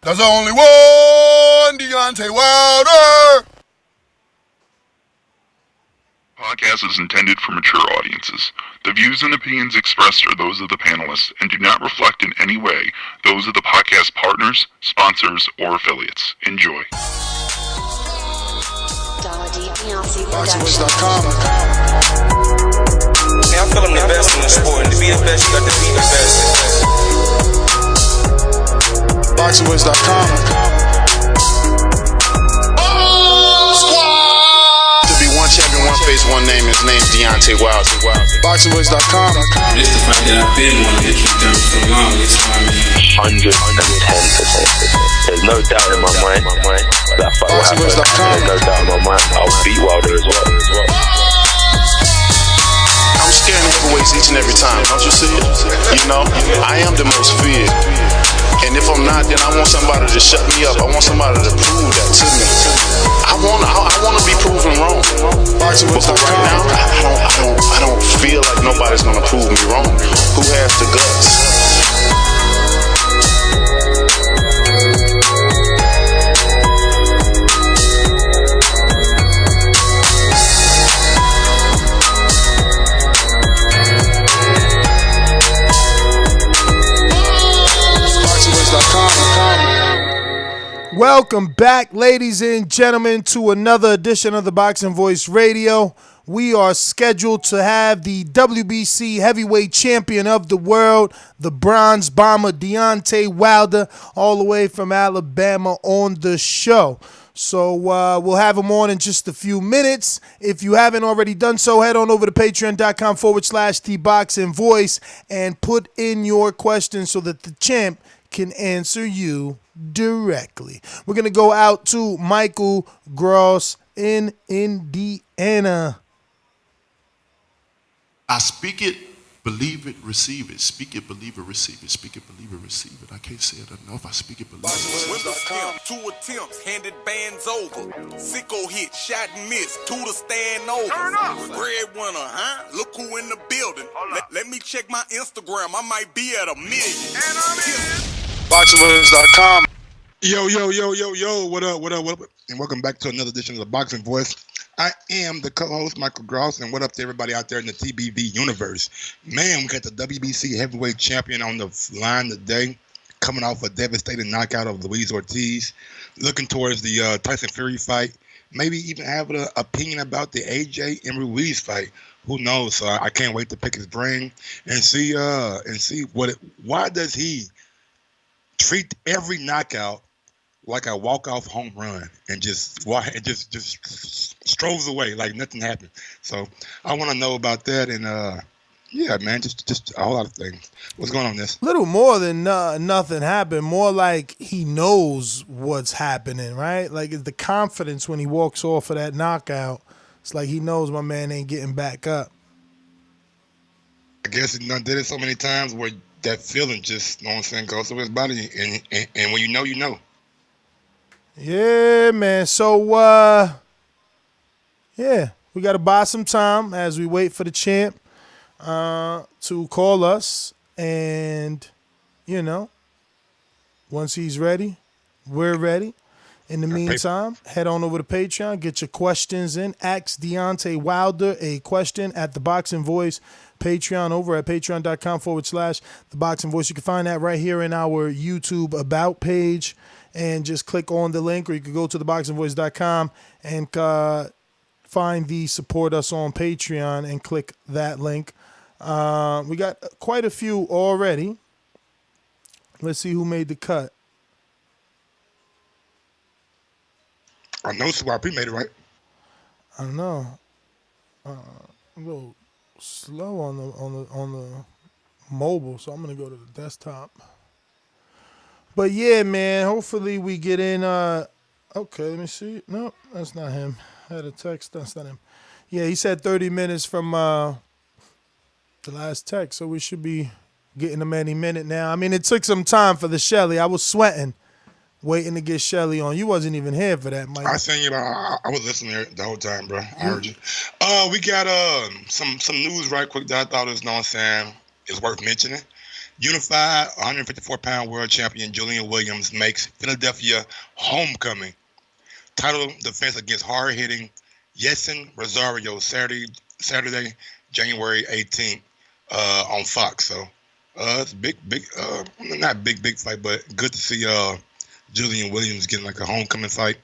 There's only one Deontay Wilder. Podcast is intended for mature audiences. The views and opinions expressed are those of the panelists and do not reflect in any way those of the podcast partners, sponsors, or affiliates. Enjoy. Boxingwiz.com. Yeah, I feel I'm the best in the sport, and to be the best, you got to be the best. Boxingwiz.com. Champion, one face, one name. His name's Deontay Wilder. Boxingwiz.com. This the fight that I've been wanting to get you done for the longest time. 110%. There's no doubt in my mind that fight will happen. There's no doubt in my mind I'll beat Wilder as well. I'm scaring heavyweights each and every time. Don't you see it? You know, I am the most feared. And if I'm not, then I want somebody to shut me up. I want somebody to prove that to me. I want to be proven wrong. But right now, I don't feel like nobody's gonna prove me wrong. Who has the guts? Welcome back, ladies and gentlemen, to another edition of the Boxing Voice Radio. We are scheduled to have the WBC heavyweight champion of the world, the bronze bomber Deontay Wilder, all the way from Alabama on the show. So we'll have him on in just a few minutes. If you haven't already done so, head on over to patreon.com/TheBoxingVoice and put in your questions so that the champ can answer you directly. We're going to go out to Michael Gross in Indiana. I speak it, believe it, receive it. Speak it, believe it, receive it. Speak it, believe it, receive it. I can't say it enough. I speak it, believe it. Windows camp, 2 attempts, handed bands over. Sicko hit, shot and miss, 2 to stand over. Breadwinner, huh? Look who in the building. Let me check my Instagram. I might be at 1 million. Boxingwiz.com. Yo, what up? And welcome back to another edition of the Boxing Voice. I am the co-host, Michael Gross, and what up to everybody out there in the TBV universe. Man, we got the WBC heavyweight champion on the line today, coming off a devastating knockout of Luis Ortiz, looking towards the Tyson Fury fight, maybe even have an opinion about the AJ and Ruiz fight. Who knows? So I can't wait to pick his brain and see why does he treat every knockout like a walk-off home run and just strolls away like nothing happened. So I want to know about that, and yeah, man, just a whole lot of things. What's going on this? Little more than nothing happened. More like he knows what's happening, right? Like it's the confidence when he walks off of that knockout. It's like he knows my man ain't getting back up. I guess he done did it so many times where that feeling just, you know what I'm saying, goes through his body, and when you know, you know. Yeah, man. So, yeah, we got to buy some time as we wait for the champ to call us. And, you know, once he's ready, we're ready. In the meantime, head on over to Patreon, get your questions in. Ask Deontay Wilder a question at The Boxing Voice Patreon over at patreon.com/The Boxing Voice. You can find that right here in our YouTube About page. And just click on the link, or you can go to theboxingvoice.com and find the support us on Patreon and click that link. We got quite a few already. Let's see who made the cut. I know Swap, he made it, right? I don't know. A little slow on the mobile, so I'm gonna go to the desktop. But yeah, man, hopefully we get in. Okay, let me see. No, that's not him. I had a text. That's not him. Yeah, he said 30 minutes from the last text, so we should be getting him any minute now. I mean, it took some time for the Shelly. I was sweating, waiting to get Shelly on. You wasn't even here for that, Mike. I seen you. I was listening there the whole time, bro. I heard you. We got some news right quick that I thought was, you know what I'm saying, is worth mentioning. Unified 154-pound world champion Julian Williams makes Philadelphia homecoming. Title defense against hard-hitting Yesin Rosario Saturday, January 18th on Fox. So it's big, not big fight, but good to see Julian Williams getting like a homecoming fight.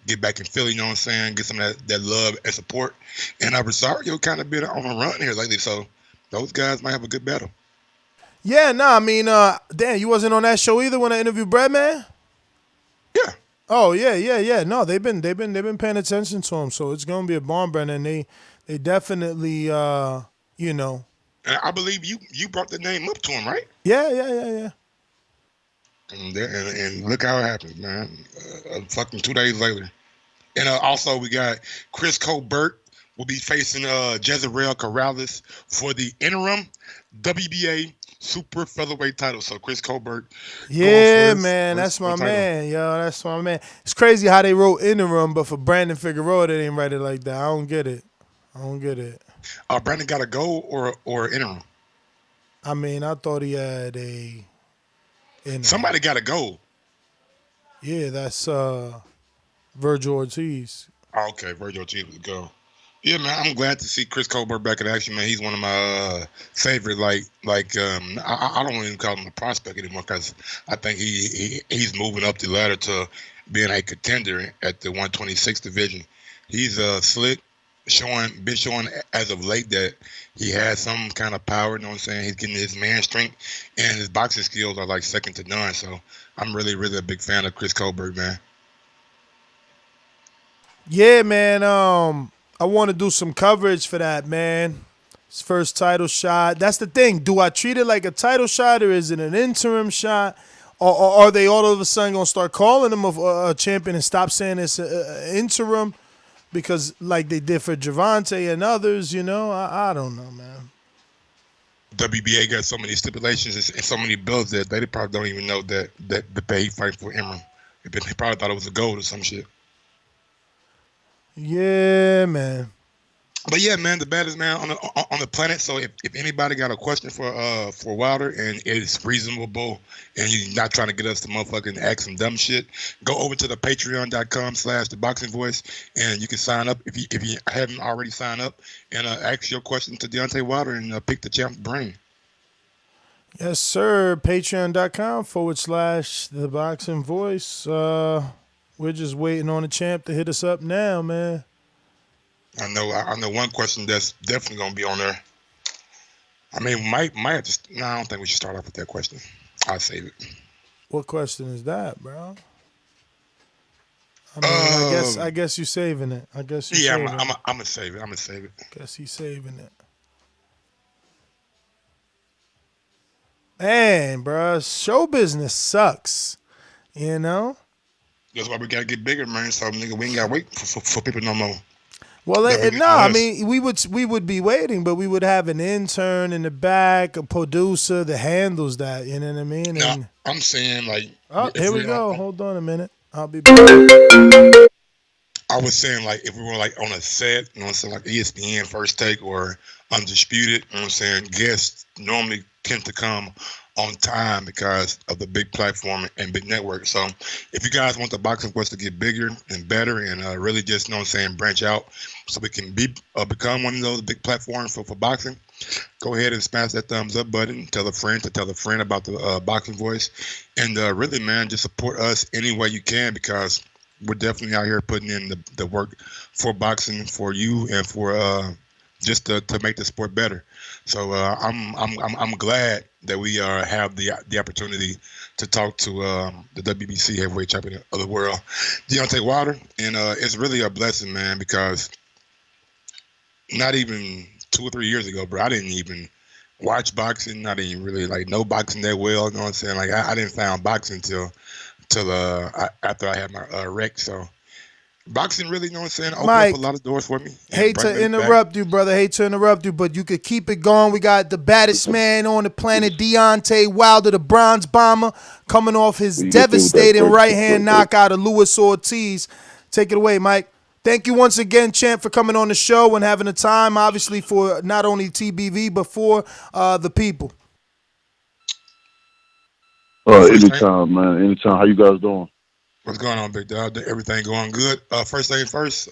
Get back in Philly, you know what I'm saying? Get some of that love and support. And Rosario kind of been on a run here lately, so those guys might have a good battle. Yeah, I mean, Dan, you wasn't on that show either when I interviewed Brad, man? Yeah. Oh, yeah. No, they've been paying attention to him, so it's gonna be a barn burner, and they definitely, you know. And I believe you brought the name up to him, right? Yeah. And look how it happened, man. Fucking 2 days later. And also we got Chris Colbert will be facing Jezreel Corrales for the interim WBA super featherweight title. So Chris Colbert. Yeah, man, that's my man. Yo, that's my man. It's crazy how they wrote interim, but for Brandon Figueroa, they didn't write it like that. I don't get it. Brandon got a goal or interim? I mean, I thought he had a interim. Somebody got a goal. Yeah, that's Virgil Ortiz. Oh, okay, Virgil Ortiz was a goal. Yeah, man, I'm glad to see Chris Colbert back in action, man. He's one of my favorite, I don't even call him a prospect anymore because I think he's moving up the ladder to being a contender at the 126 division. He's slick, been showing as of late that he has some kind of power, you know what I'm saying? He's getting his man strength, and his boxing skills are like second to none. So I'm really, really a big fan of Chris Colbert, man. Yeah, man. I want to do some coverage for that, man. His first title shot. That's the thing. Do I treat it like a title shot or is it an interim shot? Or are they all of a sudden going to start calling him a champion and stop saying it's interim? Because like they did for Gervonta and others, you know? I don't know, man. WBA got so many stipulations and so many bills that they probably don't even know that they fight for interim. They probably thought it was a gold or some shit. Yeah, man. But yeah, man, the baddest man on the planet. So if anybody got a question for Wilder and it's reasonable and you're not trying to get us to motherfucking ask some dumb shit, go over to the patreon.com/theboxingvoice and you can sign up if you haven't already signed up and ask your question to Deontay Wilder and pick the champ's brain. Yes, sir. Patreon.com/theboxingvoice. We're just waiting on the champ to hit us up now, man. I know one question that's definitely gonna be on there. I mean, might have to. No, I don't think we should start off with that question. I'll save it. What question is that, bro? I mean, I guess you're saving it. I'm gonna save it. I'm gonna save it. Guess he's saving it. Man, bro, show business sucks. You know. That's why we gotta get bigger, man. So nigga, we ain't gotta wait for people no more. Well, I mean, we would be waiting, but we would have an intern in the back, a producer that handles that. You know what I mean? No, I'm saying like. Oh, here we go. Hold on a minute. I'll be back. I was saying like if we were like on a set, you know what I'm saying, like ESPN First Take or Undisputed, you know what I'm saying, guests normally tend to come on time because of the big platform and big network. So if you guys want the Boxing Voice to get bigger and better and really just, you know what I'm saying, branch out so we can become one of those big platforms for boxing, go ahead and smash that thumbs up button. Tell a friend about the Boxing Voice. And really, man, just support us any way you can because we're definitely out here putting in the work for boxing, for you, and for just to make the sport better. So I'm glad that we have the opportunity to talk to the WBC heavyweight champion of the world, Deontay Wilder, and it's really a blessing, man, because not even 2 or 3 years ago, bro, I didn't even watch boxing. I didn't really like know boxing that well. You know what I'm saying? Like I didn't find boxing till after I had my wreck. So. Boxing really, you know what I'm saying, opened up a lot of doors for me. Hate to interrupt you, brother. Hate to interrupt you, but you could keep it going. We got the baddest man on the planet, Deontay Wilder, the Bronze Bomber, coming off his devastating right-hand knockout of Luis Ortiz. Take it away, Mike. Thank you once again, champ, for coming on the show and having the time, obviously, for not only TBV, but for the people. First thing, Anytime, man. Anytime. How you guys doing? what's going on, big dog? Everything going good? First thing first,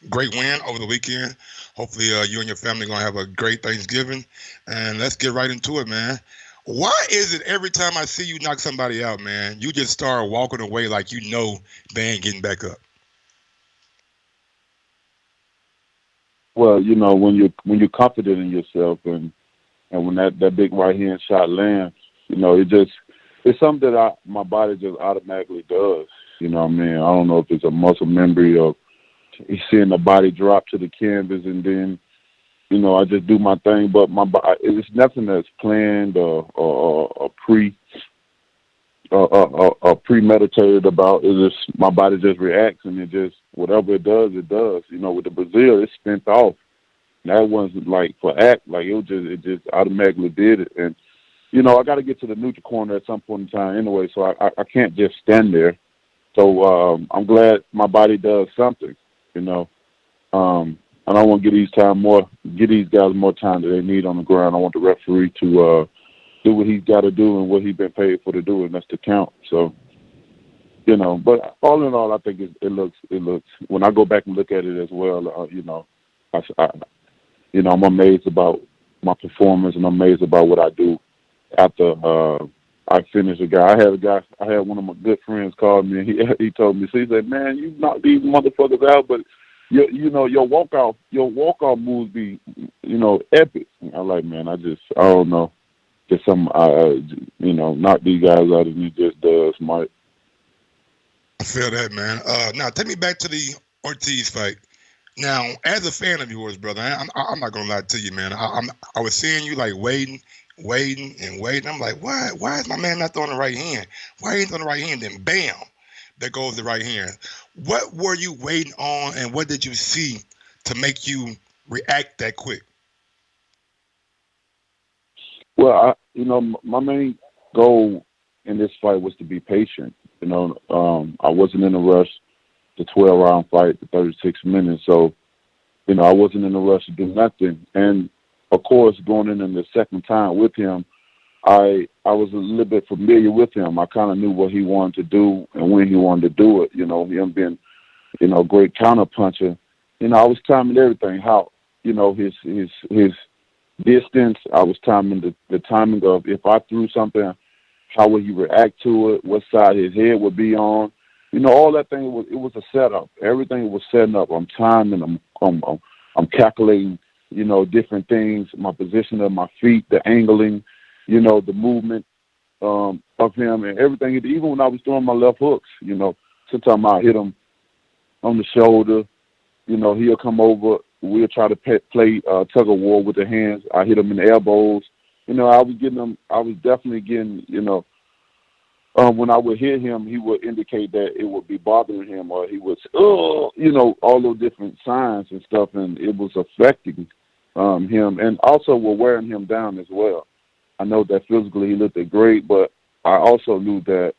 great win over the weekend. Hopefully, you and your family gonna have a great Thanksgiving. And let's get right into it, man. Why is it every time I see you knock somebody out, man, you just start walking away like you know they ain't getting back up? Well, when you're confident in yourself, and when that big right hand shot lands, it's something that my body just automatically does. You know what I mean? I don't know if it's a muscle memory or seeing the body drop to the canvas, and then I just do my thing. But it's nothing that's planned or premeditated about. It's just my body just reacts, and it just whatever it does, it does. With the Brazil, it spent off. That wasn't like for act, like it just automatically did it. And I got to get to the neutral corner at some point in time anyway, so I can't just stand there. So I'm glad my body does something. I don't want to give these guys more time that they need on the ground. I want the referee to do what he's got to do and what he's been paid for to do, and that's to count. So, but all in all, I think it looks. When I go back and look at it as well, I'm amazed about my performance, and I'm amazed about what I do after I finish a guy. I had one of my good friends call me, and he told me, he said, "Man, you knock these motherfuckers out, but your walkout moves be, epic." I'm like, man, I don't know. Just some, knock these guys out, and he just does, Mike. I feel that, man. Now, take me back to the Ortiz fight. Now, as a fan of yours, brother, I'm not gonna lie to you, man. I was seeing you like waiting. I'm like, why is my man not throwing the right hand? Why ain't throwing the right hand? Then bam, there goes the right hand. What were you waiting on, and what did you see to make you react that quick? Well, my main goal in this fight was to be patient. I wasn't in a rush. The 12-round fight, the 36 minutes. So, I wasn't in a rush to do nothing. And, of course, going in the second time with him, I was a little bit familiar with him. I kind of knew what he wanted to do and when he wanted to do it. Him being, a great counter puncher. I was timing everything. How, his distance. I was timing the timing of if I threw something, how would he react to it? What side his head would be on? All that thing it was a setup. Everything was setting up. I'm timing. I'm calculating. Different things. My position of my feet, the angling, the movement of him, and everything. Even when I was throwing my left hooks, sometimes I hit him on the shoulder. He'll come over. We'll try to play tug of war with the hands. I hit him in the elbows. I was getting him. I was definitely getting. When I would hit him, he would indicate that it would be bothering him, or he was, all those different signs and stuff, and it was affecting him, and also were wearing him down as well. I know that physically he looked great, but I also knew that,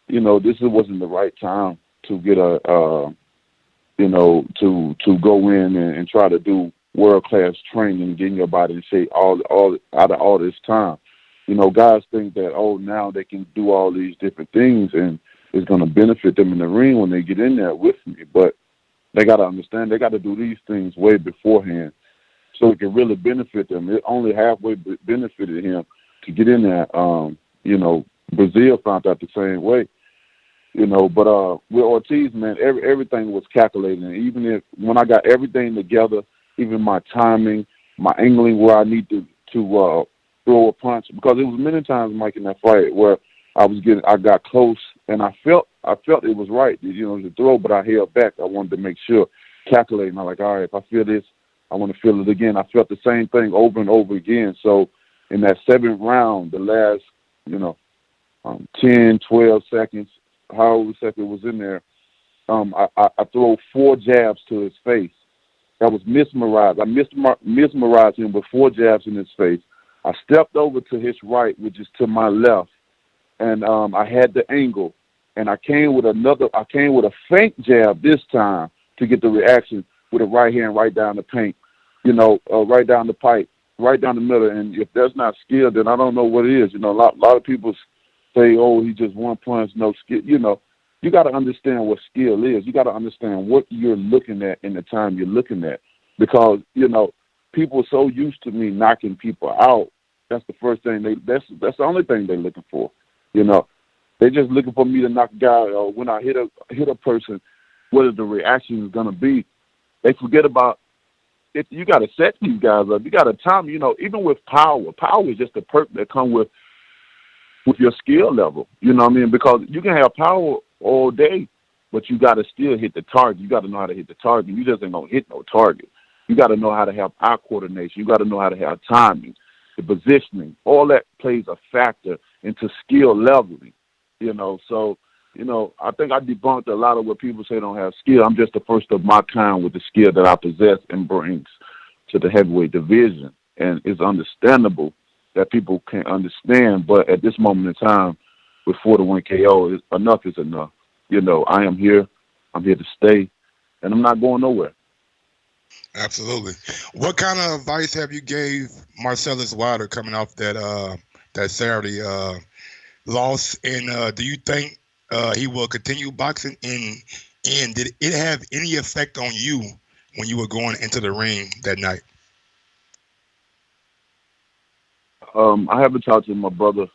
this wasn't the right time to get to go in and try to do world-class training, getting your body in shape all out of all this time. Guys think that, now they can do all these different things and it's going to benefit them in the ring when they get in there with me. But they got to understand they got to do these things way beforehand so it can really benefit them. It only halfway benefited him to get in there. Brazil found out the same way. But with Ortiz, man, everything was calculated. And even when I got everything together, even my timing, my angling where I need to throw a punch, because it was many times, Mike, in that fight where I got close and I felt it was right, to throw, but I held back. I wanted to make sure, calculating. I'm like, all right, if I feel this, I want to feel it again. I felt the same thing over and over again. So in that 7th round, the last, 10, 12 seconds, however second was in there, I throw 4 jabs to his face. I was mesmerized. I mesmerized him with 4 jabs in his face. I stepped over to his right, which is to my left, and I had the angle, and I came with a feint jab this time to get the reaction with a right hand right down the paint, right down the pipe, right down the middle. And if that's not skill, then I don't know what it is. A lot of people say, oh, he just one punch, no skill. You know, you got to understand what skill is. You got to understand what you're looking at in the time you're looking at. Because, you know, people are so used to me knocking people out. That's the first thing that's the only thing they're looking for. You know, they're just looking for me to knock a guy, or when I hit a person, what is the reaction is going to be. They forget about it. You got to set these guys up. You got to time, you know, even with power. Power is just a perk that come with your skill level. You know what I mean? Because you can have power all day, but you got to still hit the target. You got to know how to hit the target. You just ain't going to hit no target. You got to know how to have eye coordination. You got to know how to have timing, the positioning. All that plays a factor into skill leveling, you know. So, you know, I think I debunked a lot of what people say don't have skill. I'm just the first of my kind with the skill that I possess and brings to the heavyweight division. And it's understandable that people can't understand, but at this moment in time, with 4-1 KO, enough is enough. You know, I am here. I'm here to stay, and I'm not going nowhere. Absolutely. What kind of advice have you gave Marcellus Wilder coming off that Saturday loss? And do you think he will continue boxing? And did it have any effect on you when you were going into the ring that night? I haven't talked to my brother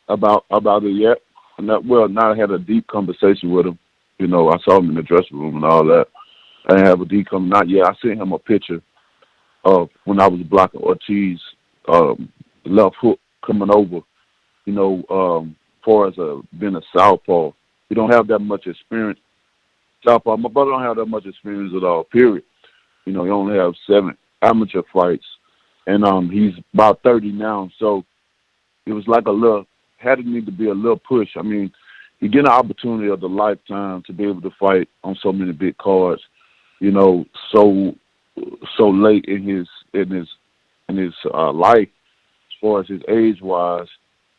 about it yet. Now I had a deep conversation with him. You know, I saw him in the dressing room and all that. I didn't have a deep conversation. Not yet. I sent him a picture of when I was blocking Ortiz, left hook coming over. You know, far as being a southpaw, he don't have that much experience. Southpaw, my brother don't have that much experience at all. Period. You know, he only have 7 amateur fights, and he's about 30 now. So it was like had to need to be a little push. I mean, you get an opportunity of the lifetime to be able to fight on so many big cards. You know, so late in his life, as far as his age wise.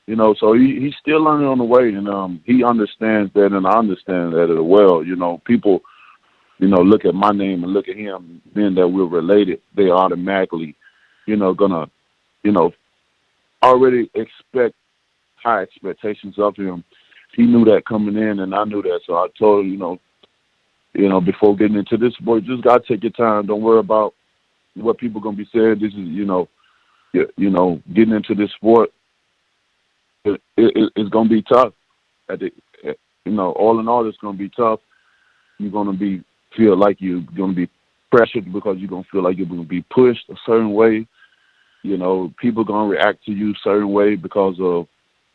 You know, so he's still learning on the way, and he understands that, and I understand that as well. You know, people, you know, look at my name and look at him, being that we're related, they automatically, you know, gonna, you know, already expect high expectations of him. He knew that coming in, and I knew that, so I told him, you know, before getting into this sport, just gotta take your time. Don't worry about what people gonna be saying. This is, you know, getting into this sport. It's going to be tough. You know, all in all, it's going to be tough. You're going to feel like you're going to be pressured because you're going to feel like you're going to be pushed a certain way. You know, people are going to react to you a certain way because of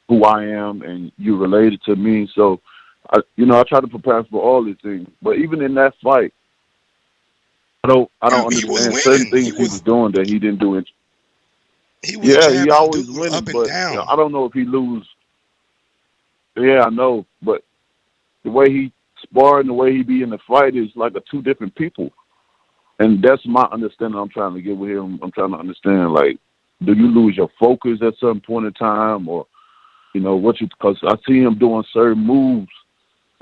who I am and you related to me. So, I try to prepare for all these things. But even in that fight, I don't understand certain things he was doing that he didn't do it. He always winning, but you know, I don't know if he lose. Yeah, I know, but the way he sparred and the way he be in the fight is like two different people, and that's my understanding. I'm trying to get with him. I'm trying to understand, like, do you lose your focus at some point in time, or you know because I see him doing certain moves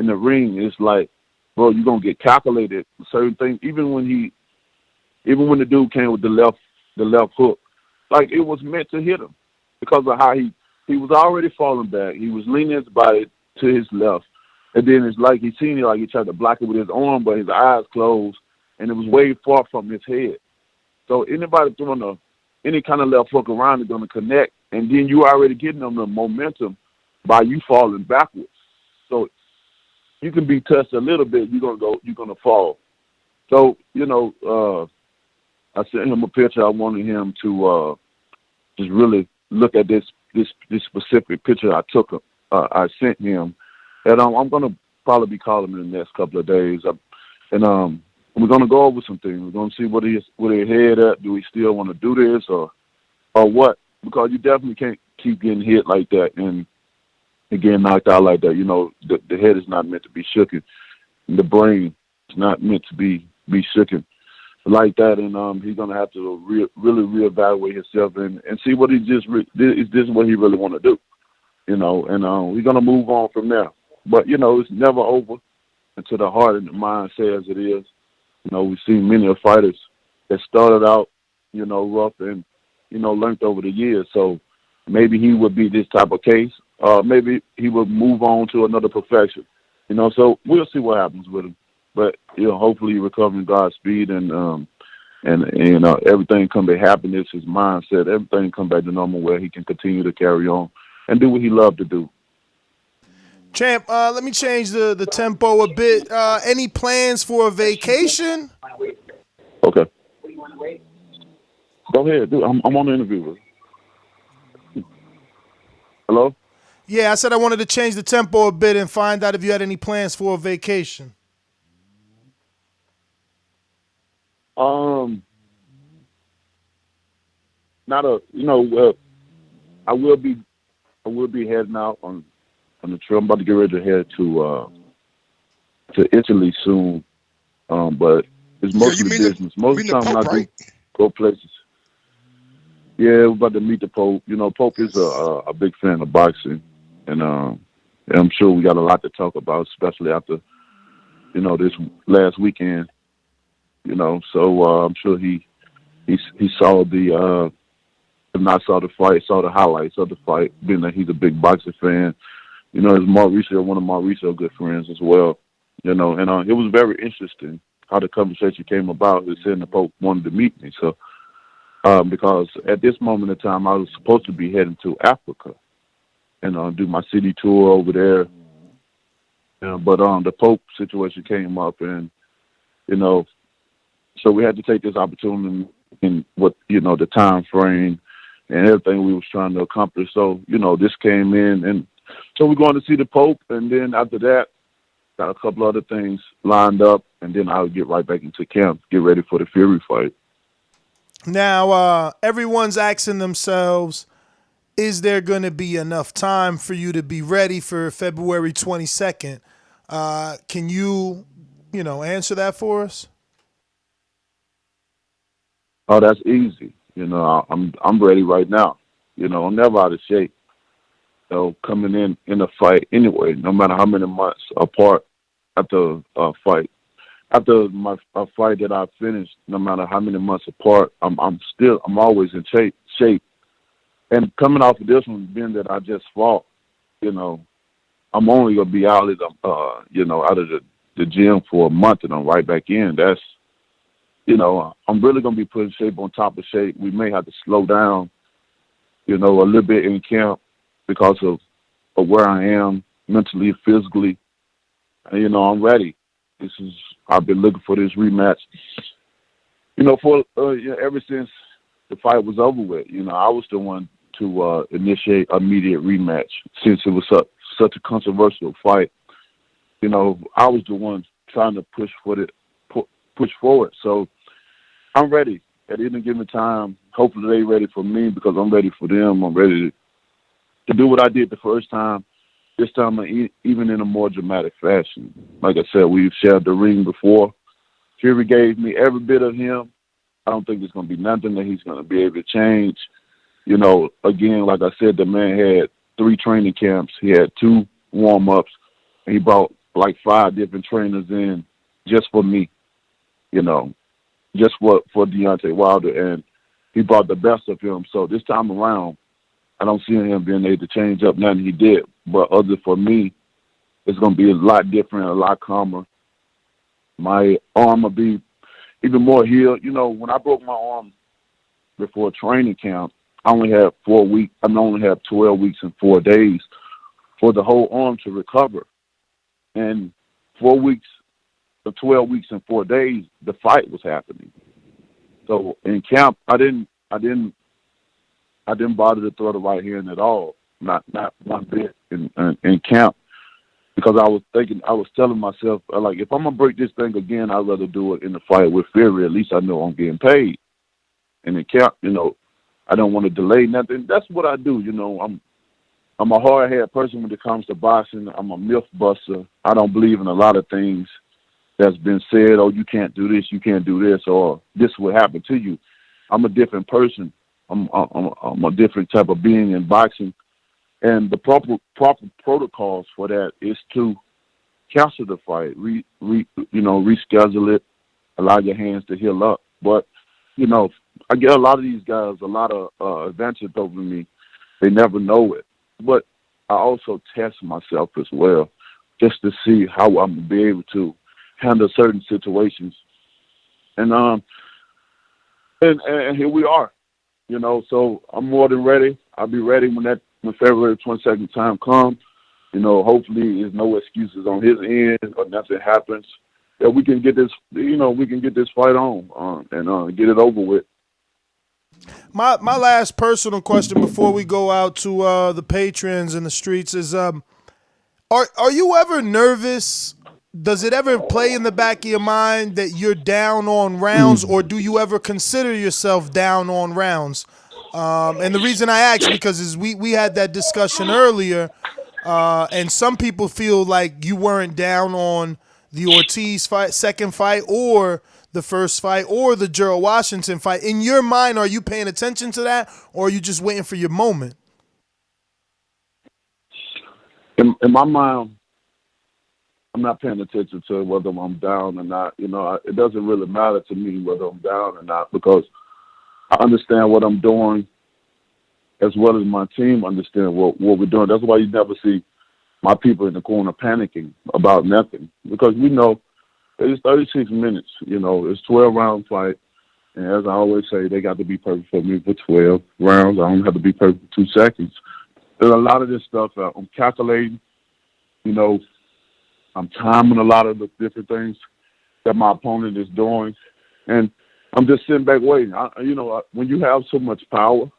in the ring. It's like, bro, you're gonna get calculated. Certain things, even when the dude came with the left hook. Like, it was meant to hit him because of how he was already falling back. He was leaning his body to his left. And then it's like he seen it, like he tried to block it with his arm, but his eyes closed, and it was way far from his head. So anybody throwing any kind of left hook around is going to connect, and then you already getting them the momentum by you falling backwards. So you can be touched a little bit, you're going to fall. So, you know, I sent him a picture. I wanted him to just really look at this specific picture I took. I sent him, and I'm gonna probably be calling him in the next couple of days. And we're gonna go over some things. We're gonna see where they head at. Do we still want to do this or what? Because you definitely can't keep getting hit like that and getting knocked out like that. You know, the head is not meant to be shooken. The brain is not meant to be shooken like that, and he's gonna have to really reevaluate himself and see what is this what he really want to do, you know, and we're gonna move on from there. But you know, it's never over until the heart and the mind says it is. You know, we've seen many of fighters that started out, you know, rough and, you know, learned over the years. So maybe he would be this type of case. maybe he will move on to another profession. So we'll see what happens with him. But hopefully he recovers in Godspeed and everything come back, happiness, his mindset, everything come back to normal where he can continue to carry on and do what he loved to do. Champ, let me change the tempo a bit. Any plans for a vacation? Okay. Go ahead, dude. I'm on the interview. Hello? Yeah, I said I wanted to change the tempo a bit and find out if you had any plans for a vacation. Not a, I will be heading out on the trip. I'm about to get ready to head to Italy soon. But it's mostly business. Most of the time when I do go places. Yeah, we're about to meet the Pope. Pope is a big fan of boxing, and I'm sure we got a lot to talk about, especially after, this last weekend. So I'm sure he saw if not saw the fight, saw the highlights of the fight, being that he's a big boxing fan. Is Mauricio, one of Mauricio's good friends as well. And it was very interesting how the conversation came about. He said the Pope wanted to meet me. So, because at this moment in time, I was supposed to be heading to Africa and do my city tour over there. But the Pope situation came up, and so we had to take this opportunity in what the time frame and everything we was trying to accomplish. So this came in, and so we're going to see the Pope, and then after that, got a couple other things lined up, and then I'll get right back into camp, get ready for the Fury fight. Now, everyone's asking themselves, is there going to be enough time for you to be ready for February 22nd? Can you, answer that for us? Oh, that's easy. I'm ready right now. I'm never out of shape. Coming in a fight anyway, no matter how many months apart after a fight. After my fight that I finished, no matter how many months apart, I'm always in shape. And coming off of this one, being that I just fought, I'm only gonna be out of out of the gym for a month, and I'm right back in. That's, I'm really gonna be putting shape on top of shape. We may have to slow down, a little bit in camp because of where I am mentally, physically. And, I'm ready. I've been looking for this rematch, for ever since the fight was over with. I was the one to initiate immediate rematch since it was such a controversial fight. I was the one trying to push forward. So I'm ready at any given time. Hopefully they're ready for me because I'm ready for them. I'm ready to do what I did the first time. This time, even in a more dramatic fashion. Like I said, we've shared the ring before. Fury gave me every bit of him. I don't think there's going to be nothing that he's going to be able to change. Again, like I said, the man had 3 training camps. He had 2 warm-ups. And he brought like 5 different trainers in just for me, just for Deontay Wilder. And he brought the best of him. So this time around, I don't see him being able to change up nothing he did. But other for me, it's going to be a lot different, a lot calmer. My arm will be even more healed. When I broke my arm before training camp, I only had 4 weeks. I only had 12 weeks and 4 days for the whole arm to recover. And 4 weeks, or 12 weeks and 4 days, the fight was happening. So in camp, I didn't bother to throw the right hand at all, not one bit in camp, because I was telling myself, like, if I'm gonna break this thing again, I'd rather do it in the fight with Fury. At least I know I'm getting paid. And in camp, I don't want to delay nothing. That's what I do. I'm a hard-headed person when it comes to boxing. I'm a myth buster. I don't believe in a lot of things that's been said. Oh, you can't do this, you can't do this, or this will happen to you. I'm a different person. I'm a different type of being in boxing, and the proper protocols for that is to cancel the fight, reschedule it, allow your hands to heal up. But I get a lot of these guys a lot of advantage over me. They never know it, but I also test myself as well, just to see how I'm gonna be able to handle certain situations. And here we are, you know. So I'm more than ready. I'll be ready when February 22nd time comes. You know, hopefully there's no excuses on his end or nothing happens. That we can get this, you know, we can get this fight on and get it over with. My last personal question before we go out to the patrons in the streets is, are you ever nervous? Does it ever play in the back of your mind that you're down on rounds, or do you ever consider yourself down on rounds? And the reason I ask because is we had that discussion earlier, and some people feel like you weren't down on the Ortiz fight, second fight, or the first fight, or the Gerald Washington fight. In your mind, are you paying attention to that, or are you just waiting for your moment? In my mind, I'm not paying attention to whether I'm down or not. You know, it doesn't really matter to me whether I'm down or not, because I understand what I'm doing as well as my team understand what we're doing. That's why you never see my people in the corner panicking about nothing, because we know it's 36 minutes. You know, it's 12-round fight. And as I always say, they got to be perfect for me for 12 rounds. I don't have to be perfect for 2 seconds. There's a lot of this stuff I'm calculating. You know, I'm timing a lot of the different things that my opponent is doing. And I'm just sitting back waiting. When you have so much power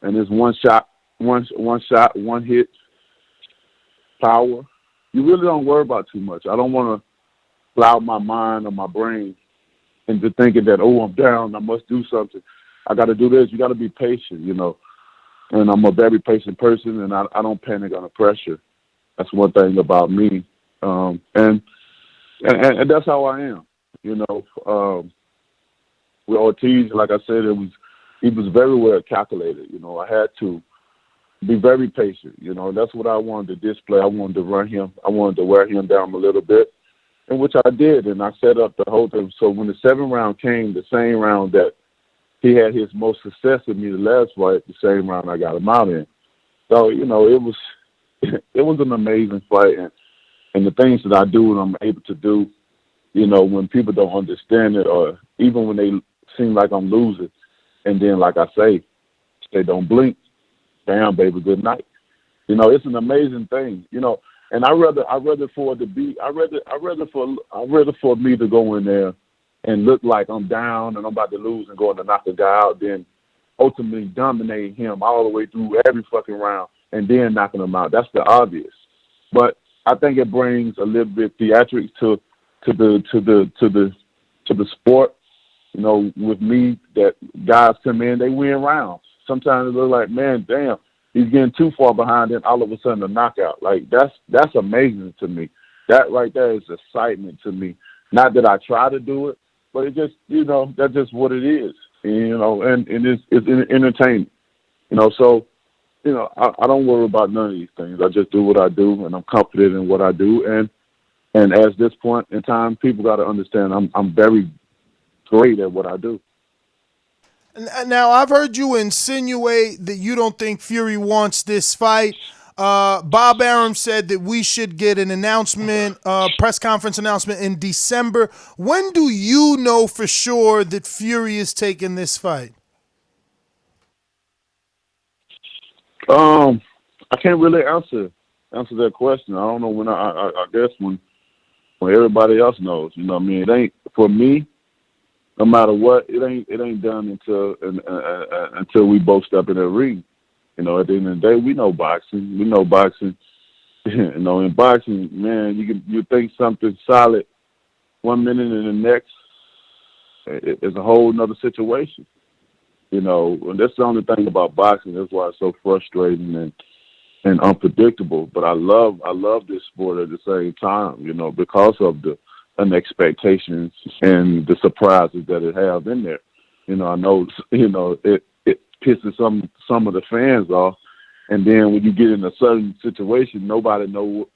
and it's one shot, one hit power, you really don't worry about too much. I don't want to cloud my mind or my brain into thinking that, oh, I'm down, I must do something. I got to do this. You got to be patient, you know. And I'm a very patient person, and I don't panic under pressure. That's one thing about me. And that's how I am, you know. With Ortiz, like I said, he was very well calculated. You know, I had to be very patient. You know, that's what I wanted to display. I wanted to run him. I wanted to wear him down a little bit, and which I did. And I set up the whole thing. So when the 7th round came, the same round that he had his most success with me the last fight, the same round I got him out in. So, you know, it was an amazing fight. And the things that I do and I'm able to do, you know, when people don't understand it, or even when they seem like I'm losing, and then, like I say, they don't blink, damn, baby, good night. You know, it's an amazing thing, you know. And I'd rather for me to go in there and look like I'm down and I'm about to lose and going to knock the guy out, then ultimately dominate him all the way through every fucking round and then knocking him out. That's the obvious. But I think it brings a little bit theatrics to the sport. You know, with me, that guys come in, they win rounds. Sometimes it looks like, man, damn, he's getting too far behind, then all of a sudden a knockout. Like, that's amazing to me. That right there is excitement to me. Not that I try to do it, but it just, you know, that's just what it is. You know, and it's entertainment. You know, so, you know, I don't worry about none of these things. I just do what I do, and I'm confident in what I do. And at this point in time, people got to understand I'm very great at what I do. Now, I've heard you insinuate that you don't think Fury wants this fight. Bob Arum said that we should get an announcement, press conference announcement in December. When do you know for sure that Fury is taking this fight? I can't really answer that question. I don't know when. I guess when everybody else knows. You know what I mean? It ain't for me. No matter what, it ain't done until we both step in the ring. You know, at the end of the day, we know boxing. You know, in boxing, man, you think something solid one minute and the next is a whole nother situation. You know, and that's the only thing about boxing. That's why it's so frustrating and unpredictable. But I love this sport at the same time, you know, because of the expectations and the surprises that it has in there. You know, I know, you know, it pisses some of the fans off, and then when you get in a certain situation, nobody know,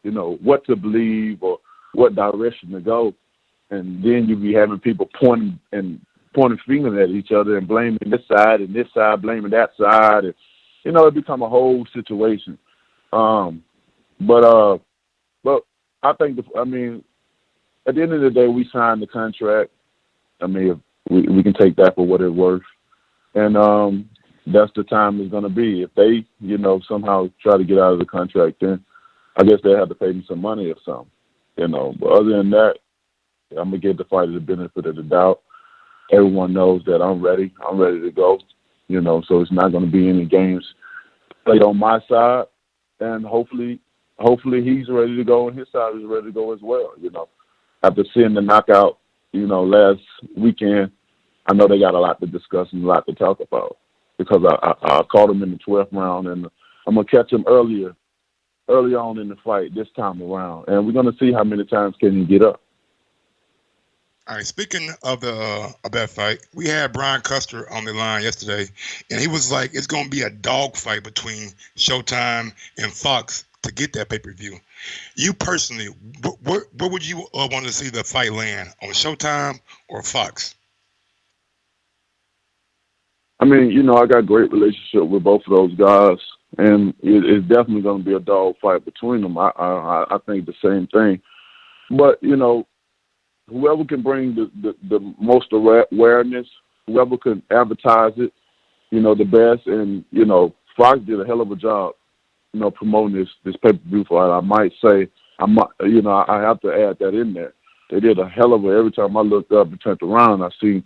you know, what to believe or what direction to go, and then you be having people pointing fingers at each other and blaming this side blaming that side, and you know, it become a whole situation. But I think at the end of the day, we signed the contract. I mean, we can take that for what it's worth, and that's the time it's going to be. If they, somehow try to get out of the contract, then I guess they have to pay me some money or something, But other than that, I'm gonna give the fighter the benefit of the doubt. Everyone knows that I'm ready. I'm ready to go. So it's not going to be any games played on my side, and hopefully he's ready to go and his side is ready to go as well. After seeing the knockout, last weekend, I know they got a lot to discuss and a lot to talk about because I caught him in the 12th round, and I'm gonna catch him early on in the fight this time around, and we're gonna see how many times can he get up. All right. Speaking of that fight, we had Brian Custer on the line yesterday, and he was like, "It's going to be a dog fight between Showtime and Fox to get that pay-per-view." You personally, where would you want to see the fight land, on Showtime or Fox? I mean, I got a great relationship with both of those guys, and it's definitely going to be a dog fight between them. I think the same thing, but whoever can bring the most awareness, whoever can advertise it, the best. And, Fox did a hell of a job, promoting this pay-per-view fight. I might say, I have to add that in there. They did a hell of a, every time I looked up and turned around, I seen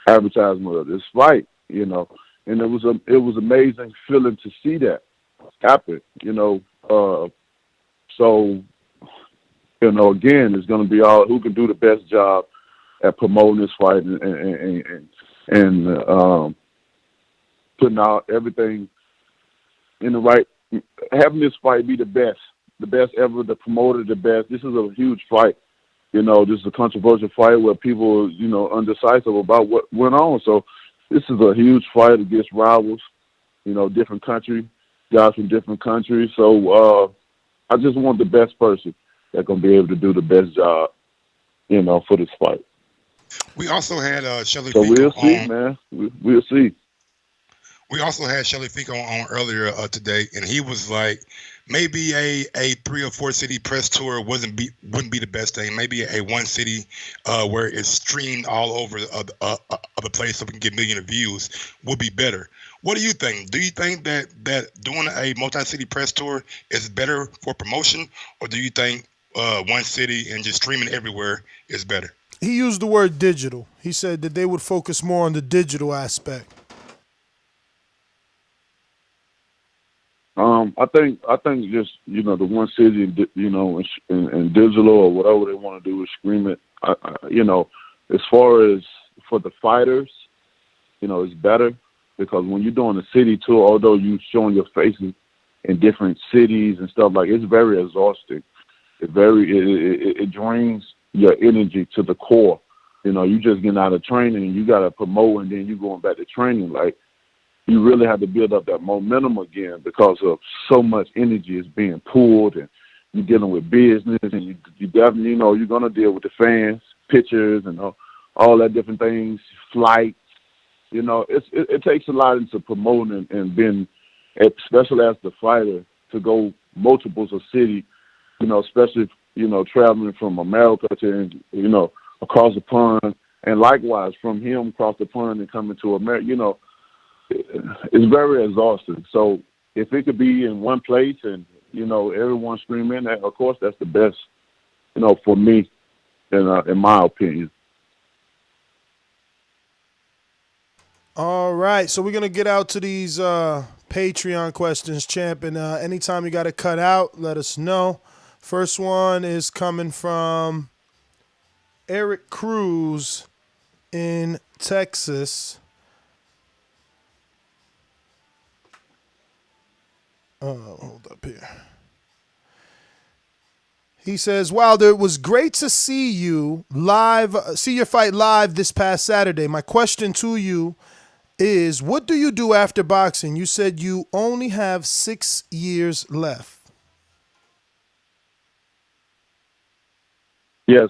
advertisement of this fight, and it was amazing feeling to see that happen, so, again, it's going to be all who can do the best job at promoting this fight and putting out everything in the right, having this fight be the best ever, the promoter, the best. This is a huge fight. This is a controversial fight where people, undecisive about what went on. So this is a huge fight against rivals, different country, guys from different countries. So I just want the best person that's going to be able to do the best job, for this fight. We also had Shelly So Fico we'll see, on. man. We'll see. We also had Shelly Fico on earlier today, and he was like, maybe a 3 or 4 city press tour wouldn't be the best thing. Maybe a one city where it's streamed all over the place so we can get millions of views would be better. What do you think? Do you think that doing a multi-city press tour is better for promotion, or do you think one city and just streaming everywhere is better? He used the word digital. He said that they would focus more on the digital aspect. I think just the one city, and digital or whatever they want to do is scream it. As far as for the fighters, it's better because when you're doing a city tour, although you're showing your faces in different cities and stuff it's very exhausting. It drains your energy to the core. You just getting out of training and you got to promote and then you going back to training. You really have to build up that momentum again because of so much energy is being pulled and you're dealing with business and you definitely, you're going to deal with the fans, pictures and all that different things, flights. It takes a lot into promoting and being, especially as the fighter, to go multiples of city, especially, traveling from America to, across the pond and likewise from him across the pond and coming to America, it's very exhausting. So if it could be in one place and, everyone screaming, of course, that's the best, for me, in my opinion. All right, so we're going to get out to these Patreon questions, champ. And anytime you got to cut out, let us know. First one is coming from Eric Cruz in Texas. Hold up here. He says, Wilder, it was great to see you see your fight live this past Saturday. My question to you is, what do you do after boxing? You said you only have 6 years left. Yes,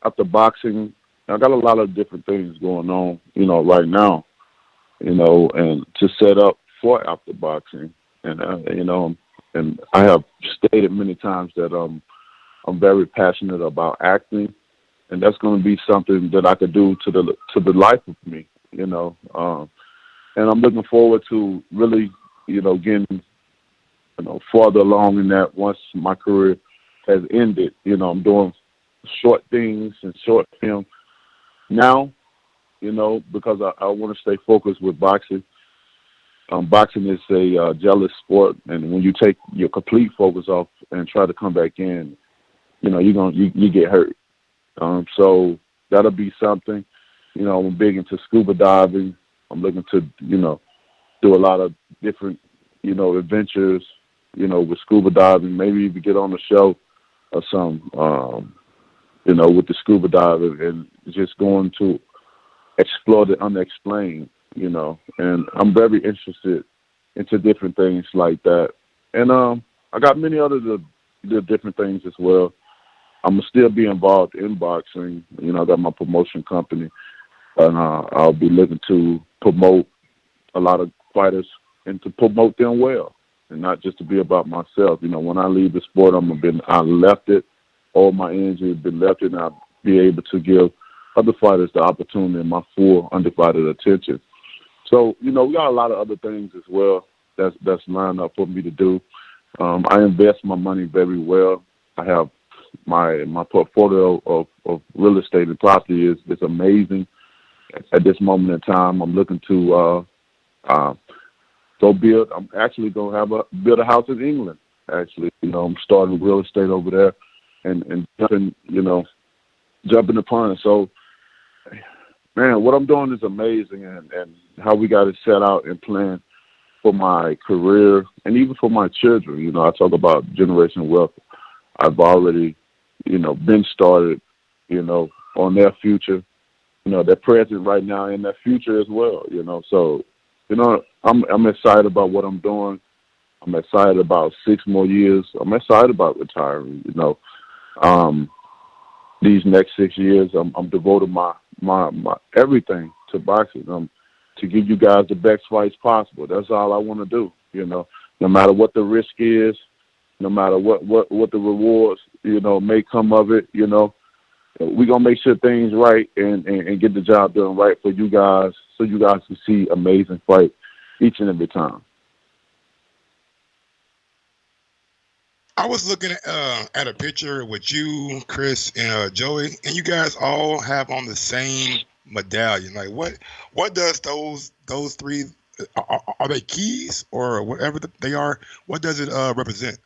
after boxing, I got a lot of different things going on, right now, and to set up for after boxing. And, and I have stated many times that I'm very passionate about acting, and that's going to be something that I could do to the life of me, you know. And I'm looking forward to really, getting, farther along in that once my career has ended. I'm doing short things and short film now, because I want to stay focused with boxing. Boxing is a jealous sport, and when you take your complete focus off and try to come back in, you get hurt. So that'll be something. I'm big into scuba diving. I'm looking to, do a lot of different, adventures, with scuba diving. Maybe even get on the show or some, with the scuba diving and just going to explore the unexplained, and I'm very interested into different things like that. And I got many other the different things as well. I'm gonna still be involved in boxing. I got my promotion company, and I'll be looking to promote a lot of fighters and to promote them well, and not just to be about myself. When I leave the sport, I left it. All my energy has been left it, and I'll be able to give other fighters the opportunity and my full undivided attention. So, we got a lot of other things as well that's lined up for me to do. I invest my money very well. I have my portfolio of real estate and property is amazing. At this moment in time, I'm looking to go build. I'm actually going to build a house in England. Actually, I'm starting real estate over there and jumping upon it. So, man, what I'm doing is amazing, and how we got it set out and planned for my career and even for my children. I talk about generational wealth. I've already, been started, on their future, their present right now and their future as well, So, I'm excited about what I'm doing. I'm excited about 6 more years. I'm excited about retiring, These next 6 years, I'm devoting my everything to boxing, to give you guys the best fights possible. That's all I want to do, no matter what the risk is, no matter what the rewards, may come of it, we're going to make sure things right and get the job done right for you guys, so you guys can see amazing fight each and every time. I was looking at a picture with you, Chris, and Joey, and you guys all have on the same medallion. Like, what does those three are they keys or whatever they are? What does it represent?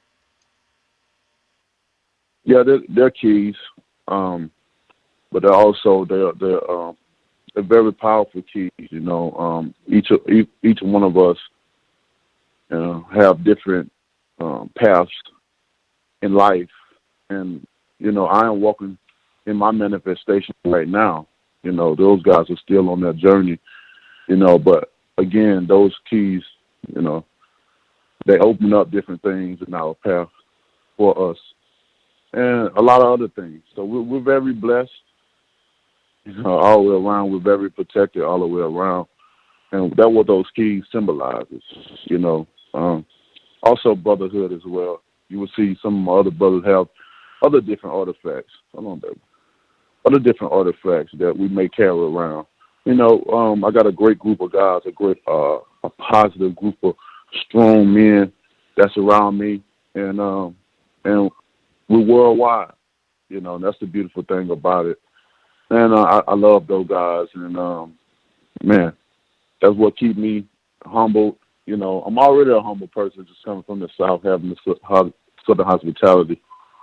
Yeah, they're keys, but they're also they're very powerful keys. Each one of us have different paths in life, and I am walking in my manifestation right now. Those guys are still on their journey, but again, those keys, they open up different things in our path for us, and a lot of other things. So we're very blessed, all the way around. We're very protected all the way around, and that's what those keys symbolizes. Also brotherhood as well. You will see some of my other brothers have other different artifacts. Hold on, baby. Other different artifacts that we may carry around. I got a great group of guys, a positive group of strong men that's around me, and we're worldwide. And that's the beautiful thing about it. And I love those guys, and man, that's what keeps me humble. I'm already a humble person, just coming from the South, having the Southern hospitality.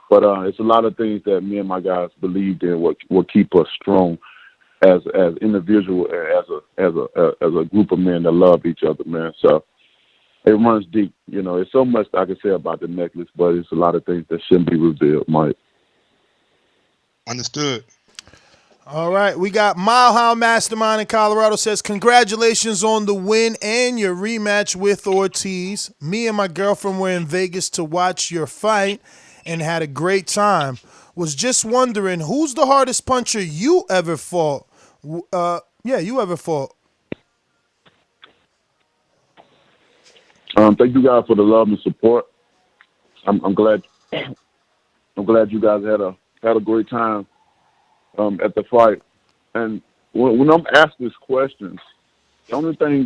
But it's a lot of things that me and my guys believed in what keep us strong as individuals, as a group of men that love each other, man. So it runs deep. It's so much I can say about the necklace, but it's a lot of things that shouldn't be revealed, Mike. Understood. All right, we got Mile High Mastermind in Colorado says, congratulations on the win and your rematch with Ortiz. Me and my girlfriend were in Vegas to watch your fight and had a great time. Was just wondering, who's the hardest puncher you ever fought? You ever fought? Thank you guys for the love and support. I'm glad. I'm glad you guys had a great time at the fight. And when I'm asked these questions, the only thing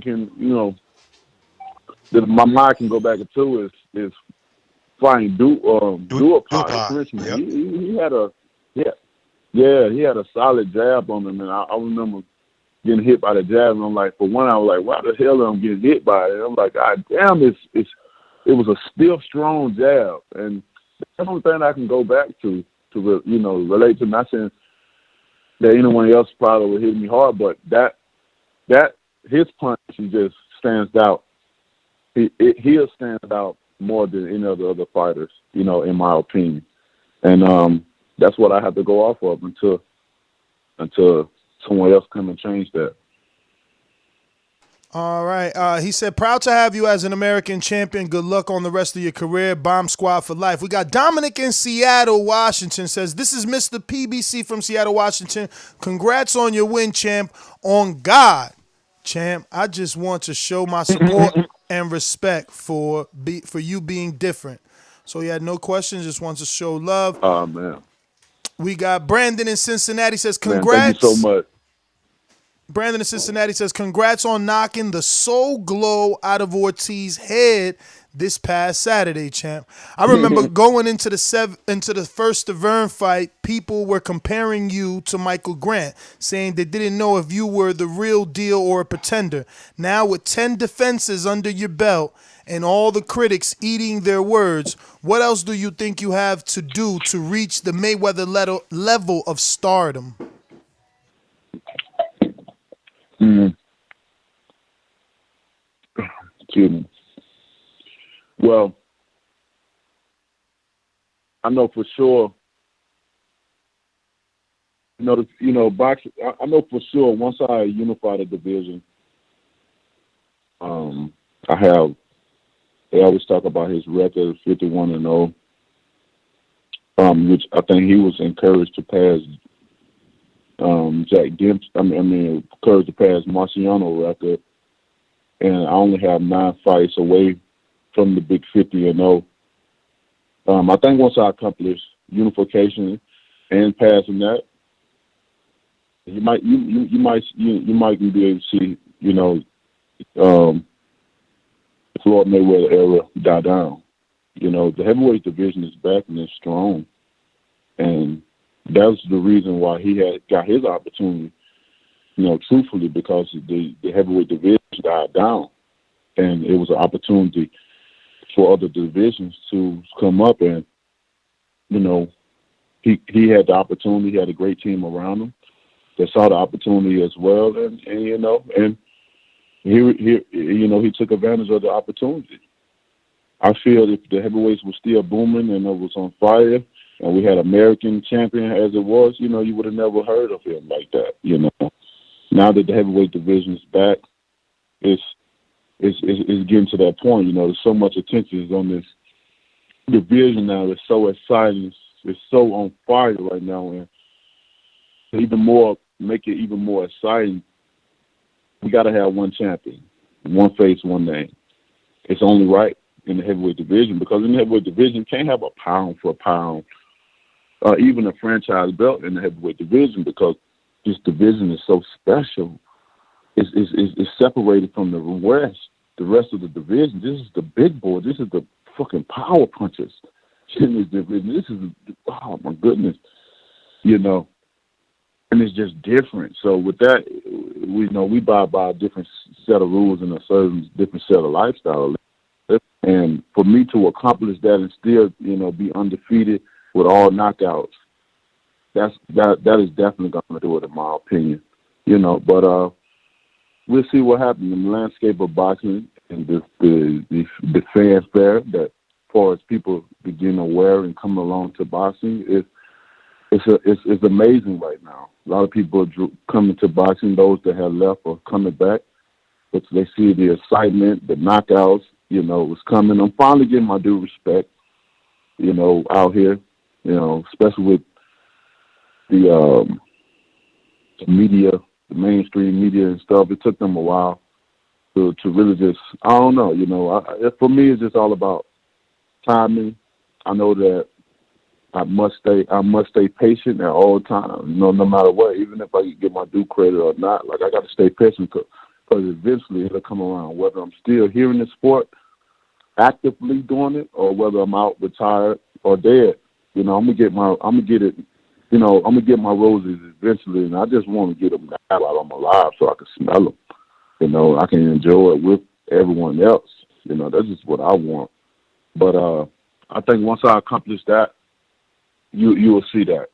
that my mind can go back to is fighting Duhaupas. Dupa. Frenchman. Yep. He had a he had a solid jab on him, and I remember getting hit by the jab, and I'm like, for one, I was like, why the hell am I getting hit by it? And I'm like, God damn, it was a still strong jab, and that's the only thing I can go back to relate to. Not saying that anyone else probably would hit me hard, but that his punch, he just stands out. He'll stand out more than any of the other fighters, in my opinion. And that's what I have to go off of until someone else come and change that. All right. He said, proud to have you as an American champion. Good luck on the rest of your career. Bomb Squad for life. We got Dominic in Seattle, Washington. Says, this is Mr. PBC from Seattle, Washington. Congrats on your win, champ. On God, champ, I just want to show my support and respect for you being different. So he had no questions, just wants to show love. Oh, man. We got Brandon in Cincinnati. Says, congrats. Man, thank you so much. Brandon in Cincinnati says, congrats on knocking the soul glow out of Ortiz's head this past Saturday, champ. I remember going into the first Dazn fight, people were comparing you to Michael Grant, saying they didn't know if you were the real deal or a pretender. Now with 10 defenses under your belt and all the critics eating their words, what else do you think you have to do to reach the Mayweather level of stardom? Excuse me. Well, I know for sure. Boxing. I know for sure. Once I unify the division, They always talk about his record, 51-0, which I think he was encouraged to pass Jack Dempsey. Encouraged to pass Marciano record, and I only have 9 fights away from the big 50-0. I think once I accomplish unification and passing that, you might be able to see, Floyd Mayweather era die down. The heavyweight division is back and it's strong, and that's the reason why he had got his opportunity. Truthfully, because the heavyweight division died down, and it was an opportunity for other divisions to come up, and he had the opportunity. He had a great team around him that saw the opportunity as well, and he took advantage of the opportunity. I feel if the heavyweights were still booming and it was on fire, and we had American champion as it was, you would have never heard of him like that. Now that the heavyweight division is back, it's getting to that point. There's so much attention is on this division now. It's so exciting. It's so on fire right now, and make it even more exciting. We got to have one champion, one face, one name. It's only right in the heavyweight division, because in the heavyweight division, you can't have a pound for a pound, even a franchise belt in the heavyweight division, because this division is so special. It's separated from the rest of the division. This is the big boy. This is the fucking power punchers in this division. This is, oh my goodness, and it's just different. So with that, we buy by a different set of rules and a certain different set of lifestyle. And for me to accomplish that and still, be undefeated with all knockouts, that is definitely going to do it, in my opinion. But we'll see what happens in the landscape of boxing and the fanfare that, as far as people begin aware and come along to boxing, it's amazing right now. A lot of people are coming to boxing. Those that have left are coming back, but they see the excitement, the knockouts. It's coming. I'm finally getting my due respect. Out here, especially with the media, the mainstream media and stuff. It took them a while to really just, I don't know. For me, it's just all about timing, I know that I must stay patient at all times, no matter what, even if I get my due credit or not. Like, I got to stay patient because eventually it'll come around, whether I'm still here in the sport, actively doing it, or whether I'm out, retired, or dead. I'm gonna get my roses eventually, and I just want to get them now while I'm alive so I can smell them. I can enjoy it with everyone else. That's just what I want. But I think once I accomplish that, you will see that.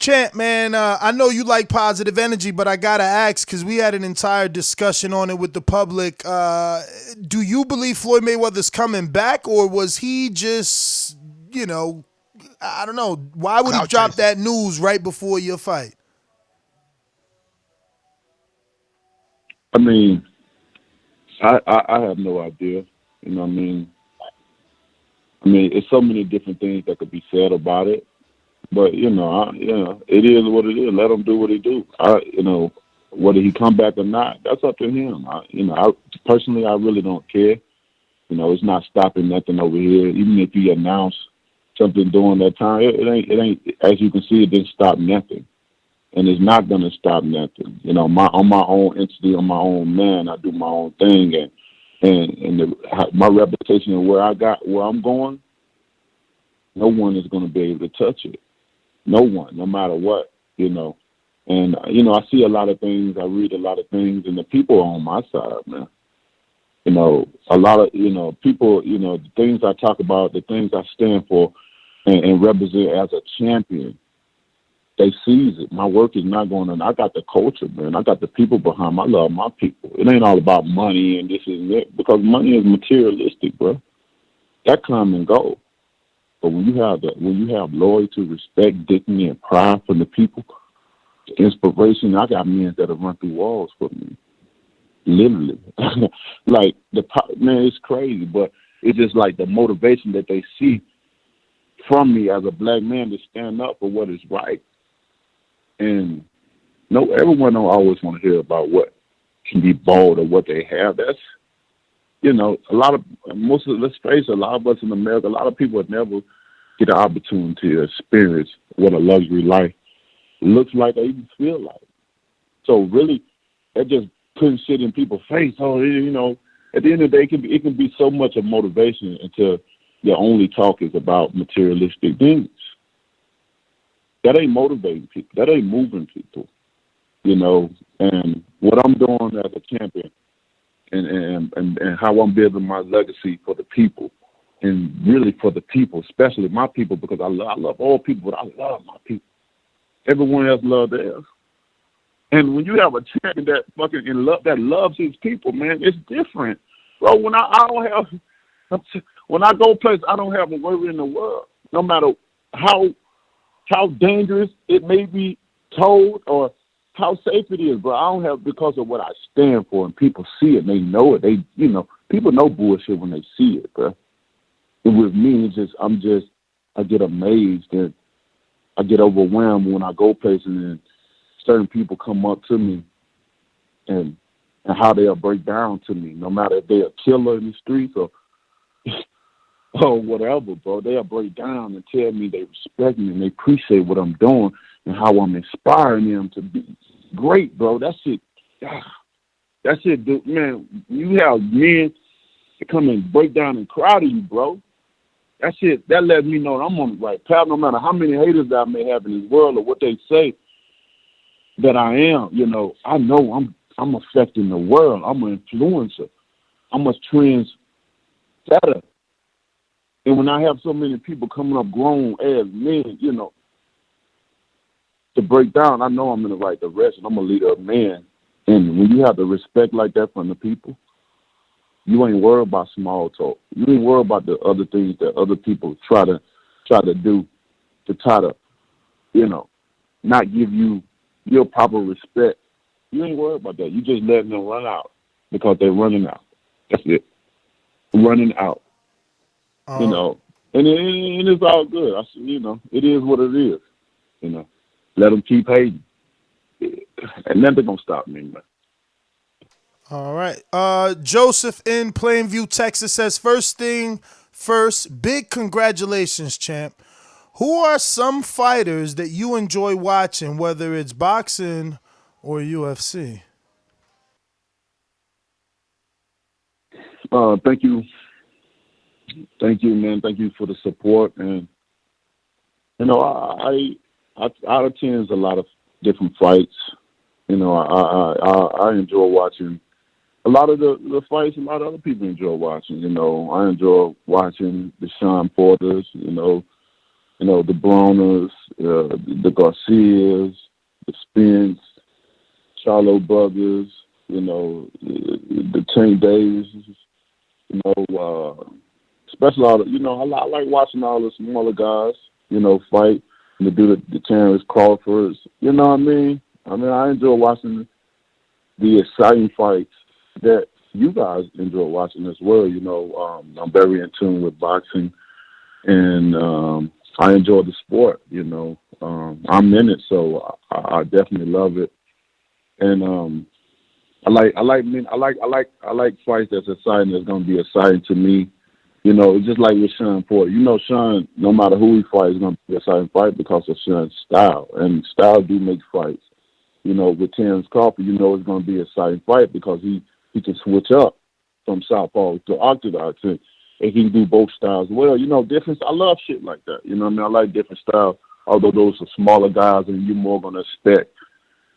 Champ, man, I know you like positive energy, but I gotta ask because we had an entire discussion on it with the public. Do you believe Floyd Mayweather's coming back, or was he just, I don't know. Why would he drop that news right before your fight? I mean, I have no idea. You know what I mean? It's so many different things that could be said about it. But, it is what it is. Let him do what he do. Whether he come back or not, that's up to him. Personally, I really don't care. It's not stopping nothing over here. Even if he announced something during that time, it ain't, as you can see, it didn't stop nothing. And it's not going to stop nothing. On my own entity, on my own man, I do my own thing. And my reputation and where I'm going, no one is going to be able to touch it. No one, no matter what, And, I see a lot of things, I read a lot of things, and the people are on my side, man. A lot of, people, the things I talk about, the things I stand for and represent as a champion, they seize it. My work is not going on. I got the culture, man. I got the people behind me. I love my people. It ain't all about money and this and that, because money is materialistic, bro. That come and go. But when you have loyalty, respect, dignity, and pride from the people, inspiration, I got men that'll run through walls for me. Literally. Like, man, it's crazy, but it's just like the motivation that they see from me as a black man to stand up for what is right. And everyone don't always want to hear about what can be bought or what they have. That's, let's face it, a lot of us in America, a lot of people would never get an opportunity to experience what a luxury life looks like or even feel like. So really, that just putting shit in people's face. At the end of the day, it can be so much of motivation until your only talk is about materialistic things. That ain't motivating people. That ain't moving people. And what I'm doing as a champion and how I'm building my legacy for the people, and really for the people, especially my people, because I love all people, but I love my people. Everyone else loves theirs. And when you have a champion that that loves his people, man, it's different. Bro, when when I go places, I don't have a worry in the world. No matter how dangerous it may be told or how safe it is, but I don't have, because of what I stand for, and people see it, and they know it. People know bullshit when they see it, bro. And with me, I get amazed and I get overwhelmed when I go places and certain people come up to me and how they'll break down to me, no matter if they're a killer in the streets or whatever, bro. They'll break down and tell me they respect me and they appreciate what I'm doing and how I'm inspiring them to be great, bro. That shit, dude, man. You have men that come and break down and cry to you, bro. That shit, that lets me know that I'm on the right path, no matter how many haters that I may have in this world or what they say that I am. I know I'm affecting the world. I'm an influencer. I'm a trendsetter. And when I have so many people coming up grown as men, to break down, I know I'm in the right direction. I'm a leader of men. And when you have the respect like that from the people, you ain't worried about small talk. You ain't worried about the other things that other people try to do to try to, not give you your proper respect. You ain't worried about that. You just letting them run out because they're running out. That's it. Running out. And it's all good. It is what it is. Let them keep hating. And nothing gonna stop me, man. All right. Joseph in Plainview, Texas says, first thing First, big congratulations, champ. Who are some fighters that you enjoy watching, whether it's boxing or UFC? Thank you, man. Thank you for the support, and I attend a lot of different fights. I enjoy watching a lot of the fights. A lot of other people enjoy watching. I enjoy watching the Sean Porters. The Bronas, the Garcias, the Spence, Charlo brothers. The Tank Days. Especially all the, I like watching all the smaller guys, fight and to do the Terrence Crawfords. You know what I mean? I enjoy watching the exciting fights that you guys enjoy watching as well. I'm very in tune with boxing, and I enjoy the sport. I'm in it, so I definitely love it, and I like fights that's exciting. That's going to be exciting to me. Just like with Sean Porter. Sean, no matter who he fights, is going to be an exciting fight because of Sean's style, and style do make fights. With Terrence Crawford, it's going to be an exciting fight because he can switch up from southpaw to orthodox, and he can do both styles well. Different. I love shit like that. I like different styles. Although those are smaller guys, and you're more going to expect,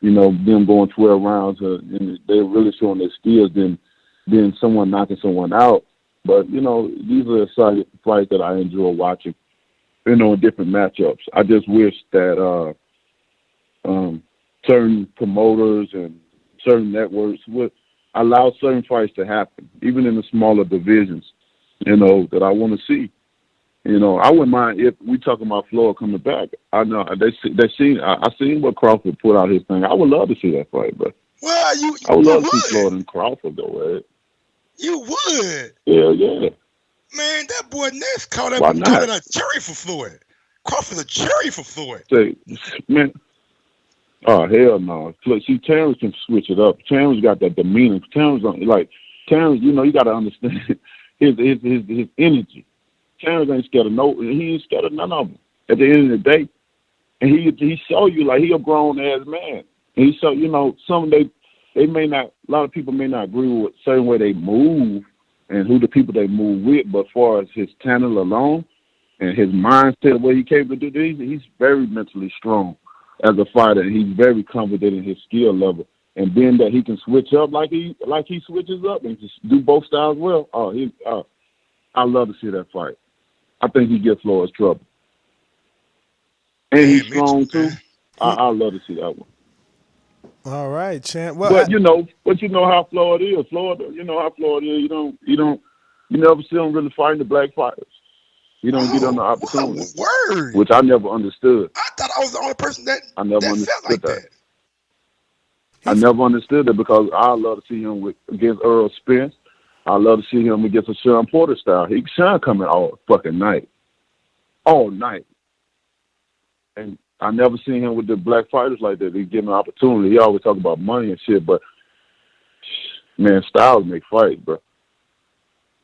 them going 12 rounds, and they're really showing their skills than someone knocking someone out. But, these are exciting fights that I enjoy watching, in different matchups. I just wish that certain promoters and certain networks would allow certain fights to happen, even in the smaller divisions, that I want to see. I wouldn't mind if we talking about Floyd coming back. I know I seen what Crawford put out his thing. I would love to see that fight, but I would love to see Floyd and Crawford though. You would? Yeah. Man, that boy Ness called it a cherry for Floyd. Crawford's a cherry for Floyd. Say, man. Oh hell no! Look, see, Terrence can switch it up. Terrence got that demeanor. Terrence, you got to understand his energy. Terrence ain't scared of he ain't scared of none of them. At the end of the day, and he show you like he a grown ass man. And he show some they may not. A lot of people may not agree with certain way they move and who the people they move with, but as far as his talent alone and his mindset, what he capable to do, he's very mentally strong as a fighter, and he's very confident in his skill level. And being that he can switch up like he switches up and just do both styles well, I love to see that fight. I think he gets Floyd's trouble. And he's strong too. I love to see that one. All right, champ. Well, but you know how Floyd is. You know how Floyd is. You never see him really fighting the black fighters. You don't get on the opportunity. Word. Which I never understood. I thought I was the only person that understood felt like that. I never understood it because I love to see him against Earl Spence. I love to see him against a Sean Porter style. Sean coming all fucking night. All night. And I never seen him with the black fighters like that. He give him an opportunity. He always talk about money and shit, but man, styles make fights, bro.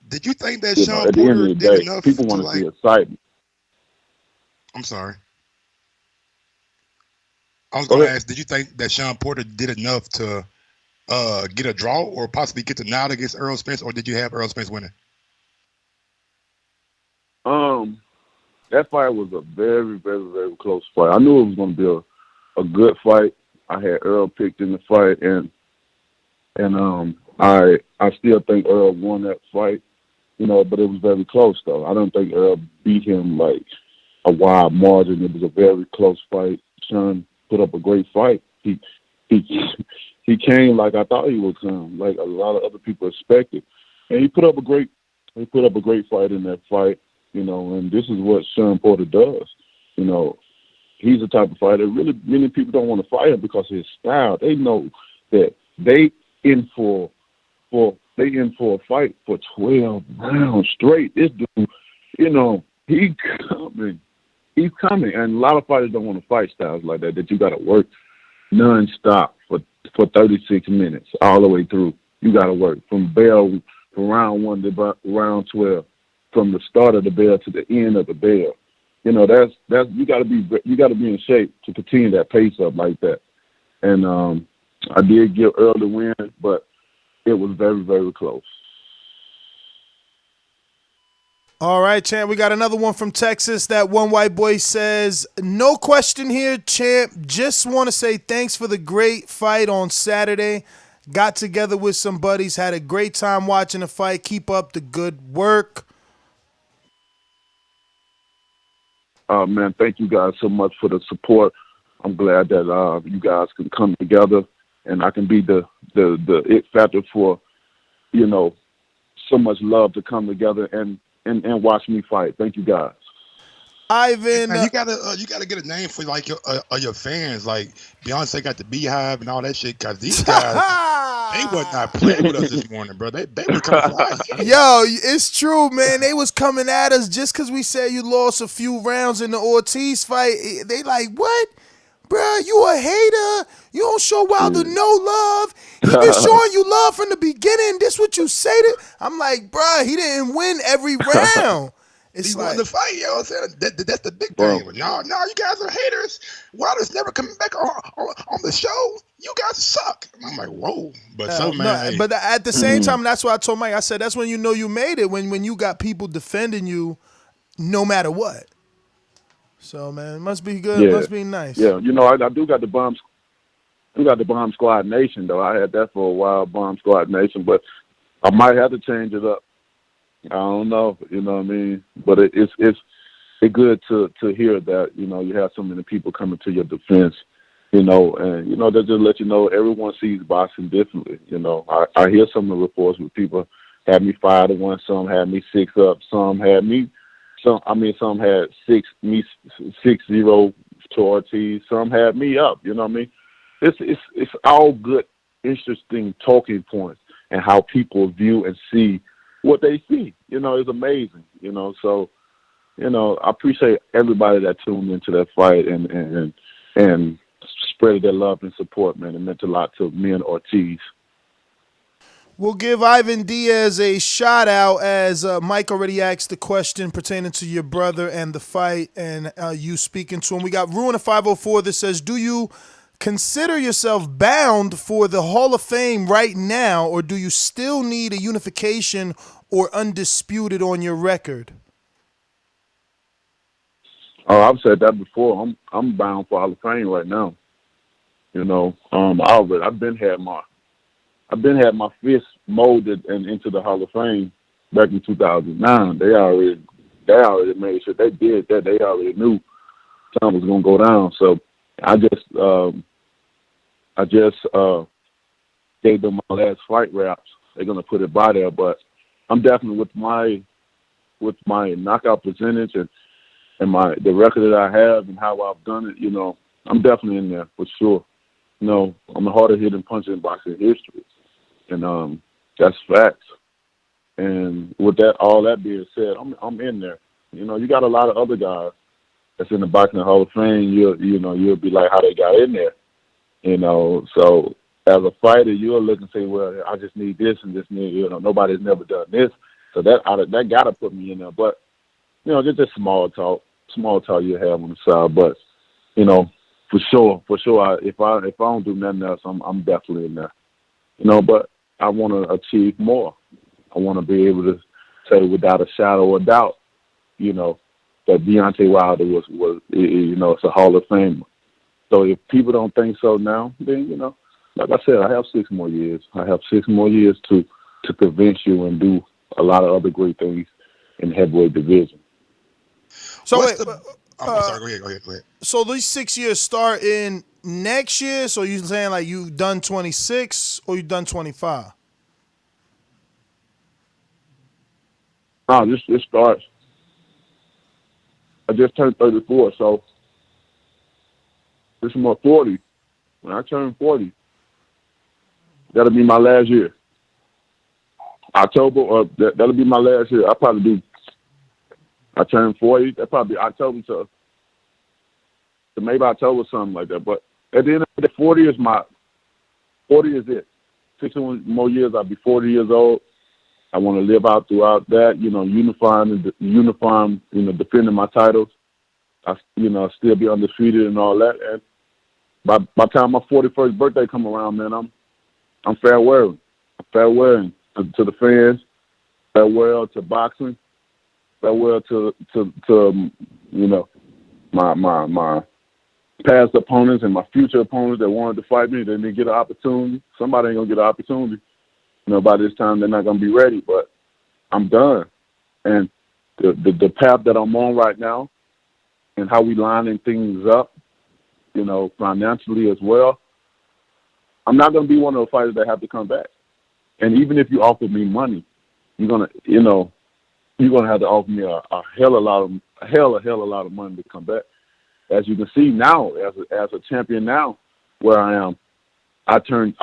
Did you think that Sean at the Porter end of the did day, enough people want to see excitement? I'm sorry. I was going to ask, did you think that Sean Porter did enough to get a draw or possibly get the nod against Earl Spence, or did you have Earl Spence winning? That fight was a very, very, very close fight. I knew it was going to be a good fight. I had Earl picked in the fight, and I still think Earl won that fight, but it was very close though. I don't think Earl beat him like a wide margin. It was a very close fight. Sean put up a great fight. He came like I thought he would come, like a lot of other people expected, and he put up a great fight in that fight. And this is what Sean Porter does. He's the type of fighter. Really, many people don't want to fight him because of his style. They know that they in for a fight for 12 rounds straight. This dude, he's coming. And a lot of fighters don't want to fight styles like that you got to work nonstop for 36 minutes all the way through. You got to work from round 1 to round 12. from the start of the bell to the end of the bell. You know, that's you got to be in shape to continue that pace up like that. And I did get early win, but it was very, very close. All right, champ. We got another one from Texas. That one white boy says, no question here, champ. Just want to say thanks for the great fight on Saturday. Got together with some buddies, had a great time watching the fight. Keep up the good work. Man, thank you guys so much for the support. I'm glad that you guys can come together and I can be the it factor for, you know, so much love to come together and watch me fight. Thank you guys. Ivan, Man, you gotta get a name for like your fans. Like Beyonce got the Beehive and all that shit. Cause these guys, they was not playing with us this morning, bro. They were coming for us. Yo, it's true, man. They was coming at us just because we said you lost a few rounds in the Ortiz fight. They like, what? Bruh, you a hater. You don't show Wilder no love. He been showing you love from the beginning. This what you say to? I'm like, bruh, he didn't win every round. He won the fight, you know what I'm saying? That's the big thing. No, you guys are haters. Wilder's never coming back on the show. You guys suck. I'm like, whoa. But but at the same time, that's what I told Mike. I said that's when you know you made it, when you got people defending you no matter what. So man, it must be good. It must be nice. Yeah, you know, I do got the bomb. We got the Bomb Squad Nation though. I had that for a while, Bomb Squad Nation, but I might have to change it up. I don't know, you know what I mean? But it's good to hear that, you know, you have so many people coming to your defense, you know, and, you know, they just let you know everyone sees boxing differently. You know, I hear some of the reports where people had me 5-1, some had me 6-up, some had 6-0 to Ortiz, some had me up, you know what I mean? It's all good, interesting talking points and how people view and see what they see, you know, is amazing, you know. So, you know, I appreciate everybody that tuned into that fight and spread their love and support, man. It meant a lot to me and Ortiz. We'll give Ivan Diaz a shout out as Mike already asked the question pertaining to your brother and the fight and you speaking to him. We got Ruin of 504 that says, do you consider yourself bound for the Hall of Fame right now, or do you still need a unification or undisputed on your record? Oh, I've said that before. I'm bound for Hall of Fame right now. You know, I've been had my fist molded and into the Hall of Fame back in 2009. They already made sure they did that. They already knew something was gonna go down. So I just gave them my last fight raps. They're gonna put it by there, but I'm definitely with my knockout percentage and the record that I have and how I've done it. You know, I'm definitely in there for sure. You know, I'm the hardest hitting puncher in boxing history, and that's facts. And with that, all that being said, I'm in there. You know, you got a lot of other guys that's in the Boxing Hall of Fame. You'll be like, how they got in there. You know, so as a fighter, you'll look and say, well, I just need this and this. You know, nobody's never done this, so that gotta put me in there. But you know, just small talk you have on the side. But you know, for sure, if I don't do nothing else, I'm definitely in there. You know, but I want to achieve more. I want to be able to say without a shadow of doubt, you know, that Deontay Wilder was you know, it's a Hall of Famer. So if people don't think so now, then, you know, like I said, I have 6 more years. I have 6 more years to convince you and do a lot of other great things in the heavyweight division. So I'm sorry, go ahead. So these 6 years start in next year? So you saying like you've done 26 or you've done 25? No, this starts. I just turned 34, so this is my 40. When I turn 40, that'll be my last year. October, or that'll be my last year. I turn 40. That'll probably be October to maybe October, something like that. But at the end of the day, 40 is it. 61 more years, I'll be 40 years old. I want to live out throughout that, unifying, defending my titles. Still be undefeated and all that. And by the time my 41st birthday come around, man, I'm farewelling. Farewelling to the fans. Farewell to boxing. Farewell to my past opponents and my future opponents that wanted to fight me. They didn't get an opportunity. Somebody ain't gonna get an opportunity. By this time they're not gonna be ready. But I'm done. And the path that I'm on right now, and how we lining things up, financially as well. I'm not gonna be one of the fighters that have to come back. And even if you offer me money, you're gonna have to offer me a hell of a lot of money to come back. As you can see now, as a champion now, where I am, I turn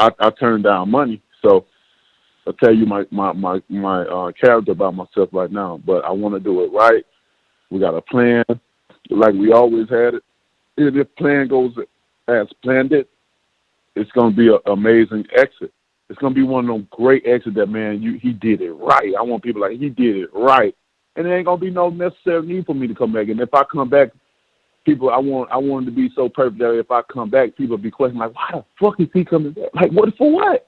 down money. So I'll tell you my character about myself right now. But I want to do it right. We got a plan, like we always had it. If the plan goes as planned it's gonna be an amazing exit. It's gonna be one of those great exits that, man, he did it right. I want people like, he did it right. And there ain't gonna be no necessary need for me to come back. And if I come back, people, I want to be so perfect that if I come back, people be questioning like, why the fuck is he coming back? Like, what for what?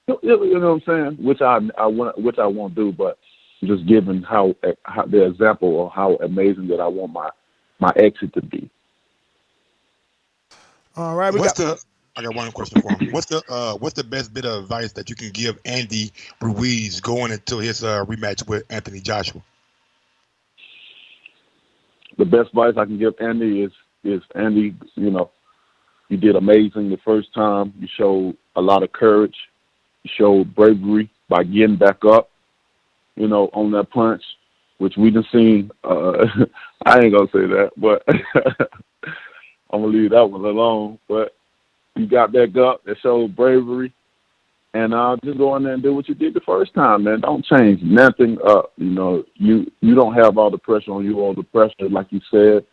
You know what I'm saying? Which I won't do, but just giving how the example of how amazing that I want my exit to be. All right, I got one question for him. What's the best bit of advice that you can give Andy Ruiz going into his rematch with Anthony Joshua? The best advice I can give Andy is Andy, you did amazing the first time. You showed a lot of courage. You showed bravery by getting back up, on that punch, which we done seen. I ain't gonna say that, but I'm gonna leave that one alone. But you got back up. That showed bravery, and just go in there and do what you did the first time, man. Don't change nothing up. You don't have all the pressure on you. All the pressure, like you said,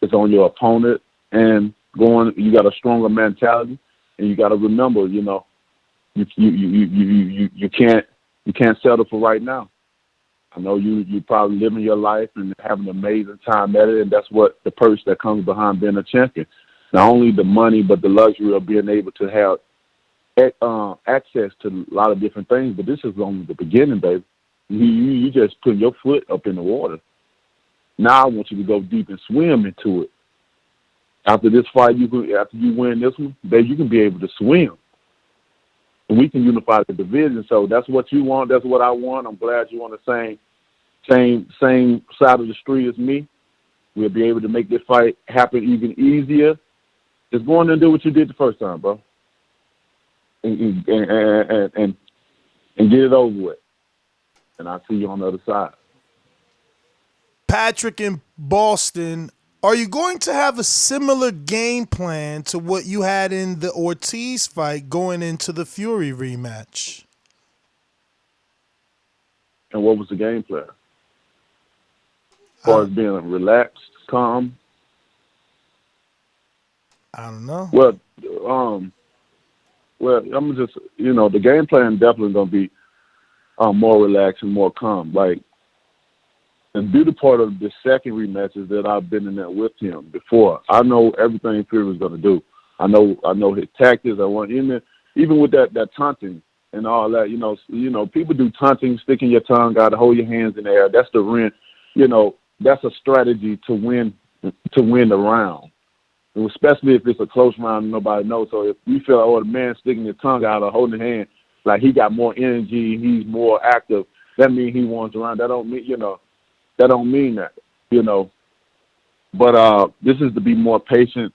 is on your opponent. And you got a stronger mentality, and you got to remember, you can't settle for right now. I know you probably living your life and having an amazing time at it, and that's what the purse that comes behind being a champion. Not only the money, but the luxury of being able to have access to a lot of different things. But this is only the beginning, baby. You just put your foot up in the water. Now I want you to go deep and swim into it. After this fight, after you win this one, baby, you can be able to swim. And we can unify the division. So that's what you want. That's what I want. I'm glad you're on the same side of the street as me. We'll be able to make this fight happen even easier. Just go in there and do what you did the first time, bro. And get it over with. And I'll see you on the other side. Patrick in Boston, are you going to have a similar game plan to what you had in the Ortiz fight going into the Fury rematch? And what was the game plan? As far as being relaxed, calm? I don't know. Well, I'm just, the game plan definitely going to be more relaxed and more calm. Like, the beauty part of the second rematch is that I've been in there with him before. I know everything Fury was going to do. I know his tactics. I want in there, even with that taunting and all that. People do taunting, sticking your tongue out, hold your hands in the air. That's the ring. That's a strategy to win the round, and especially if it's a close round and nobody knows. So if you feel, the man sticking his tongue out or holding his hand, like he got more energy, he's more active, that means he wants the round. That don't mean that, But this is to be more patient.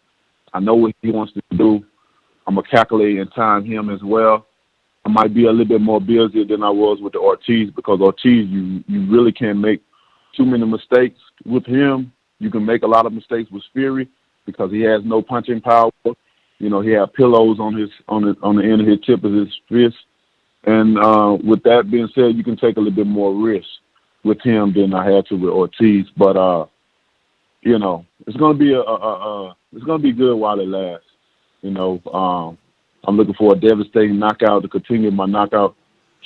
I know what he wants to do. I'm going to calculate and time him as well. I might be a little bit more busy than I was with the Ortiz, because Ortiz, you really can't make too many mistakes with him. You can make a lot of mistakes with Fury because he has no punching power. He had pillows on the end of his tip of his fist. And with that being said, you can take a little bit more risk with him than I had to with Ortiz, but it's gonna be it's gonna be good while it lasts. I'm looking for a devastating knockout to continue my knockout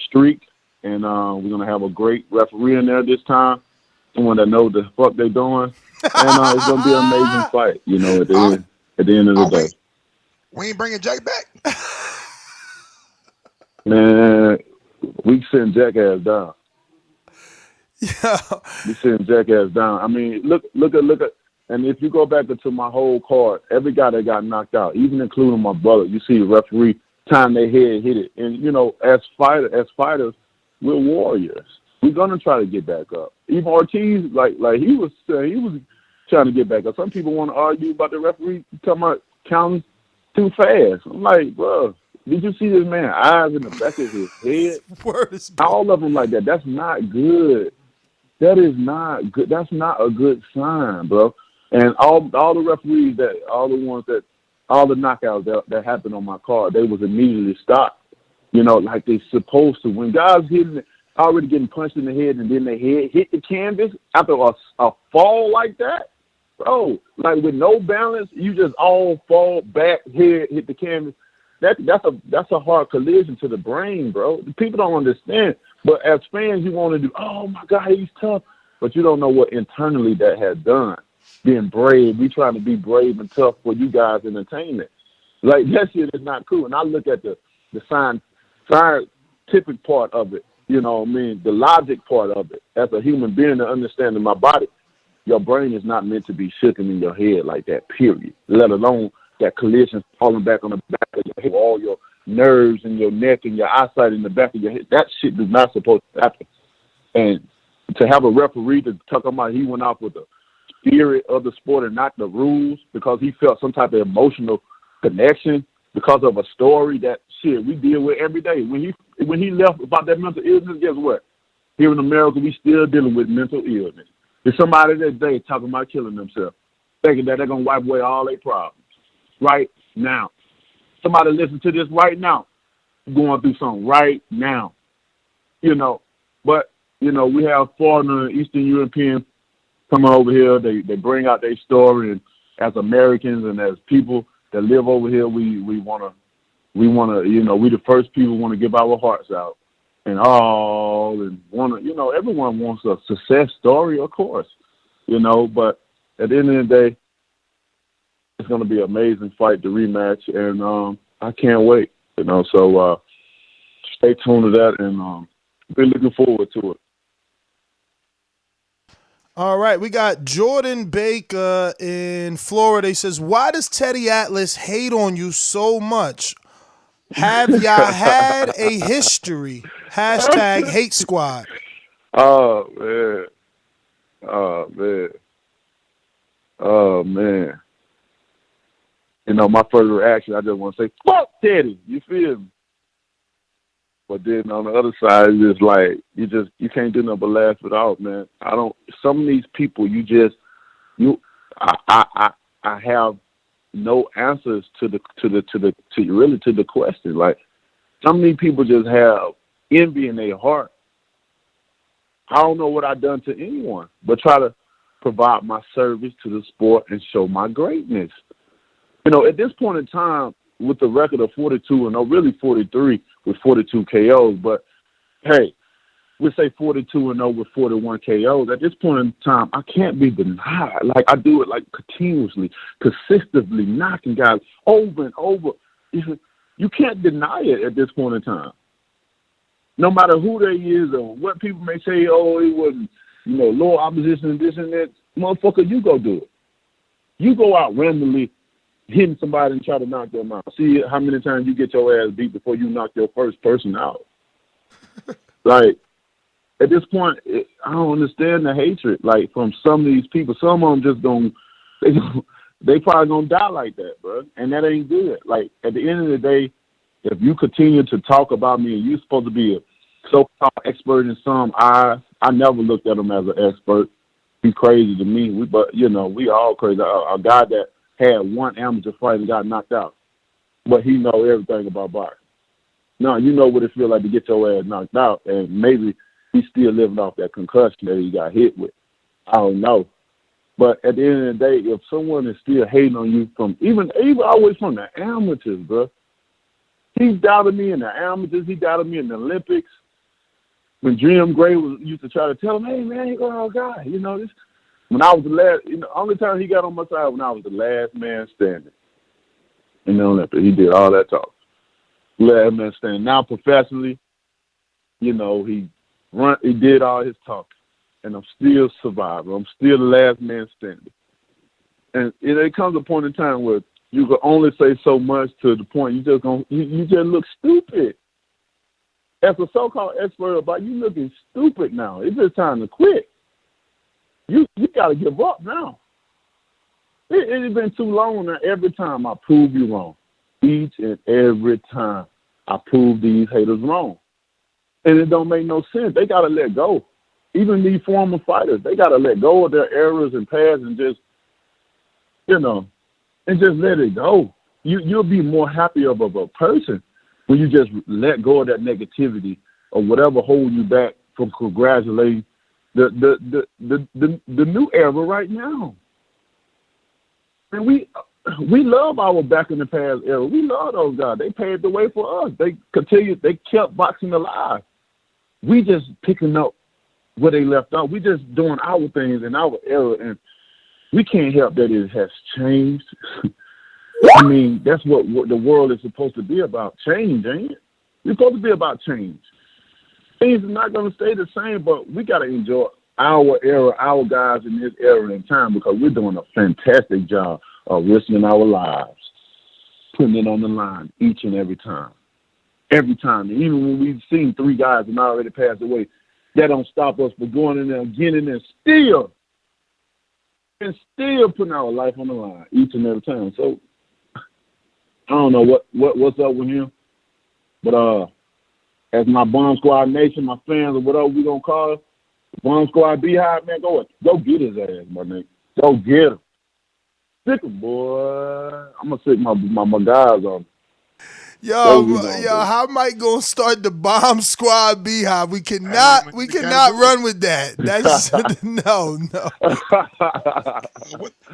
streak, and we're gonna have a great referee in there this time, someone that knows the fuck they doing, and it's gonna be an amazing fight. You know, at the end of the day. We ain't bringing Jake back. Man, we send Jackass down. Yeah. We send Jackass down. I mean, look at, and if you go back into my whole card, every guy that got knocked out, even including my brother, you see the referee time their head hit it. And you know, as fighters, we're warriors. We're gonna try to get back up. Even Ortiz, like he was trying to get back up. Some people want to argue about the referee talking about counting too fast. I'm like, bro, did you see this man's eyes in the back of his head? All of them like that. That's not good. That is not good. That's not a good sign, bro. And all the referees all the knockouts that happened on my card, they was immediately stopped. You know, like they supposed to. When guys already getting punched in the head and then their head hit the canvas after a fall like that, bro, like with no balance, you just all fall back, head hit the canvas. That's a hard collision to the brain, bro. People don't understand. But as fans, you want to do, oh my God, he's tough. But you don't know what internally that has done. Being brave, we trying to be brave and tough for you guys' entertainment. Like that shit is not cool. And I look at the scientific part of it, you know what I mean, the logic part of it. As a human being and understanding my body, your brain is not meant to be shaking in your head like that, period. Let alone that collision falling back on the back of your head, all your nerves in your neck and your eyesight in the back of your head. That shit is not supposed to happen. And to have a referee to talk about he went off with the spirit of the sport and not the rules because he felt some type of emotional connection because of a story that shit we deal with every day. When he left about that mental illness, guess what? Here in America, we still dealing with mental illness. There's somebody that day talking about killing themselves, thinking that they're going to wipe away all their problems right now. Somebody listen to this right now, going through something right now. You know, but, you know, we have foreigner Eastern Europeans coming over here. They bring out their story, and as Americans and as people that live over here, we want to, you know, we the first people want to give our hearts out and want to, you know, everyone wants a success story, of course, you know, but at the end of the day, it's going to be an amazing fight, the rematch, and I can't wait, you know, so stay tuned to that, and been looking forward to it. All right, we got Jordan Baker in Florida. He says, why does Teddy Atlas hate on you so much? Have y'all had a history? Hashtag hate squad. Oh, man. Oh, man. Oh, man. You know, my first reaction, I just want to say, fuck Teddy. You feel me? But then on the other side, it's just like, you can't do nothing but laugh it off, man. Some of these people, I have no answers to the question. Like, some of these people just have envy in their heart. I don't know what I've done to anyone, but try to provide my service to the sport and show my greatness. You know, at this point in time, with the record of 42-0, really 43 with 42 KOs, but hey, we say 42-0 with 41 KOs. At this point in time, I can't be denied. Like, I do it like continuously, consistently, knocking guys over and over. You can't deny it at this point in time. No matter who they is or what people may say, oh, it wasn't, you know, low opposition and this and that. Motherfucker, you go do it. You go out randomly hitting somebody and try to knock them out. See how many times you get your ass beat before you knock your first person out. Like, at this point, I don't understand the hatred, like, from some of these people. Some of them just they probably gonna die like that, bro. And that ain't good. Like, at the end of the day, if you continue to talk about me and you're supposed to be a so-called expert in some eyes, I never looked at him as an expert. He's crazy to me. But, you know, we all crazy. A guy that had one amateur fight and got knocked out, but he know everything about boxing. Now, you know what it feel like to get your ass knocked out, and maybe he's still living off that concussion that he got hit with. I don't know. But at the end of the day, if someone is still hating on you from even always from the amateurs, bro, he doubted me in the amateurs, he doubted me in the Olympics. when GM Gray used to try to tell him, hey, man, you're our guy. You know, this. When I was the last, only time he got on my side when I was the last man standing in the Olympics. He did all that talk. Last man standing. Now professionally, he did all his talking. And I'm still surviving. I'm still the last man standing. And it comes a point in time where you can only say so much to the point you just look stupid. As a so-called expert about you looking stupid now. It's just time to quit. You got to give up now. It's been too long now. Every time I prove you wrong. Each and every time I prove these haters wrong. And it don't make no sense. They got to let go. Even these former fighters, they got to let go of their errors and past and just, and just let it go. You'll be more happy of a person when you just let go of that negativity or whatever hold you back from congratulating the new era right now. And we love our back in the past era. We love those guys. They paved the way for us. They kept boxing alive. We just picking up where they left off. We just doing our things in our era, and we can't help that it has changed. I mean, that's what the world is supposed to be about. Change, ain't it? It's supposed to be about change. Things are not going to stay the same, but we got to enjoy our era, our guys in this era and time, because we're doing a fantastic job of risking our lives, putting it on the line each and every time. Every time. And even when we've seen 3 guys and already passed away, that don't stop us from going in there again and still putting our life on the line each and every time. So I don't know what's up with him, but as my Bomb Squad Nation, my fans, or whatever we gonna call it, Bomb Squad Beehive, man, go get his ass, my nigga. Go get him. Sick him, boy. I'm gonna sick my guys on him. How Mike gonna start the Bomb Squad Beehive? We cannot run with that. That's no.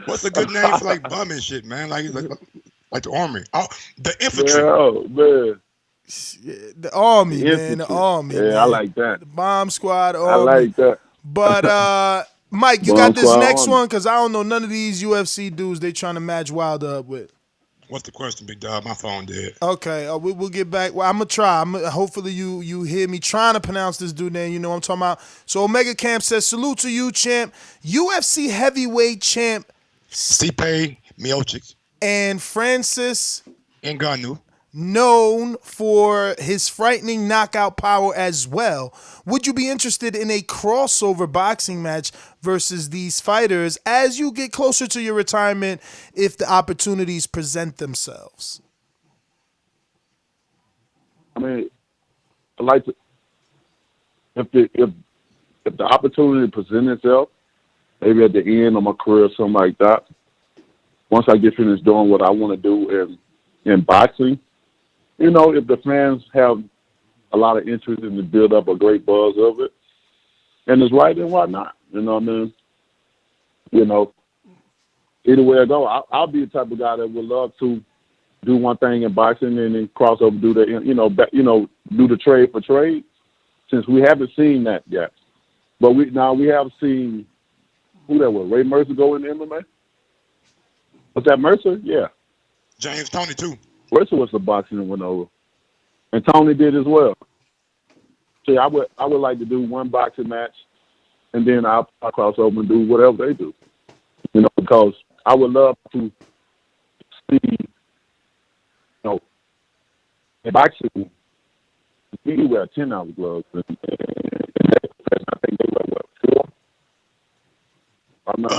What's a good name for like bum and shit, man? Like the army. Oh, the infantry. Man. The army, man. The army. Yeah, man. I like that. The Bomb Squad army. I like that. But Mike, you got this next one? Because I don't know none of these UFC dudes they trying to match Wilder up with. What's the question, big dog? My phone dead. Okay, we'll get back. Well, I'm going to try. Hopefully you hear me trying to pronounce this dude name. You know what I'm talking about. So Omega Camp says, salute to you, champ. UFC heavyweight champ. Stipe Miocic. And Francis Ngannou. Known for his frightening knockout power as well. Would you be interested in a crossover boxing match versus these fighters as you get closer to your retirement if the opportunities present themselves? I mean, I like to, if the opportunity presents itself, maybe at the end of my career or something like that, once I get finished doing what I want to do in boxing, if the fans have a lot of interest in the build up a great buzz of it, and it's right, then why not? You know what I mean? Either way I go, I'll be the type of guy that would love to do one thing in boxing and then cross over, do the trade for trade, since we haven't seen that yet. But we have seen who that was, Ray Mercer go in the MMA? Was that Mercer? Yeah. James Toney too. Mercer was the boxing that went over, and Tony did as well. See, I would like to do one boxing match, and then I'll cross over and do whatever they do. Because I would love to see, in boxing, we wear 10-ounce gloves, and I think they wear 4. I'm not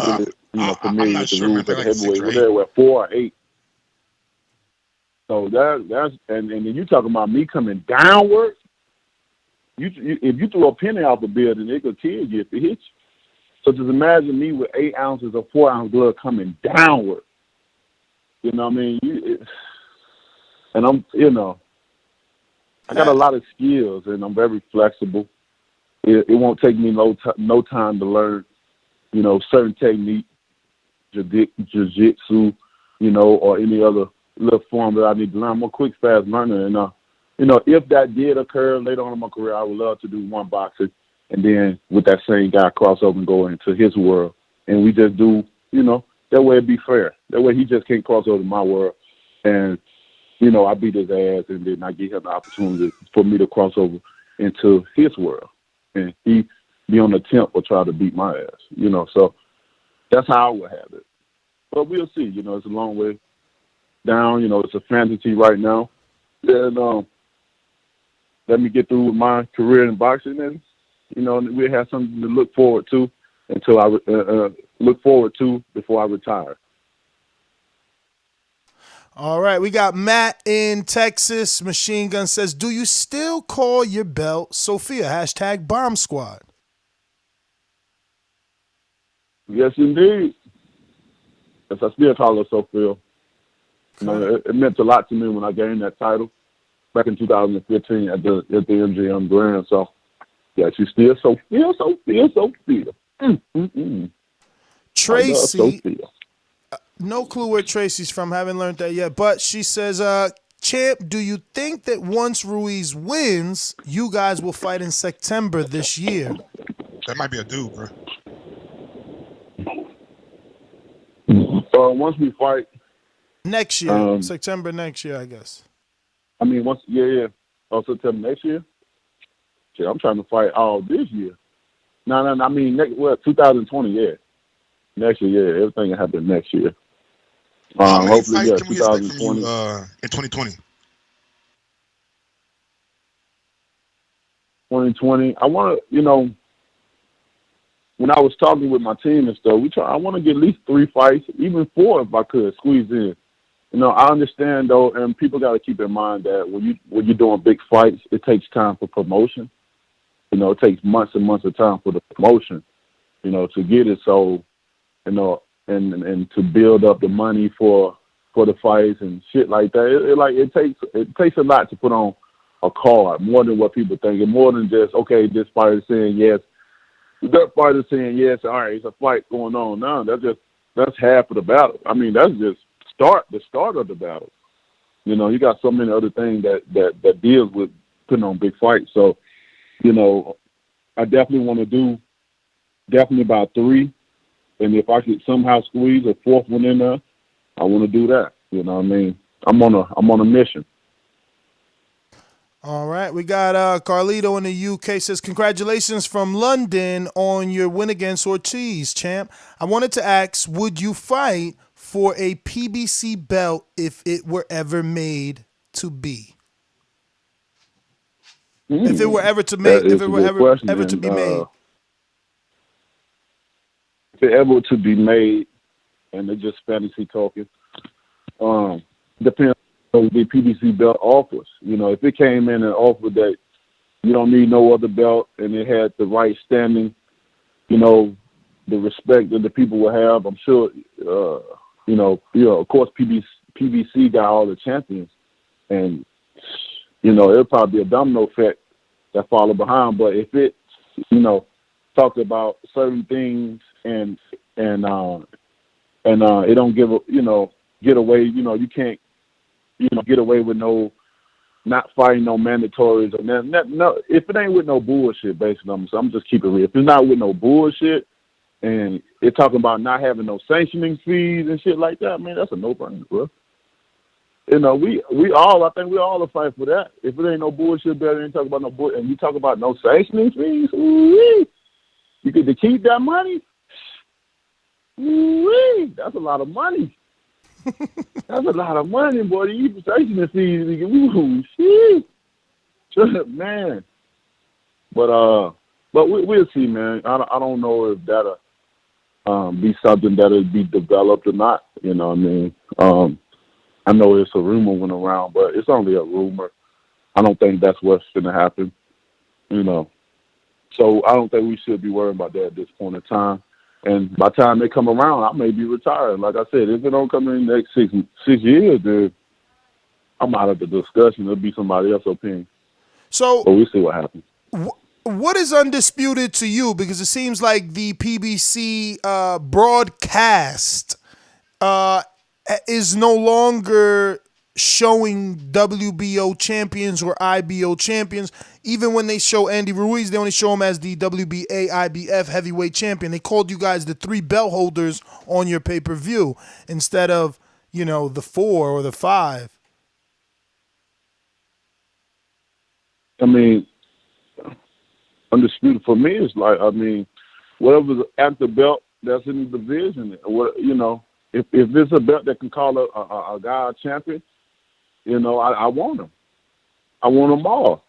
really, familiar with the rules of heavyweight. They wear 4 or 8. So that's and then you talking about me coming downward. If you throw a penny off a building, it could kill you if it hits you. So just imagine me with 8 ounces of 4-ounce glove coming downward. You know what I mean? And I'm, I got a lot of skills and I'm very flexible. It won't take me no time to learn, certain technique, jiu-jitsu, or any other little form that I need to learn. I'm a quick, fast learner, and if that did occur later on in my career, I would love to do one boxing, and then with that same guy cross over and go into his world, and we just do, that way it'd be fair. That way he just can't cross over to my world, and I beat his ass, and then I give him the opportunity for me to cross over into his world, and he be on the temp or try to beat my ass, So that's how I would have it. But we'll see. It's a long way down. It's a fantasy right now. And let me get through my career in boxing, and we'll have something to look forward to until I before I retire. All right, we got Matt in Texas. Machine Gun says, do you still call your belt Sophia? # Bomb Squad. Yes, indeed. Yes, I still call her Sophia. It meant a lot to me when I gained that title back in 2015 at the MGM Grand. So, yeah, she's still Sophia. Tracy, no clue where Tracy's from. Haven't learned that yet. But she says, Champ, do you think that once Ruiz wins, you guys will fight in September this year? That might be a dude, bro. Once we fight next year, September next year, I guess. I mean, September next year. Shit, I'm trying to fight all this year. No. I mean, 2020, yeah. Next year, yeah. Everything will happen next year. How many Hopefully, fights can we expect from you 2020. in 2020? 2020. I want to, when I was talking with my team and stuff, I want to get at least 3 fights, even 4 if I could squeeze in. I understand though, and people got to keep in mind that when you're doing big fights, it takes time for promotion. It takes months and months of time for the promotion, to get it. So, and to build up the money for the fights and shit like that. It takes a lot to put on a card, more than what people think, and more than just, okay, this fighter saying yes, that fighter saying yes, all right, it's a fight going on. No, that's half of the battle. I mean, that's just the start of the battle. You got so many other things that deals with putting on big fights. So, I definitely want to do about 3. And if I could somehow squeeze a 4th one in there, I want to do that. You know what I mean? I'm on a mission. All right, we got Carlito in the UK says, congratulations from London on your win against Ortiz, champ. I wanted to ask, would you fight for a PBC belt if it were ever made to be? If it were ever to make, if it were ever to be made. If it ever to be made, and it's just fantasy talking, depends on the PBC belt offers. If it came in and offered that you don't need no other belt and it had the right standing, the respect that the people will have, I'm sure, of course, PBC got all the champions, and, it'll probably be a domino effect that follow behind. But if it, talked about certain things and it don't get away, you can't, get away with not fighting no mandatories or no, if it ain't with no bullshit, basically, I'm just keeping it real. If it's not with no bullshit and it's talking about not having no sanctioning fees and shit like that, man, that's a no-brainer, bro. I think we all are fighting for that. If it ain't no bullshit, better ain't talking about no bullshit, and you talk about no sanctioning fees, ooh-wee. You get to keep that money? Ooh-wee. That's a lot of money. That's a lot of money, boy. You sanctioning fees, ooh, shit. Man. But we'll see, man. I don't know if that'll be something that'll be developed or not. You know what I mean? I know it's a rumor went around, but it's only a rumor. I don't think that's what's going to happen. So I don't think we should be worrying about that at this point in time. And by the time they come around, I may be retired. Like I said, if it don't come in the next 6 years, then I'm out of the discussion. It'll be somebody else's opinion. So we'll see what happens. What is undisputed to you? Because it seems like the PBC broadcast is no longer showing WBO champions or IBO champions. Even when they show Andy Ruiz, they only show him as the WBA IBF heavyweight champion. They called you guys the 3 belt holders on your pay-per-view instead of, the 4 or the 5. I mean, undisputed for me is like, whatever's the active belt that's in the division, if it's a belt that can call a guy a champion, I want them. I want them all.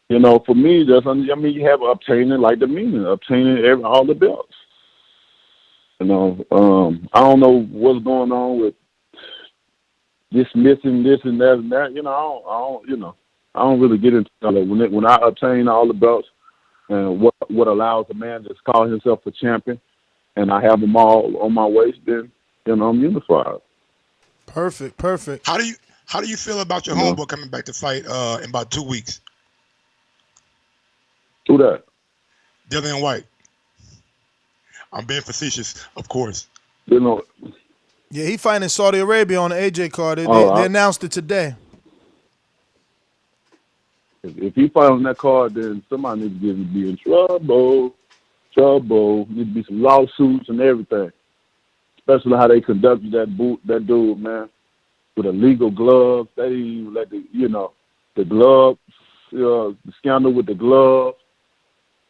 For me, you have obtaining like the meaning, obtaining all the belts. I don't know what's going on with dismissing this and that and that. I don't really get into that. When I obtain all the belts and what allows a man to call himself a champion, and I have them all on my waist, then I'm unified. Perfect. How do you feel about your homeboy coming back to fight in about 2 weeks? Who that? Dillian White. I'm being facetious, of course. Yeah, he fighting in Saudi Arabia on the AJ card. They announced it today. If he fight on that card, then somebody needs to be in trouble. Need to be some lawsuits and everything. Especially how they conducted that dude, man, with illegal gloves. They didn't even let the glove, the scandal with the glove,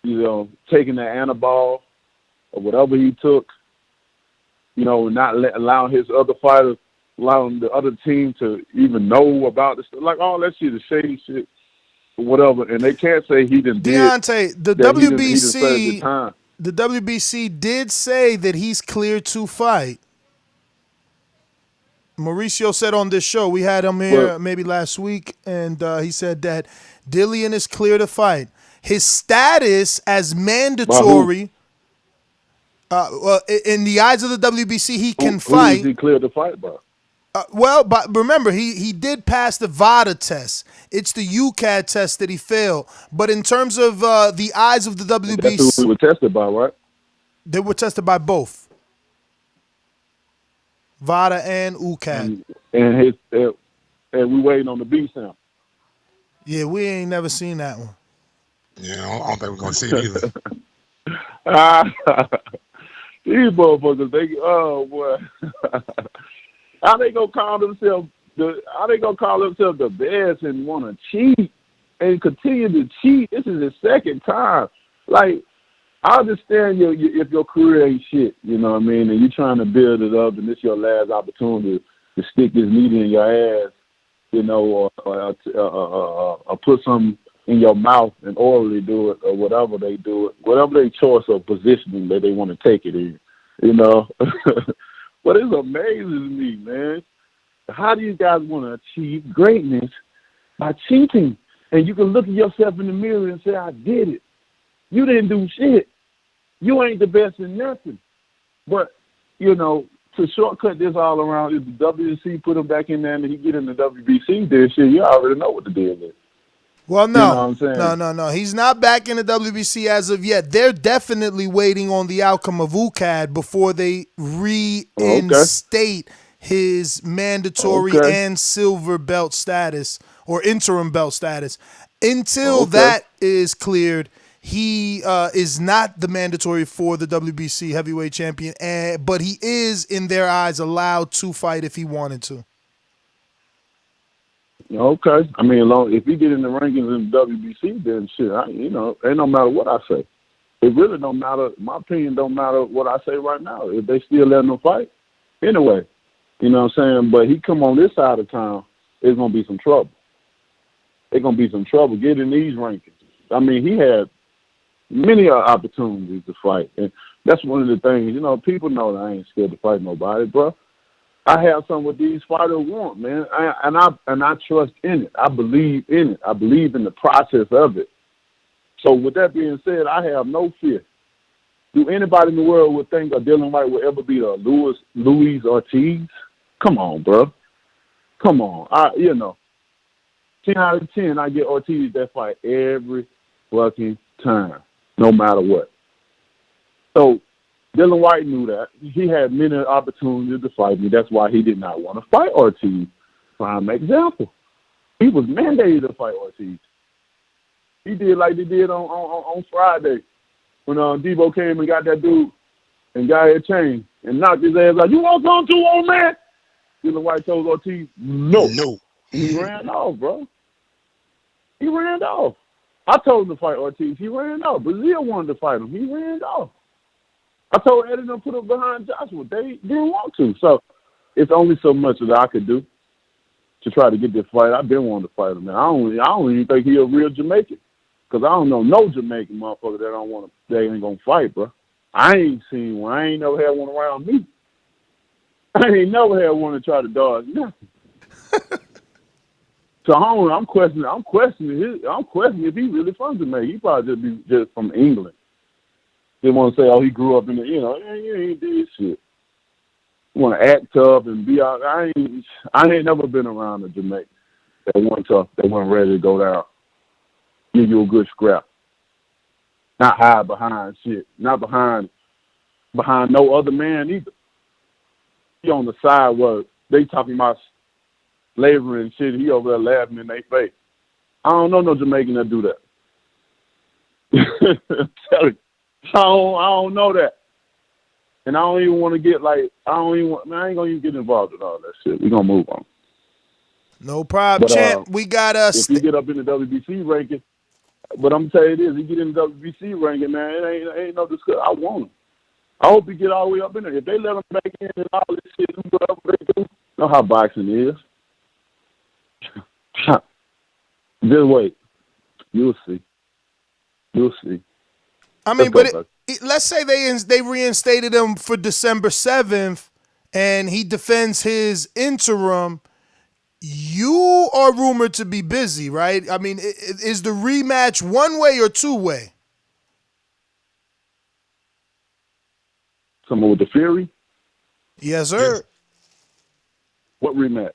taking the anabol or whatever he took, not allowing his other fighters, allowing the other team to even know about this. Like all that shit is shady shit. Whatever, and they can't say he didn't. Deontay, the WBC, the WBC did say that he's cleared to fight. Mauricio said on this show, we had him here maybe last week, and he said that Dillian is clear to fight. His status as mandatory, in the eyes of the WBC, he can fight. Who is he clear to fight by? But remember, he did pass the VADA test. It's the UCAD test that he failed. But in terms of the eyes of the WBC, that's who we were tested by, right? They were tested by both VADA and UCAD. And we waiting on the B sample. Yeah, we ain't never seen that one. Yeah, I don't think we're gonna see it either. These motherfuckers, oh boy. How they gonna call themselves the best and want to cheat and continue to cheat? This is the second time. Like, I understand if your career ain't shit, you know what I mean, and you're trying to build it up, and this is your last opportunity to stick this needle in your ass, or put something in your mouth and orally do it, or whatever they do it, whatever their choice of positioning that they want to take it in, But it amazes me, man. How do you guys want to achieve greatness by cheating? And you can look at yourself in the mirror and say, I did it. You didn't do shit. You ain't the best in nothing. But, to shortcut this all around, if the WBC put him back in there and he get in the WBC, then shit, you already know what the deal is. Well, no. You know what I'm saying? No. He's not back in the WBC as of yet. They're definitely waiting on the outcome of UCAD before they reinstate his mandatory and silver belt status or interim belt status. Until that is cleared, he is not the mandatory for the WBC heavyweight champion, but he is, in their eyes, allowed to fight if he wanted to. Okay. I mean, if he get in the rankings in the WBC, then shit, ain't no matter what I say. It really don't matter. My opinion don't matter what I say right now. If they still let him fight, anyway, you know what I'm saying? But he come on this side of town, it's going to be some trouble. It's going to be some trouble getting these rankings. I mean, he had many opportunities to fight. And that's one of the things, people know that I ain't scared to fight nobody, bro. I have something what these fighters want, man, and I trust in it. I believe in it. I believe in the process of it. So with that being said, I have no fear. Do anybody in the world would think a Dillian White would ever be a Luis Ortiz? Come on, bro. Come on. 10 out of 10, I get Ortiz that fight every fucking time, no matter what. So Dillian White knew that. He had many opportunities to fight me. That's why he did not want to fight Ortiz. Prime example. He was mandated to fight Ortiz. He did like they did on Friday when Debo came and got that dude and got his chain and knocked his ass out. You want something too, old man? Dylan White told Ortiz, no. He ran off, bro. He ran off. I told him to fight Ortiz. He ran off. Brazil wanted to fight him. He ran off. I told Eddie to put him behind Joshua. They didn't want to. So it's only so much that I could do to try to get this fight. I've been wanting to fight him, man. I don't even think he's a real Jamaican. Because I don't know no Jamaican motherfucker that ain't gonna fight, bro. I ain't seen one. I ain't never had one around me. I ain't never had one to try to dodge nothing. So I'm questioning if he really from Jamaica. He probably just from England. They want to say, oh, he grew up in the, he ain't did shit. He want to act tough and be out. I ain't never been around a Jamaican that wasn't tough, that wasn't ready to go down. Give you a good scrap. Not hide behind shit. Not behind no other man either. He on the side where they talking about slavery and shit. He over there laughing in their face. I don't know no Jamaican that do that. I don't know that. And I don't even want to get I ain't gonna even get involved in all that shit. We're gonna move on. No problem, champ. We got if you get up in the WBC ranking, but I'm gonna tell you this, he get in the WBC ranking, man, it ain't no discussion. I want him. I hope he get all the way up in there. If they let him back in and all this shit, whatever they do, you know how boxing is. Just wait. You'll see. I mean, but let's say they reinstated him for December 7th and he defends his interim. You are rumored to be busy, right? I mean, is the rematch one way or two way? Someone with the Fury? Yes, sir. Yes. What rematch?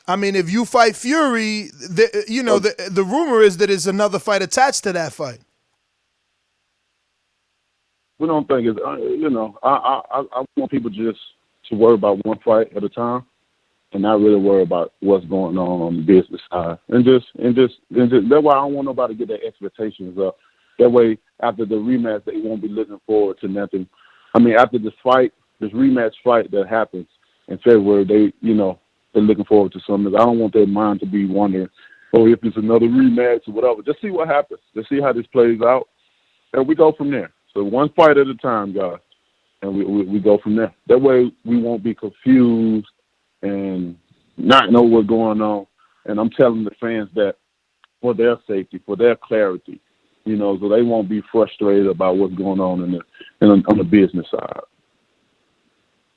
I mean, if you fight Fury, the rumor is that there's another fight attached to that fight. We don't think it's, I want people just to worry about one fight at a time and not really worry about what's going on the business side. And just that's why I don't want nobody to get their expectations up. That way, after the rematch, they won't be looking forward to nothing. I mean, after this rematch fight that happens in February, they're looking forward to something. I don't want their mind to be wondering, if it's another rematch or whatever. Just see what happens. Just see how this plays out, and we go from there. So one fight at a time, guys, and we go from there. That way we won't be confused and not know what's going on. And I'm telling the fans that for their safety, for their clarity, so they won't be frustrated about what's going on on the business side.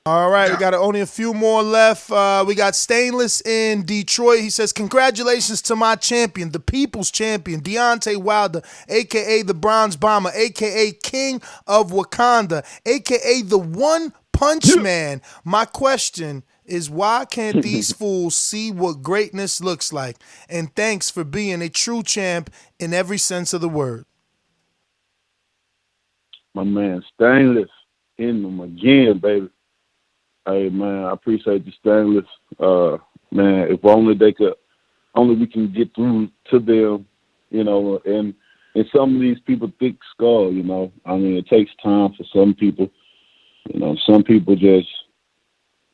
All right, we got only a few more left. We got Stainless in Detroit. He says, congratulations to my champion, the people's champion, Deontay Wilder, a.k.a. the Bronze Bomber, a.k.a. King of Wakanda, a.k.a. the One Punch Man. My question is, why can't these fools see what greatness looks like? And thanks for being a true champ in every sense of the word. My man, Stainless, in them again, baby. Hey, man, I appreciate you, Stainless. Man, if only we can get through to them, and some of these people thick skull, I mean, it takes time for some people. Some people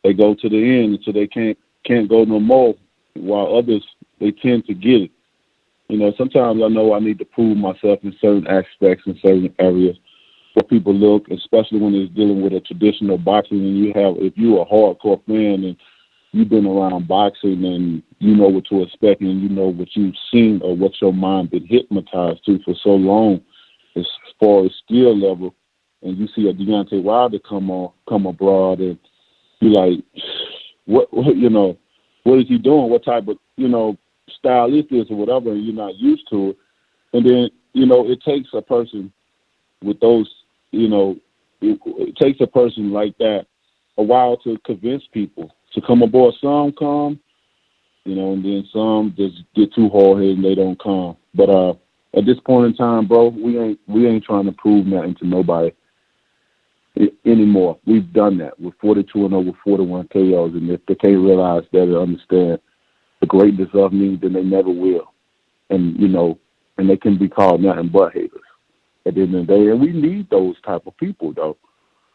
they go to the end until they can't go no more, while others, they tend to get it. Sometimes I know I need to prove myself in certain aspects, in certain areas. People look, especially when it's dealing with a traditional boxing, and if you're a hardcore fan and you've been around boxing and you know what to expect and you know what you've seen or what your mind been hypnotized to for so long as far as skill level, and you see a Deontay Wilder come abroad and you're like, what is he doing? What type of, style is this or whatever, and you're not used to it. And then, it takes a person with those, it takes a person like that a while to convince people to come aboard. Some come, and then some just get too hard-headed and they don't come. But at this point in time, bro, we ain't trying to prove nothing to nobody. anymore. We've done that. We're 42 and over 41 KOs, and if they can't realize that and understand the greatness of me, then they never will. And, you know, and they can be called nothing but haters at the end of the day. And we need those type of people, though.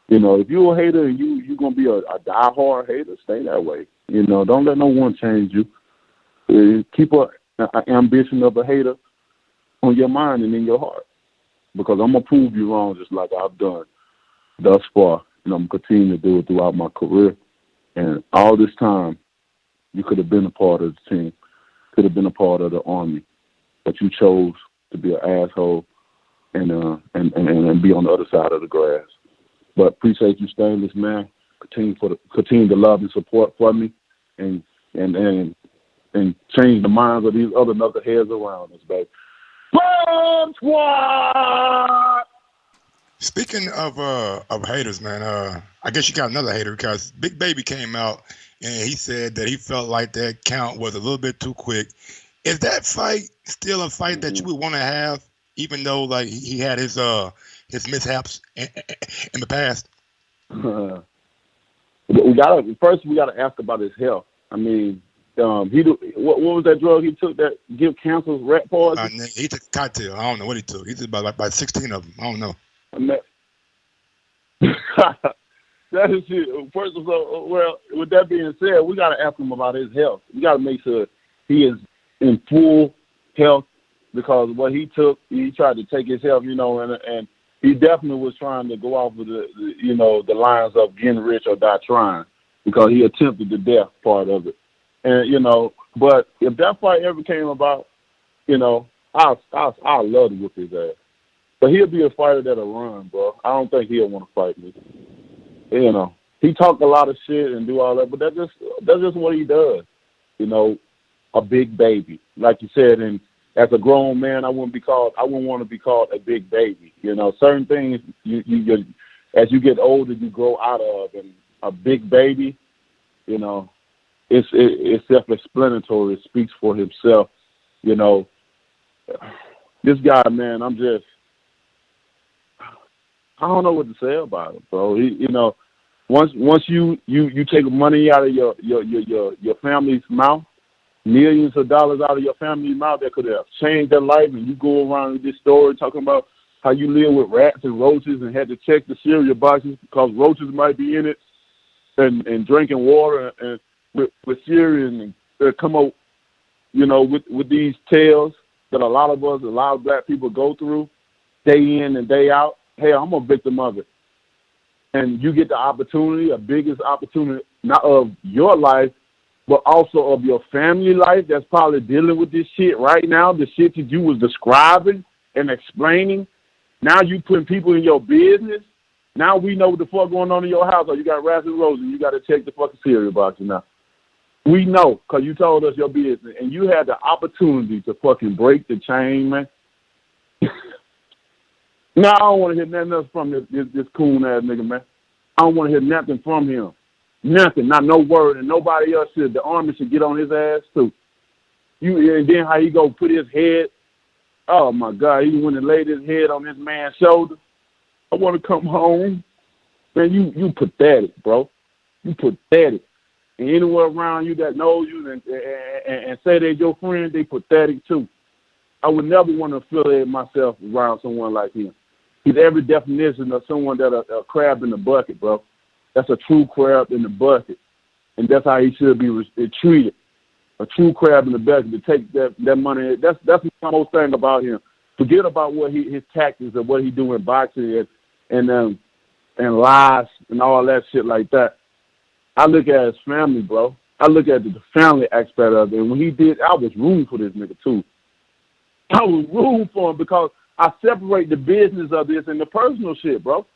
You know, if you're a hater and you're going to be a diehard hater, stay that way. You know, don't let no one change you. Keep an ambition of a hater on your mind and in your heart, because I'm going to prove you wrong just like I've done thus far, and I'm going to continue to do it throughout my career. And all this time, you could have been a part of the team, could have been a part of the Army, but you chose to be an asshole and be on the other side of the grass. But appreciate you, Stainless, man. Continue to love and support for me, and change the minds of these other knuckleheads around us, baby. Bomb Squad! Speaking of haters, man, I guess you got another hater, because Big Baby came out and he said that he felt like that count was a little bit too quick. Is that fight still a fight that you would want to have, even though like he had his mishaps in the past? We gotta ask about his health. I mean, what was that drug he took that give cancer rat poison? He took a cocktail. I don't know what he took. He took about 16 of them. I don't know. That is it. First of all, well, with that being said, we got to ask him about his health. We got to make sure he is in full health, because what he took, he tried to take his health, you know, and he definitely was trying to go off with the lines of getting rich or die trying, because he attempted the death part of it. And, you know, but if that fight ever came about, you know, I'd love to whip his ass. But he'll be a fighter that'll run, bro. I don't think he'll want to fight me. You know, he talk a lot of shit and do all that, but that's just what he does. You know, a big baby, like you said. And as a grown man, I wouldn't want to be called a big baby. You know, certain things you as you get older, you grow out of, and a big baby, you know, it's self-explanatory. It speaks for himself. You know, this guy, man, I don't know what to say about him, bro. You know, once you take money out of your family's mouth, millions of dollars out of your family's mouth that could have changed their life, and you go around with this story talking about how you live with rats and roaches and had to check the cereal boxes because roaches might be in it, and drinking water and with cereal, and come up, you know, with these tales that a lot of black people go through day in and day out. Hey, I'm a victim of it. And you get the opportunity, a biggest opportunity, not of your life, but also of your family life that's probably dealing with this shit right now, the shit that you was describing and explaining. Now you putting people in your business. Now we know what the fuck going on in your house. Or you got rats and roses, you got to check the fucking cereal boxes now. We know, because you told us your business, and you had the opportunity to fucking break the chain, man. No, I don't want to hear nothing else from this coon-ass nigga, man. I don't want to hear nothing from him. Nothing, not no word, and nobody else should. The Army should get on his ass, too. And then how he go put his head, oh, my God, he went and laid his head on this man's shoulder. I want to come home. Man, you pathetic, bro. You pathetic. And anyone around you that knows you and say they're your friend, they pathetic, too. I would never want to affiliate myself around someone like him. He's every definition of someone that a crab in the bucket, bro. That's a true crab in the bucket. And that's how he should be treated. A true crab in the bucket to take that money. That's the most thing about him. Forget about what his tactics and what he do in boxing and lies and all that shit like that. I look at his family, bro. I look at the family aspect of it. And when he did, I was rooting for this nigga, too. I was rooting for him because I separate the business of this and the personal shit, bro.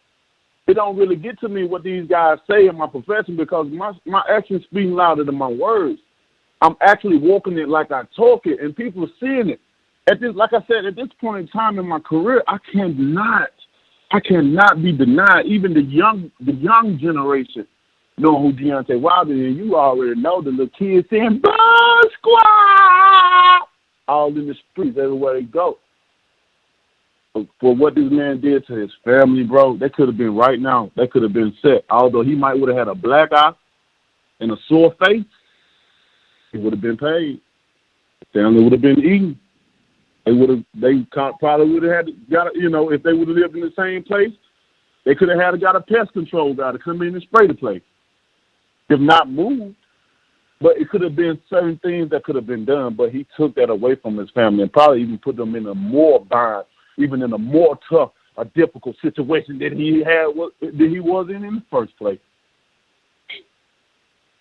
It don't really get to me what these guys say in my profession, because my actions speak louder than my words. I'm actually walking it like I talk it, and people are seeing it. Like I said, at this point in time in my career, I cannot be denied. Even the young generation know who Deontay Wilder is. You already know the little kids saying "Bomb Squad" all in the streets everywhere they go. for what this man did to his family, bro, they could have been right now. They could have been set. Although he might would have had a black eye and a sore face, he would have been paid. The family would have been eaten. Probably would have if they would have lived in the same place, they could have got a pest control guy to come in and spray the place. If not moved. But it could have been certain things that could have been done, but he took that away from his family and probably even put them in a more bind, even in a more tough, a difficult situation that he was in the first place.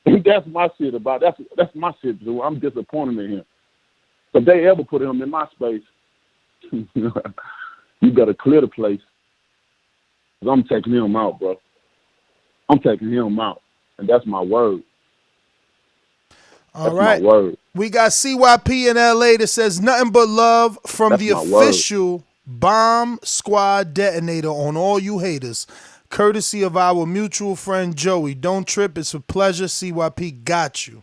That's my shit about. That's my shit, dude. I'm disappointed in him. If they ever put him in my space, you better clear the place. 'Cause I'm taking him out, bro. I'm taking him out, and that's my word. All right. We got CYP in LA that says nothing but love from the official bomb squad detonator on all you haters. Courtesy of our mutual friend Joey. Don't trip. It's a pleasure. CYP got you.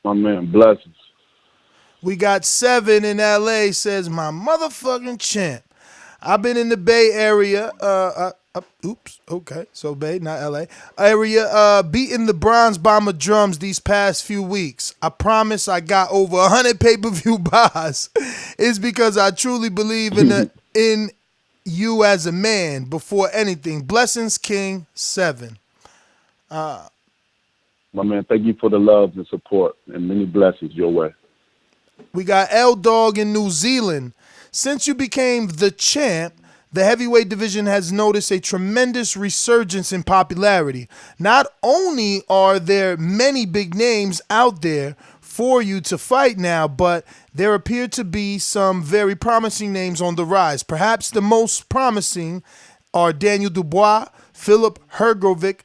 My man, blessings. We got 7 in LA says my motherfucking champ. I've been in the Bay Area. So Bay, not LA. Area beating the Bronze Bomber drums these past few weeks. I promise I got over 100 pay-per-view buys. It's because I truly believe in you as a man before anything. Blessings, King 7. My man, thank you for the love and support and many blessings your way. We got L-Dog in New Zealand. Since you became the champ, the heavyweight division has noticed a tremendous resurgence in popularity. Not only are there many big names out there for you to fight now, but there appear to be some very promising names on the rise. Perhaps the most promising are Daniel Dubois, Philip Hrgovic,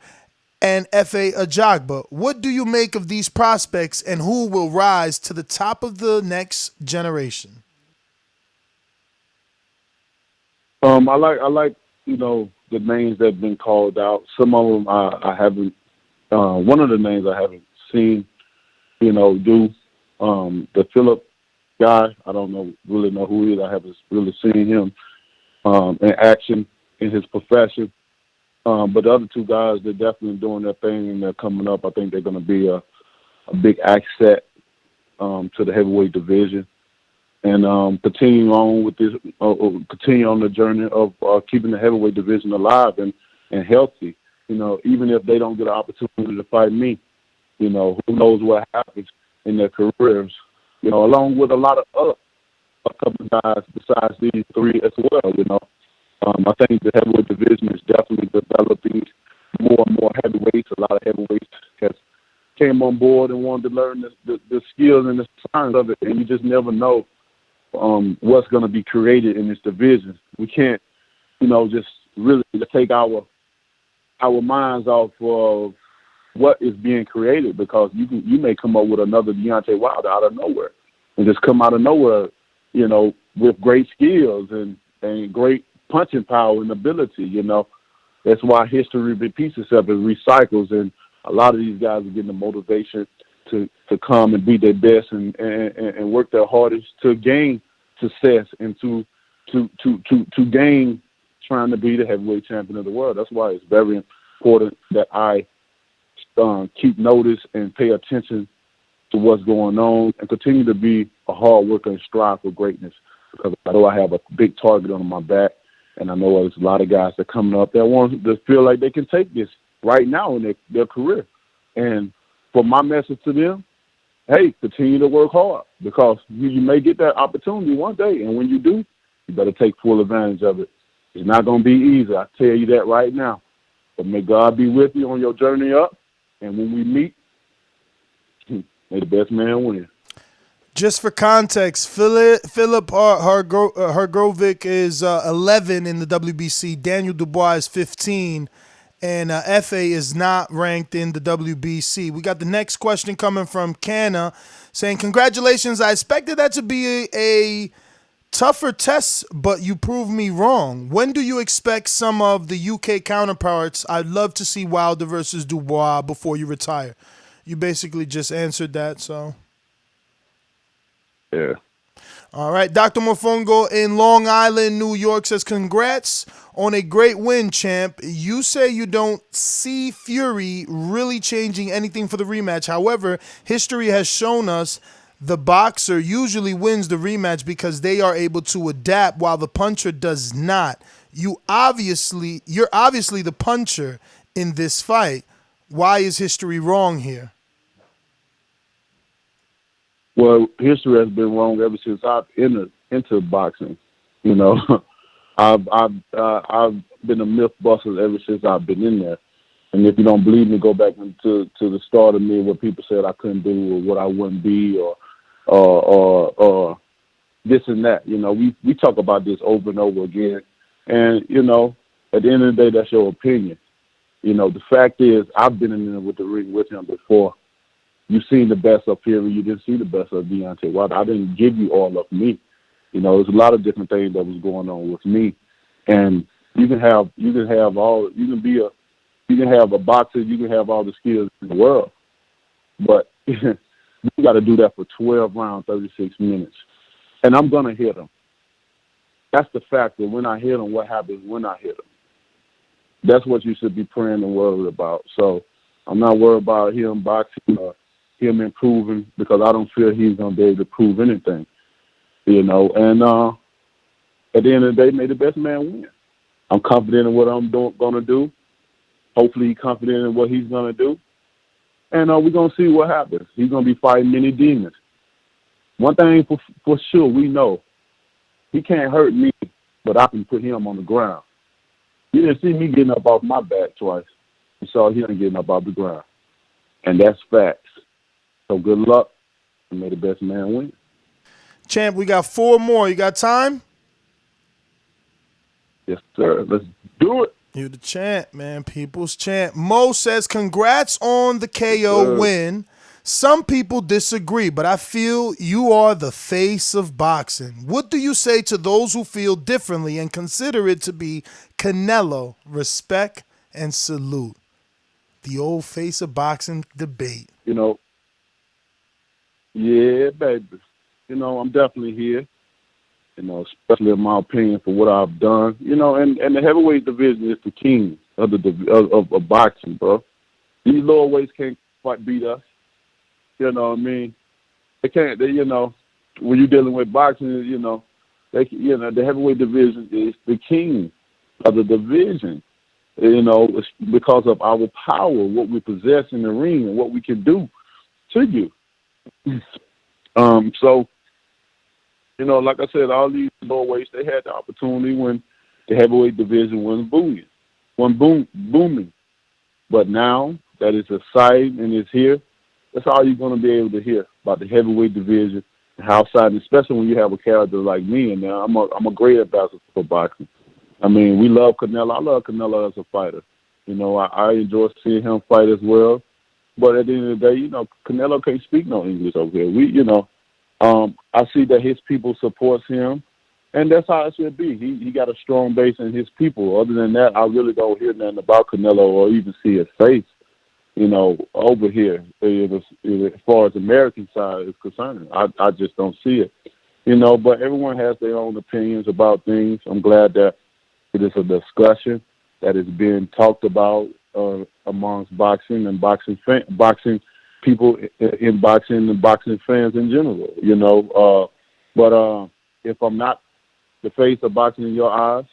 and F.A. Ajagba. What do you make of these prospects, and who will rise to the top of the next generation? I like the names that have been called out. Some of them I haven't. One of the names I haven't seen, do. The Philip guy, I don't really know who he is. I haven't really seen him in action in his profession. But the other two guys, they're definitely doing their thing and they're coming up. I think they're going to be a big asset to the heavyweight division. And continue on with this, continue on the journey of keeping the heavyweight division alive and healthy. Even if they don't get an opportunity to fight me, who knows what happens in their careers. Along with a lot of a couple of guys besides these three as well. I think the heavyweight division is definitely developing more and more heavyweights. A lot of heavyweights has came on board and wanted to learn the skills and the science of it, and you just never know what's going to be created in this division. We can't, just really take our minds off of what is being created, because you may come up with another Deontay Wilder out of nowhere and just come out of nowhere, with great skills and great punching power and ability. That's why history repeats itself and recycles, and a lot of these guys are getting the motivation to come and be their best and work their hardest to gain success and to gain trying to be the heavyweight champion of the world. That's why it's very important that I keep notice and pay attention to what's going on and continue to be a hard worker and strive for greatness, because I know I have a big target on my back, and I know there's a lot of guys that are coming up that want to feel like they can take this right now in their career. And for my message to them, hey, continue to work hard, because you may get that opportunity one day, and when you do, you better take full advantage of it. It's not going to be easy. I tell you that right now. But may God be with you on your journey up, and when we meet, may the best man win. Just for context, Philip Hrgovic is 11 in the WBC. Daniel Dubois is 15. And F.A. is not ranked in the WBC. We got the next question coming from Canna saying, congratulations. I expected that to be a tougher test, but you proved me wrong. When do you expect some of the UK counterparts? I'd love to see Wilder versus Dubois before you retire. You basically just answered that, so. Yeah. All right. Dr. Mofongo in Long Island, New York says, congrats on a great win, champ. You say you don't see Fury really changing anything for the rematch. However, history has shown us the boxer usually wins the rematch because they are able to adapt while the puncher does not. You're obviously the puncher in this fight. Why is history wrong here? Well, history has been wrong ever since I've entered into boxing. You know, I've been a myth buster ever since I've been in there. And if you don't believe me, go back to the start of me, what people said I couldn't do or what I wouldn't be or this and that. You know, we talk about this over and over again. And, you know, at the end of the day, that's your opinion. You know, the fact is I've been in there with the ring with him before. You've seen the best of Fury. You didn't see the best of Deontay Wilder. I didn't give you all of me. You know, there's a lot of different things that was going on with me. And you can have a boxer, you can have all the skills in the world. But you got to do that for 12 rounds, 36 minutes. And I'm going to hit him. That's the fact that when I hit him, what happens when I hit him? That's what you should be praying and worried about. So I'm not worried about him boxing or him improving because I don't feel he's going to be able to prove anything, you know. And at the end of the day, may the best man win. I'm confident in what I'm going to do. Hopefully he's confident in what he's going to do. And we're going to see what happens. He's going to be fighting many demons. One thing for sure we know, he can't hurt me, but I can put him on the ground. You didn't see me getting up off my back twice. You saw him getting up off the ground. And that's facts. So good luck, and may the best man win. Champ, we got 4 more. You got time? Yes, sir. Let's do it. You the champ, man. People's champ. Mo says, congrats on the KO win. Some people disagree, but I feel you are the face of boxing. What do you say to those who feel differently and consider it to be Canelo? Respect and salute. The old face of boxing debate. You know, yeah, baby. You know, I'm definitely here. You know, especially in my opinion for what I've done. You know, and the heavyweight division is the king of of boxing, bro. These lower weights can't quite beat us. You know what I mean? They can't. They, you know, when you're dealing with boxing, you know, the heavyweight division is the king of the division. You know, it's because of our power, what we possess in the ring, and what we can do to you. So, you know, like I said, all these lower weights, they had the opportunity when the heavyweight division wasn't booming. But now that it's a sight and it's here, that's all you're going to be able to hear about the heavyweight division and how exciting, especially when you have a character like me. And now I'm a great ambassador for boxing. I mean, we love Canelo. I love Canelo as a fighter. You know, I enjoy seeing him fight as well. But at the end of the day, you know, Canelo can't speak no English over here. I see that his people supports him, and that's how it should be. He got a strong base in his people. Other than that, I really don't hear nothing about Canelo or even see his face, you know, over here. As far as the American side is concerned, I just don't see it, you know. But everyone has their own opinions about things. I'm glad that it is a discussion that is being talked about amongst boxing and boxing people in boxing and boxing fans in general, you know. But if I'm not the face of boxing in your eyes,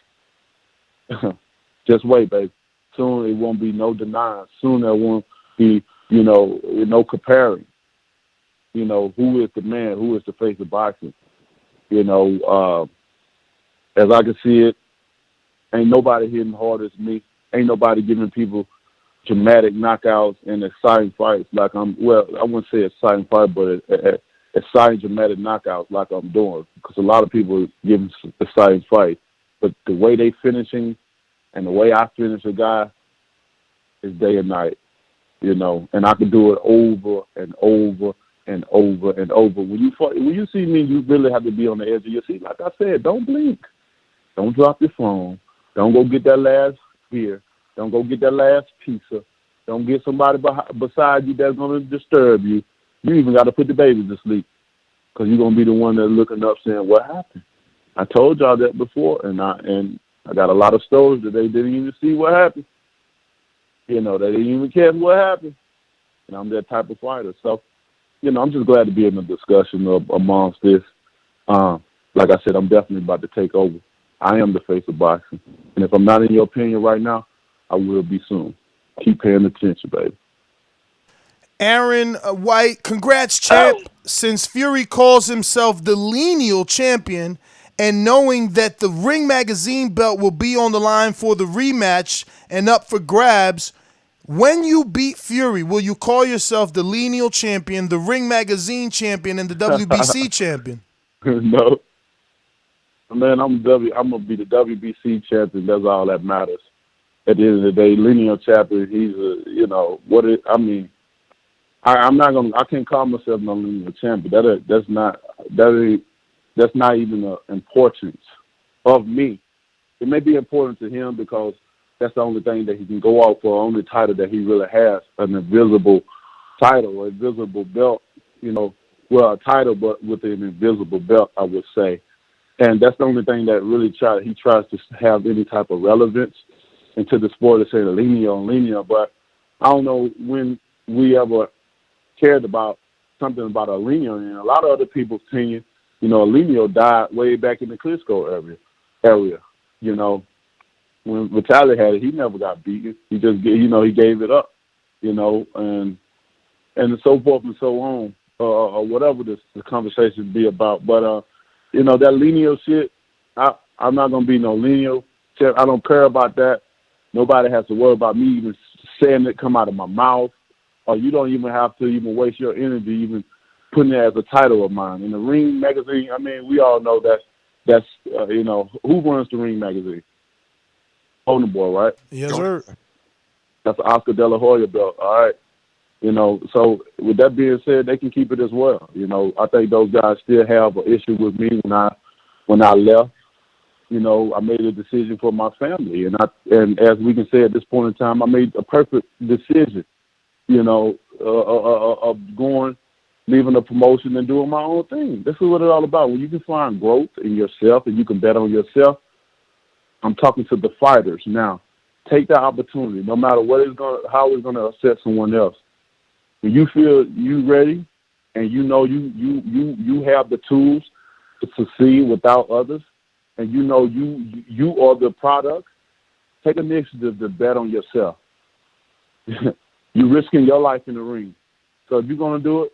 just wait, baby. Soon it won't be no denying. Soon there won't be, you know, no comparing. You know, who is the man? Who is the face of boxing? You know, as I can see it, ain't nobody hitting hard as me. Ain't nobody giving people dramatic knockouts and exciting fights like I wouldn't say exciting fight, but exciting dramatic knockouts like I'm doing. Because a lot of people giving exciting fights, but the way they finishing and the way I finish a guy is day and night, you know. And I can do it over and over and over and over. When you see me, you really have to be on the edge of your seat. Like I said, don't blink, don't drop your phone, don't go get that last beer. Don't go get that last pizza. Don't get somebody beside you that's going to disturb you. You even got to put the baby to sleep. because you're gonna be the one that's looking up saying, "What happened?" I told y'all that before, and I got a lot of stories that they didn't even see what happened. They didn't even catch what happened. And I'm that type of fighter. So, I'm just glad to be in the discussion amongst this. Like I said, I'm definitely about to take over. I am the face of boxing. And if I'm not in your opinion right now, I will be soon. Keep paying attention, baby. Aaron White, congrats, champ. Since Fury calls himself the lineal champion, and knowing that the Ring Magazine belt will be on the line for the rematch and up for grabs, when you beat Fury, will you call yourself the lineal champion, the Ring Magazine champion, and the WBC champion? No. Man, I'm gonna be the WBC champion. That's all that matters. At the end of the day, lineal champion. He's I can't call myself no lineal champion. That's not even the importance of me. It may be important to him because that's the only thing that he can go out for, only title that he really has, an invisible title, or invisible belt. A title, but with an invisible belt, I would say. And that's the only thing that really he tries to have any type of relevance into the sport, to say the lineal. But I don't know when we ever cared about something about a lineal. And a lot of other people's opinion, a lineal died way back in the Klitschko area. When Vitaly had it, he never got beaten. He just, he gave it up, and so forth and so on, or whatever the conversation be about. But, that lineal shit, I'm not going to be no lineal. I don't care about that. Nobody has to worry about me even saying it come out of my mouth, or you don't even have to even waste your energy even putting it as a title of mine. In the Ring Magazine, we all know that's who runs the Ring Magazine? Golden Boy, right? Yes, sir. That's the Oscar De La Hoya belt, all right? So with that being said, they can keep it as well. I think those guys still have an issue with me when I left. I made a decision for my family, and as we can say at this point in time, I made a perfect decision. Of leaving the promotion and doing my own thing. This is what it's all about. When you can find growth in yourself and you can bet on yourself, I'm talking to the fighters now. Take that opportunity, no matter how it's gonna upset someone else. When you feel you ready, and you have the tools to succeed without others, and you are the product, take initiative to bet on yourself. You're risking your life in the ring. So if you're going to do it,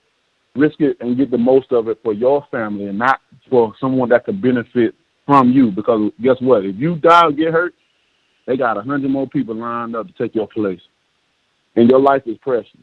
risk it and get the most of it for your family and not for someone that could benefit from you. Because guess what? If you die or get hurt, they got 100 more people lined up to take your place. And your life is precious.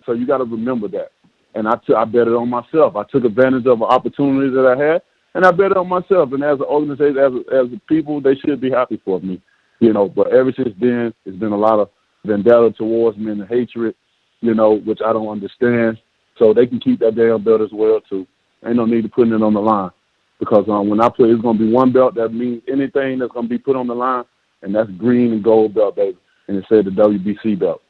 So you got to remember that. And I bet it on myself. I took advantage of an opportunity that I had, and I bet it on myself. And as an organization, as a people, they should be happy for me. But ever since then, it's been a lot of vendetta towards me and hatred, which I don't understand. So they can keep that damn belt as well, too. Ain't no need to putting it on the line. Because when I play, it's going to be one belt that means anything that's going to be put on the line, and that's green and gold belt, baby. And it said the WBC belt.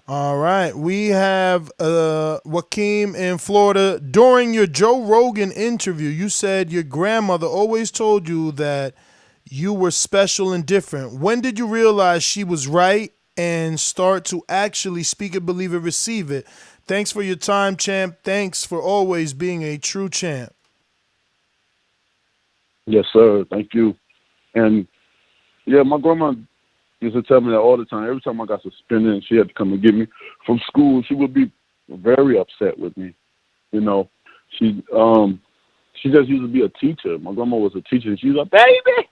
All right. We have Joaquin in Florida. During your Joe Rogan interview, you said your grandmother always told you that you were special and different. When did you realize she was right and start to actually speak it, believe it, receive it? Thanks for your time, champ. Thanks for always being a true champ. Yes, sir. Thank you. And, yeah, my grandma used to tell me that all the time. Every time I got suspended and she had to come and get me from school, she would be very upset with me. She just used to be a teacher. My grandma was a teacher, and she was like, "Baby,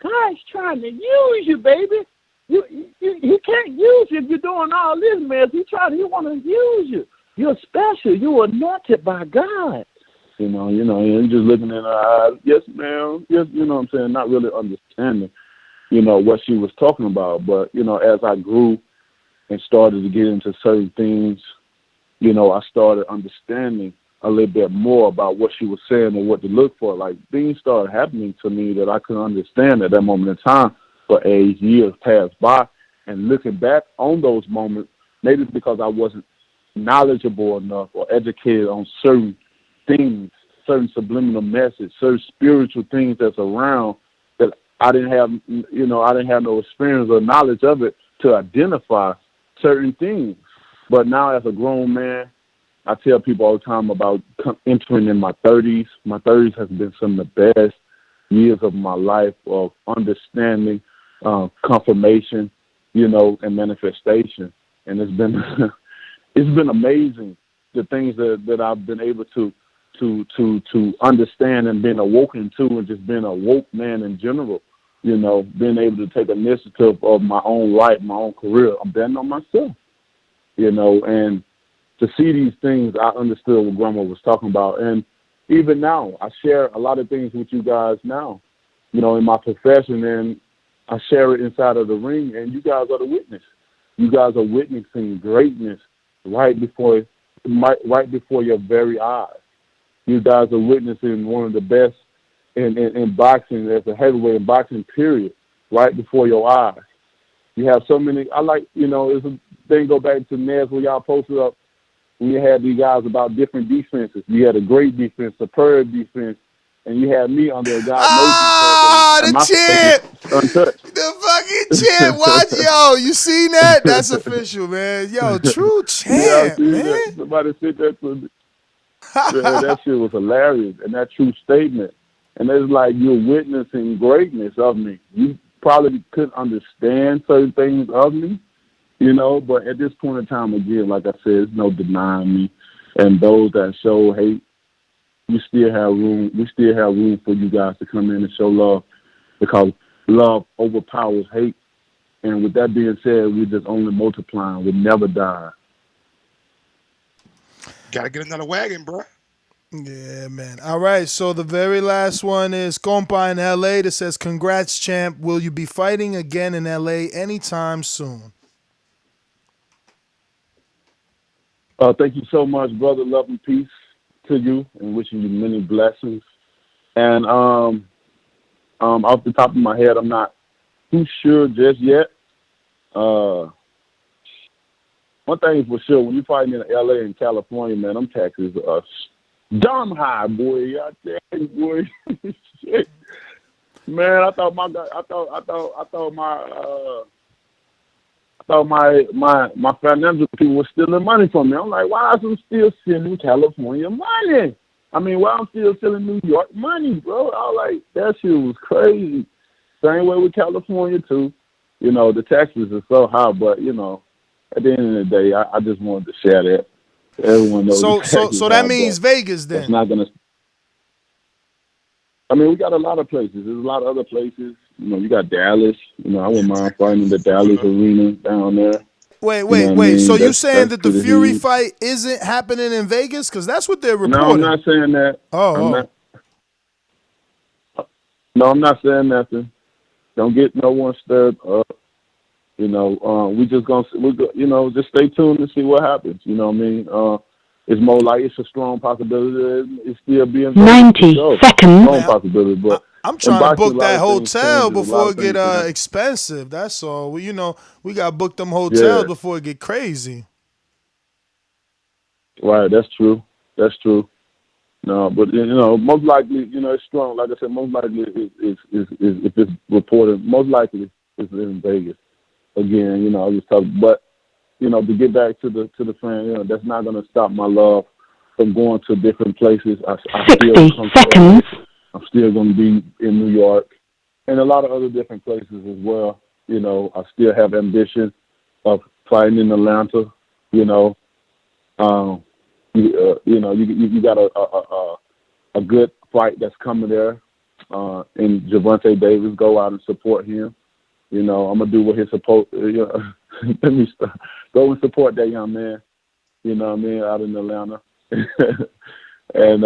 God's trying to use you, baby. He can't use you if you're doing all this mess. He want to use you. You're special. You're anointed by God." And just looking in her eyes, yes, ma'am. Yes, what I'm saying, not really understanding, what she was talking about. But, as I grew and started to get into certain things, I started understanding a little bit more about what she was saying and what to look for. Like, things started happening to me that I couldn't understand at that moment in time. But as years passed by, and looking back on those moments, maybe it's because I wasn't knowledgeable enough or educated on certain things, certain subliminal message, certain spiritual things that's around that I didn't have, I didn't have no experience or knowledge of it to identify certain things. But now as a grown man, I tell people all the time about entering in my 30s. My 30s has been some of the best years of my life of understanding, confirmation, and manifestation. And it's been it's been amazing, the things that I've been able to understand and been awoken to, and just being a woke man in general. Being able to take initiative of my own life, my own career. I'm betting on myself. And to see these things, I understood what Grandma was talking about. And even now, I share a lot of things with you guys now, in my profession, and I share it inside of the ring, and you guys are the witness. You guys are witnessing greatness right before your very eyes. You guys are witnessing one of the best in boxing, as a heavyweight in boxing, period, right before your eyes. You have so many, it's a thing, go back to Nez where y'all posted up, when you had these guys about different defenses. You had a great defense, superb defense, and you had me under a guy no defense. The champ! Untouched. The fucking champ! Watch, yo, you seen that? That's official, man. Yo, true champ, man. That. Somebody said that to me. That shit was hilarious, and that true statement. And it's like you're witnessing greatness of me. You probably couldn't understand certain things of me, but at this point in time, again, like I said, there's no denying me. And those that show hate, we still have room. We still have room for you guys to come in and show love, because love overpowers hate. And with that being said, we're just only multiplying. We never die. Gotta get another wagon, bro. Yeah, man. All right, so the very last one is Compa in L.A. that says, congrats, champ. Will you be fighting again in L.A. anytime soon? Thank you so much, brother. Love and peace to you, and wishing you many blessings. And off the top of my head, I'm not too sure just yet. One thing is for sure, when you're fighting in L.A. and California, man, them taxes are dumb high, boy. I tell you, boy. Shit. Man, I thought my financial people were stealing money from me. I'm like, why is I'm still sending California money? I mean, why I'm still selling New York money, bro? I was like, that shit was crazy. Same way with California too. The taxes are so high, but at the end of the day, I just wanted to share that. Everyone knows. So that means Vegas then. It's not gonna. I mean, we got a lot of places. There's a lot of other places. You got Dallas. I wouldn't mind fighting the Dallas arena down there. Wait. So you saying that the Fury fight isn't happening in Vegas? Because that's what they're reporting. No, I'm not saying that. No, I'm not saying nothing. Don't get no one stirred up. We just just stay tuned and see what happens. You know what I mean? It's more like it's a strong possibility. It's still being 90 seconds. Strong possibility, but I'm trying to book that hotel before it get expensive. That's all. We got to book them hotels before it get crazy. Right, that's true. No, but most likely, it's strong. Like I said, most likely is if it's reported, most likely it's in Vegas. Again, I just talk, but to get back to the fan, that's not going to stop my love from going to different places. I 60 seconds. I'm still going to be in New York and a lot of other different places as well. I still have ambition of fighting in Atlanta. You got a good fight that's coming there. And Gervonta Davis, go out and support him. I'm gonna do what he's supposed. Let me start. Go and support that young man. You know what I mean, out in Atlanta, and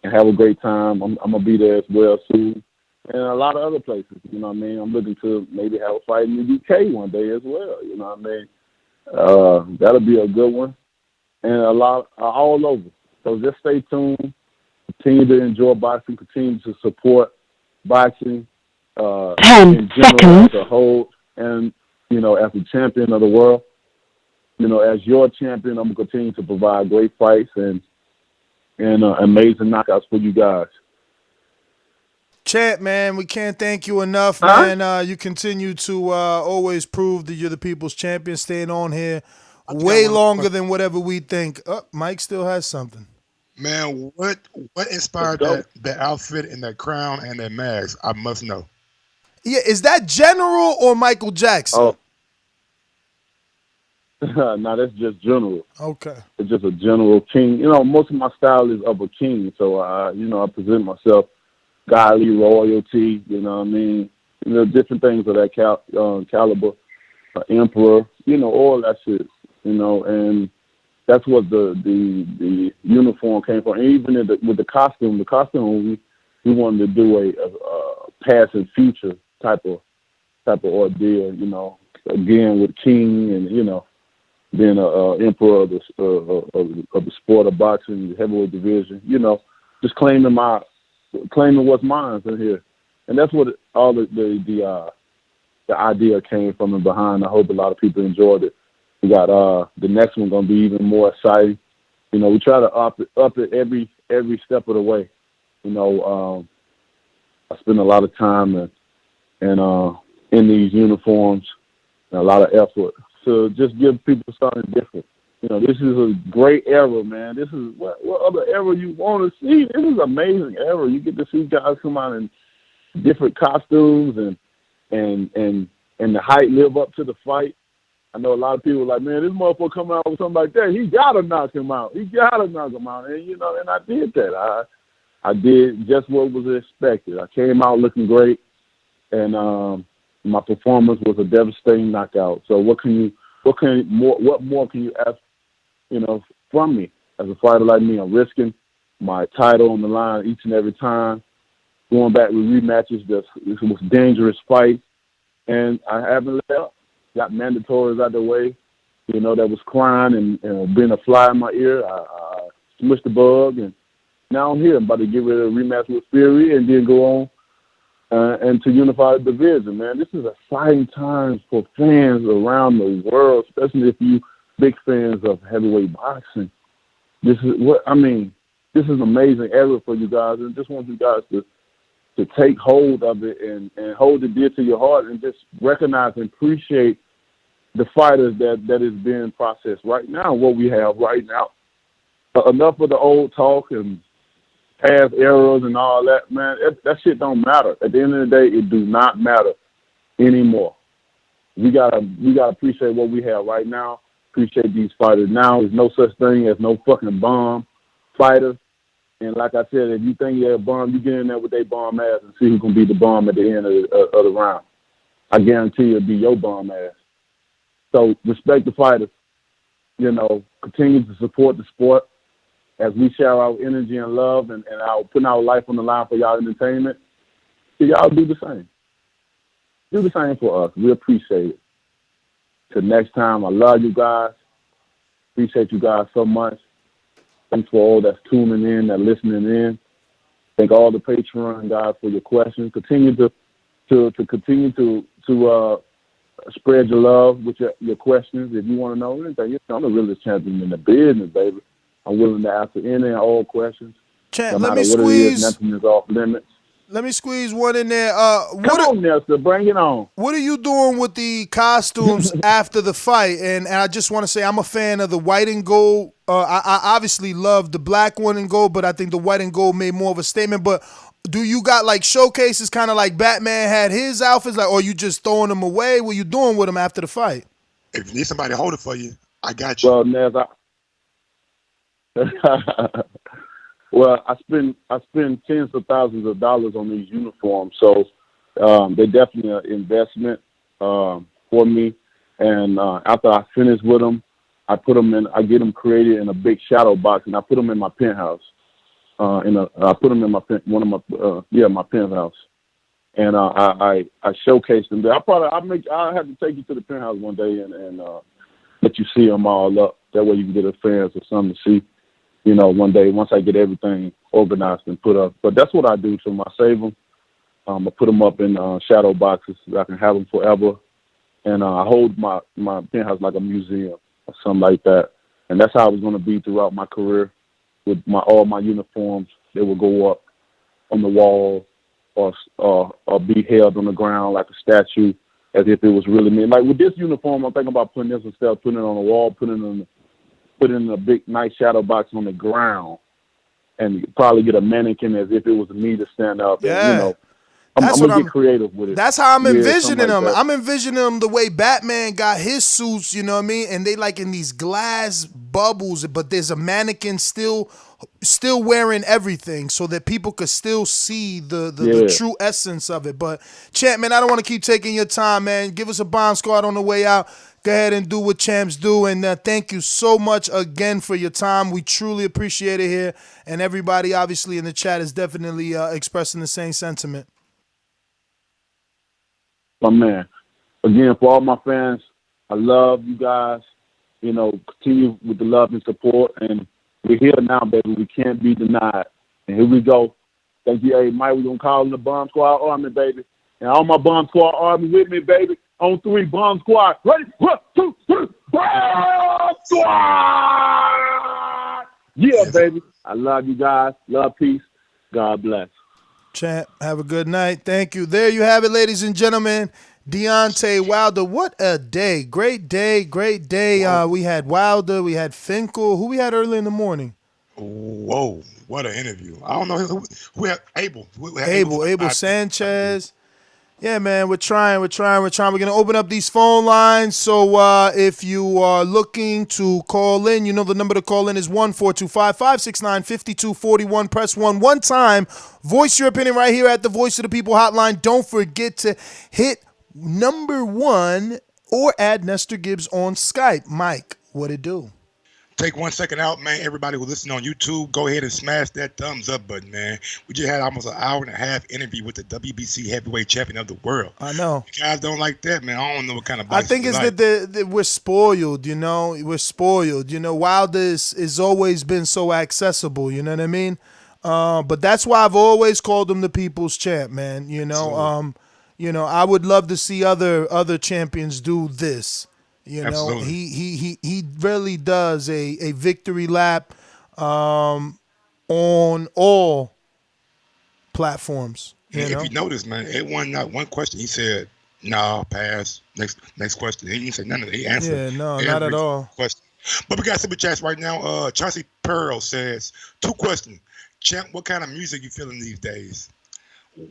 have a great time. I'm gonna be there as well soon, and a lot of other places. You know what I mean. I'm looking to maybe have a fight in the UK one day as well. You know what I mean. That'll be a good one, and a lot all over. So just stay tuned. Continue to enjoy boxing. Continue to support boxing. 10 seconds. As a whole, and as a champion of the world, as your champion, I'm gonna continue to provide great fights and and amazing knockouts for you guys. Champ, man, we can't thank you enough, man. You continue to always prove that you're the people's champion, staying on here way longer than whatever we think. Mike still has something. Man, what inspired that outfit and that crown and that mask? I must know. Yeah, is that General or Michael Jackson? Oh. No, that's just general. Okay. It's just a general king. You know, most of my style is of a king, so I present myself godly royalty. You know what I mean? You know, different things of that caliber. Emperor. You know, all that shit. You know, and that's what the uniform came from. And even with the costume, we wanted to do a past and future type of ordeal. You know, again with king and being an emperor of the sport of boxing, the heavyweight division, just claiming what's mine in here, and that's what all the idea came from and behind. I hope a lot of people enjoyed it. We got the next one gonna be even more exciting. We try to up it every step of the way. I spend a lot of time and in these uniforms and a lot of effort to just give people something different. This is a great era, man. This is what other era you want to see. This is an amazing era. You get to see guys come out in different costumes and the height live up to the fight. I know a lot of people are like, man, this motherfucker coming out with something like that, he gotta knock him out. And and I did that. I did just what was expected. I came out looking great, and my performance was a devastating knockout. So what more can you ask, from me as a fighter like me? I'm risking my title on the line each and every time, going back with rematches. This was dangerous fight, and I haven't let up. Got mandatories out the way, that was crying and being a fly in my ear. I smushed the bug, and now I'm here. I'm about to get rid of a rematch with Fury and then go on and to unify the division, man. This is exciting times for fans around the world, especially if you big fans of heavyweight boxing. This is an amazing era for you guys, and just want you guys to take hold of it and hold it dear to your heart and just recognize and appreciate the fighters that is being processed right now, what we have right now. Enough of the old talk and past eras and all that, man. That shit don't matter. At the end of the day, it do not matter anymore. We gotta appreciate what we have right now. Appreciate these fighters now. There's no such thing as no fucking bomb fighter. And like I said, if you think you're a bomb, you get in there with their bomb ass and see who can be the bomb at the end of the round. I guarantee it'll be your bomb ass. So respect the fighters. Continue to support the sport as we share our energy and love and our putting our life on the line for y'all entertainment. So y'all do the same. Do the same for us. We appreciate it. Till next time, I love you guys. Appreciate you guys so much. Thanks for all that's tuning in, that listening in. Thank all the Patreon guys for your questions. Continue to continue to spread your love with your questions. If you want to know anything, I'm the realest champion in the business, baby. I'm willing to answer any and all questions. Champ, no matter what it is, nothing is off limits. Let me squeeze one in there. Come on, Nelson, bring it on. What are you doing with the costumes after the fight? And I just want to say I'm a fan of the white and gold. I obviously love the black one and gold, but I think the white and gold made more of a statement. But do you got like showcases kind of like Batman had his outfits, like, or you just throwing them away? What you doing with them after the fight? If you need somebody to hold it for you, I got you. Well, Nez, well, I spend tens of thousands of dollars on these uniforms, so they're definitely an investment for me. And after I finish with them, I put them in. I get them created in a big shadow box, and I put them in my penthouse. I put them in my my penthouse, and I showcase them there. I'll have to take you to the penthouse one day and let you see them all up. That way you can get the fans or something to see. One day once I get everything organized and put up. But that's what I do to them. I save them. I put them up in shadow boxes so I can have them forever. And I hold my penthouse like a museum or something like that. And that's how it's going to be throughout my career. with all my uniforms. They would go up on the wall or be held on the ground like a statue, as if it was really me. Like with this uniform, I'm thinking about putting this instead of putting it on the wall, putting it in a big, nice shadow box on the ground, and probably get a mannequin as if it was me to stand up. Yeah. And, you know, I'm going to get creative with it. That's how I'm envisioning like them. that. I'm envisioning them the way Batman got his suits, you know what I mean? And they like in these glass bubbles, but there's a mannequin still wearing everything so that people could still see the true essence of it. But, Champ, man, I don't want to keep taking your time, man. Give us a bomb squad on the way out. Go ahead and do what champs do. And thank you so much again for your time. We truly appreciate it here. And everybody, obviously, in the chat is definitely expressing the same sentiment. My man. Again, for all my fans, I love you guys. You know, continue with the love and support. And we're here now, baby. We can't be denied. And here we go. Thank you, hey, Mike. We're going to call in the Bomb Squad Army, baby. And all my Bomb Squad Army with me, baby. On 3, Bomb Squad. Ready? 1, 2, 3. Bomb Squad! Yeah, baby. I love you guys. Love, peace. God bless. Champ, have a good night. Thank you. There you have it, ladies and gentlemen. Deontay Wilder. What a day. Great day. Great day. We had Wilder. We had Finkel. Who we had early in the morning? Whoa. What an interview. I don't know who had Abel. Abel Sanchez. Yeah, man, we're trying. We're going to open up these phone lines. So if you are looking to call in, you know the number to call in is 1-425-569-5241. Press 1 one time. Voice your opinion right here at the Voice of the People hotline. Don't forget to hit number 1 or add Nestor Gibbs on Skype. Mike, what it do? Take 1 second out, man. Everybody who listen on YouTube, go ahead and smash that thumbs up button, man. We just had almost an hour and a half interview with the WBC heavyweight champion of the world. I know. You guys don't like that, man. I don't know what kind of I think it's like. that we're spoiled, you know. We're spoiled. You know, Wilder is always been so accessible, you know what I mean? But that's why I've always called him the people's champ, man. You know, I would love to see other champions do this. You know, absolutely. he really does a victory lap on all platforms. If you notice, man, it wasn't not one question. He said, "Nah, pass." Next question. He didn't say none of it. He answered. Yeah, no, not at all. Question. But we got super chats right now. Chauncey Pearl says 2 questions. Champ, what kind of music you feeling these days?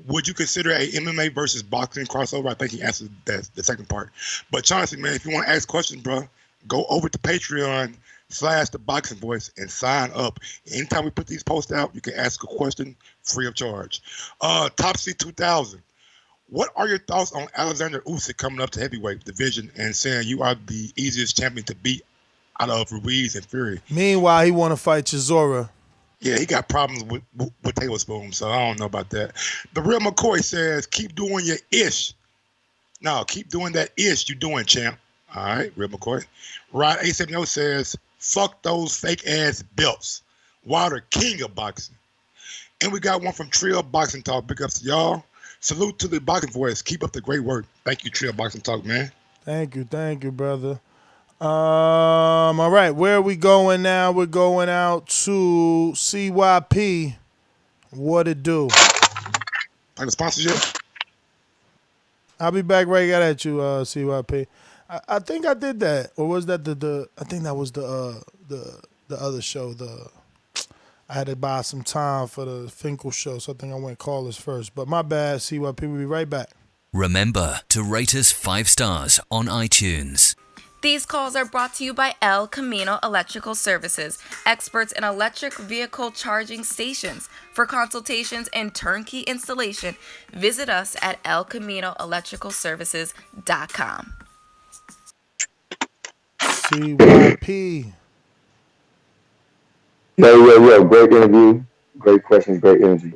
Would you consider a MMA versus boxing crossover? I think he answered that, the second part. But Chauncey, man, if you want to ask questions, bro, go over to Patreon/The Boxing Voice and sign up. Anytime we put these posts out, you can ask a question free of charge. Topsy 2000. What are your thoughts on Alexander Usyk coming up to heavyweight division and saying you are the easiest champion to beat out of Ruiz and Fury? Meanwhile, he want to fight Chisora. Yeah, he got problems with tablespoons, so I don't know about that. The Real McCoy says, keep doing your ish. No, keep doing that ish you doing, champ. All right, Real McCoy. Rod A70 says, fuck those fake-ass belts. Wilder, king of boxing. And we got one from Trill Boxing Talk. Big ups to y'all. Salute to the Boxing Voice. Keep up the great work. Thank you, Trill Boxing Talk, man. Thank you, brother. All right, where are we going now? We're going out to CYP. What it do? Like a sponsorship? I'll be back right at you, CYP. I think I did that, or was that the? I think that was the other show. I had to buy some time for the Finkel show, so I think I went callers first. But my bad, CYP. We'll be right back. Remember to rate us 5 stars on iTunes. These calls are brought to you by El Camino Electrical Services, experts in electric vehicle charging stations. For consultations and turnkey installation, visit us at elcaminoelectricalservices.com. CYP. Yo. Great interview. Great questions. Great energy.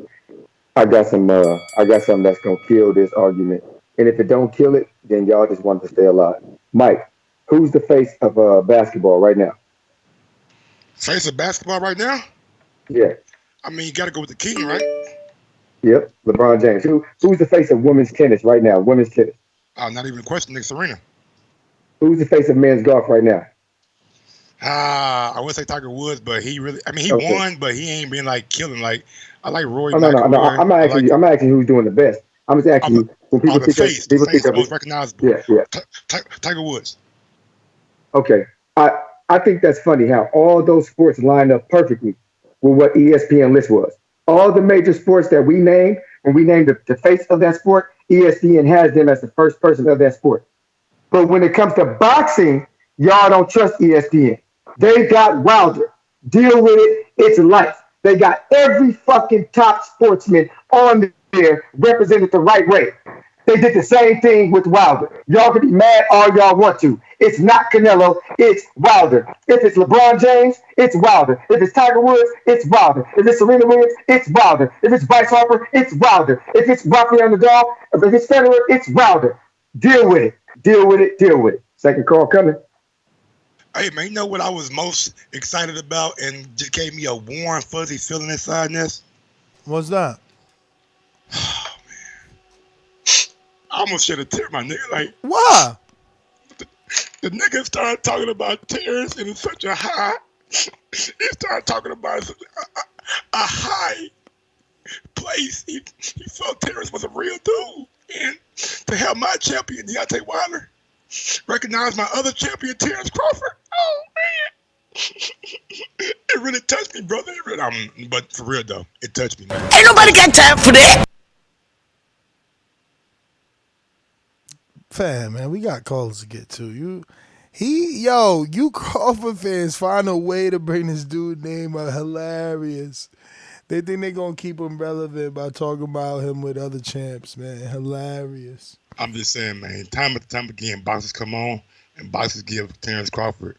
I got something that's gonna kill this argument. And if it don't kill it, then y'all just want to stay alive. Mike, who's the face of basketball right now? Face of basketball right now? Yeah. I mean, you got to go with the king, right? Yep, LeBron James. Who's the face of women's tennis right now? Women's tennis. Not even a question, Nick Serena. Who's the face of men's golf right now? I would say Tiger Woods, but he really, I mean, he Okay. won, but he ain't been like killing. Like, I like Rory Oh no, no, no. McIlroy. I'm not I asking like you. I'm not asking you who's doing the best. I'm just asking you when the people face, think the of most it. recognizable. Yeah, yeah. Tiger Woods. Okay. I think that's funny how all those sports line up perfectly with what ESPN list was. All the major sports that we named, when we named the face of that sport, ESPN has them as the first person of that sport. But when it comes to boxing, y'all don't trust ESPN. They got Wilder. Deal with it. It's life. They got every fucking top sportsman on there represented the right way. They did the same thing with Wilder. Y'all can be mad all y'all want to. It's not Canelo, it's Wilder. If it's LeBron James, it's Wilder. If it's Tiger Woods, it's Wilder. If it's Serena Williams, it's Wilder. If it's Bryce Harper, it's Wilder. If it's Rafael Nadal, if it's Federer, it's Wilder. Deal with it. Deal with it. Deal with it. Second call coming. Hey man, you know what I was most excited about and just gave me a warm, fuzzy feeling inside this? What's that? Oh man, I almost shed a tear, my nigga. Like, why? The nigga started talking about Terrence in such a high. He started talking about a high place. He felt Terrence was a real dude, and to have my champion Deontay Wilder recognize my other champion Terrence Crawford. Oh man, it really touched me, brother. It really, but for real though, it touched me, man. Ain't nobody got time for that. Fam, man, we got callers to get to. You Crawford fans find a way to bring this dude name up. Hilarious. They think they're going to keep him relevant by talking about him with other champs, man. Hilarious. I'm just saying, man, time after time again, boxers come on and boxers give Terrence Crawford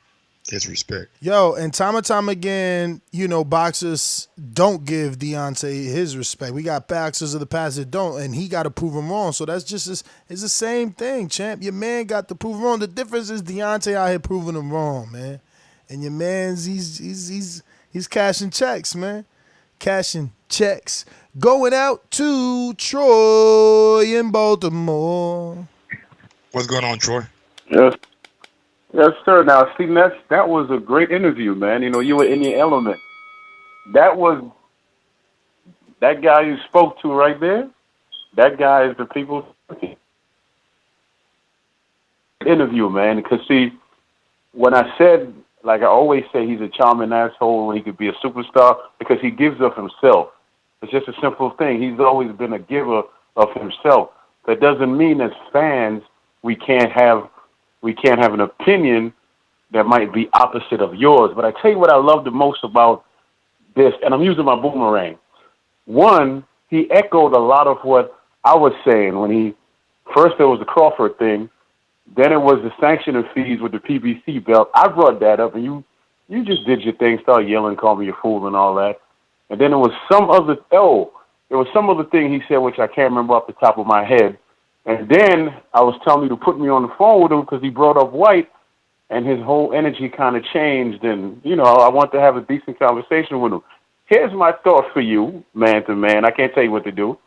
his respect. Yo, and time again, boxers don't give Deontay his respect. We got boxers of the past that don't, and he got to prove him wrong. So that's just it's the same thing, champ. Your man got to prove him wrong. The difference is Deontay out here proving him wrong, man. And your man's he's cashing checks, man. Cashing checks. Going out to Troy in Baltimore. What's going on, Troy? Yes, sir. Now, see, that was a great interview, man. You were in your element. That guy you spoke to right there, that guy is the people's interview, man. Because, see, when I said, like I always say, he's a charming asshole when he could be a superstar because he gives of himself. It's just a simple thing. He's always been a giver of himself. That doesn't mean as fans we can't have an opinion that might be opposite of yours. But I tell you what I love the most about this, and I'm using my boomerang. One, he echoed a lot of what I was saying when first there was the Crawford thing, then it was the sanctioning fees with the PBC belt. I brought that up, and you just did your thing, started yelling, called me a fool and all that. And then there was some other thing he said, which I can't remember off the top of my head. And then I was telling you to put me on the phone with him because he brought up White, and his whole energy kind of changed. And, I want to have a decent conversation with him. Here's my thought for you, man to man. I can't tell you what to do.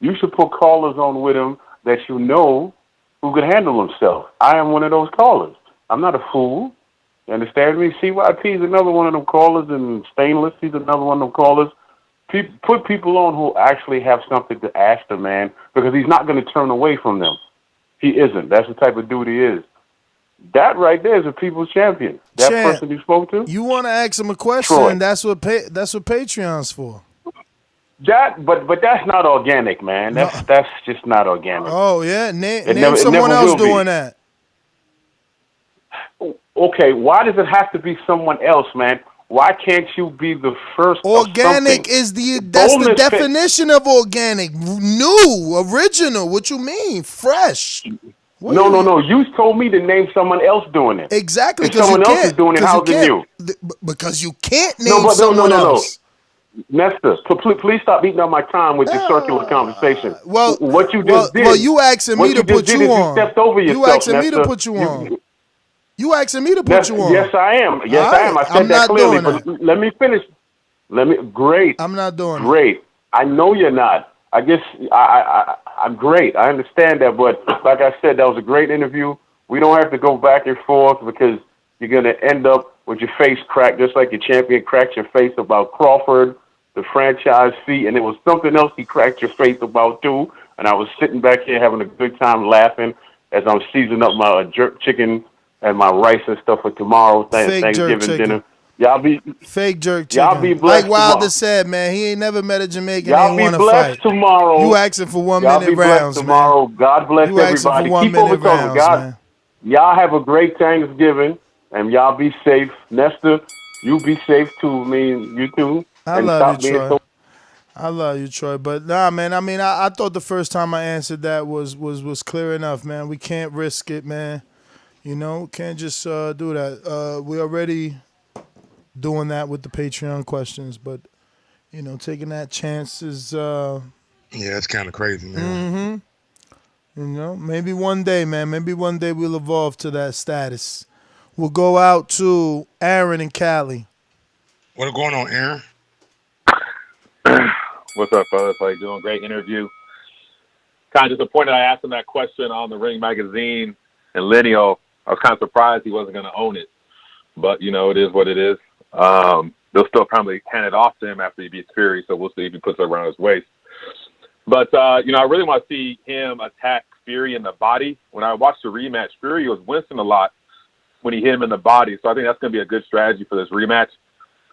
You should put callers on with him that you know who could handle himself. I am one of those callers. I'm not a fool. You understand me? CYP is another one of them callers, and Stainless, he's another one of them callers. Put people on who actually have something to ask the man, because he's not going to turn away from them. He isn't. That's the type of dude he is. That right there is a people's champion. That person you spoke to. You want to ask him a question? Troy. That's what Patreon's for. But that's not organic, man. That's just not organic. Oh yeah, name someone else doing that. Okay, why does it have to be someone else, man? Why can't you be the first? Organic is that's the definition of organic. New, original. What you mean? Fresh. No. You told me to name someone else doing it. Exactly. If someone else is doing it, how's it new? Because you can't name someone else. Nestor, please stop beating up my time with your circular conversation. Well, what you just did. Well, you asking me to put you on. You stepped over yourself. You asking me to put you on. You asking me to put you on. Yes, I am. Yes, I am. I said that clearly. But let me finish. Great. I'm not doing Great. I know you're not. I guess I'm great. I understand that. But like I said, that was a great interview. We don't have to go back and forth because you're going to end up with your face cracked, just like your champion cracked your face about Crawford, the franchise fee, and it was something else he cracked your face about too. And I was sitting back here having a good time laughing as I'm seasoning up my jerk chicken and my rice and stuff for tomorrow, Thanksgiving dinner. Y'all be fake jerk y'all chicken. be blessed Like Wilder tomorrow. said, man, he ain't never met a Jamaican Y'all ain't be want to blessed fight. tomorrow. You asking for 1 Y'all minute be blessed rounds, tomorrow. man. God bless You asking for everybody. 1 Keep over minute talking. rounds, God, man. y'all have a great Thanksgiving, and y'all be safe. Nesta, you be safe too. I mean, you too. I And love you, stop being Troy. so. I love you, Troy. But nah, man. I mean, I thought the first time I answered that was clear enough, man. We can't risk it, man. You know, can't just do that. We already doing that with the Patreon questions, but you know, taking that chance is. Yeah, it's kind of crazy, man. You know, maybe one day, man. Maybe one day we'll evolve to that status. We'll go out to Aaron and Cali. What's going on, Aaron? What's up, fellas? How you doing? Great interview. Kind of disappointed I asked him that question on the Ring magazine and Lineal. I was kind of surprised he wasn't going to own it. But, you know, it is what it is. They'll still probably hand it off to him after he beats Fury, so we'll see if he puts it around his waist. But, you know, I really want to see him attack Fury in the body. When I watched the rematch, Fury was wincing a lot when he hit him in the body, so I think that's going to be a good strategy for this rematch.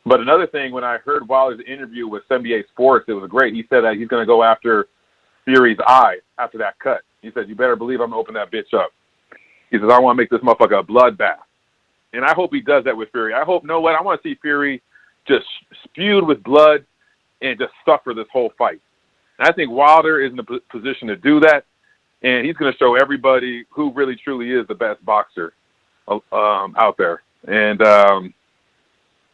But another thing, when I heard Wilder's interview with 78 Sports, it was great. He said that he's going to go after Fury's eye after that cut. He said, you better believe I'm going to open that bitch up. He says, I want to make this motherfucker a bloodbath. And I hope he does that with Fury. I hope, I want to see Fury just spewed with blood and just suffer this whole fight. And I think Wilder is in a position to do that, and he's going to show everybody who really truly is the best boxer out there. And,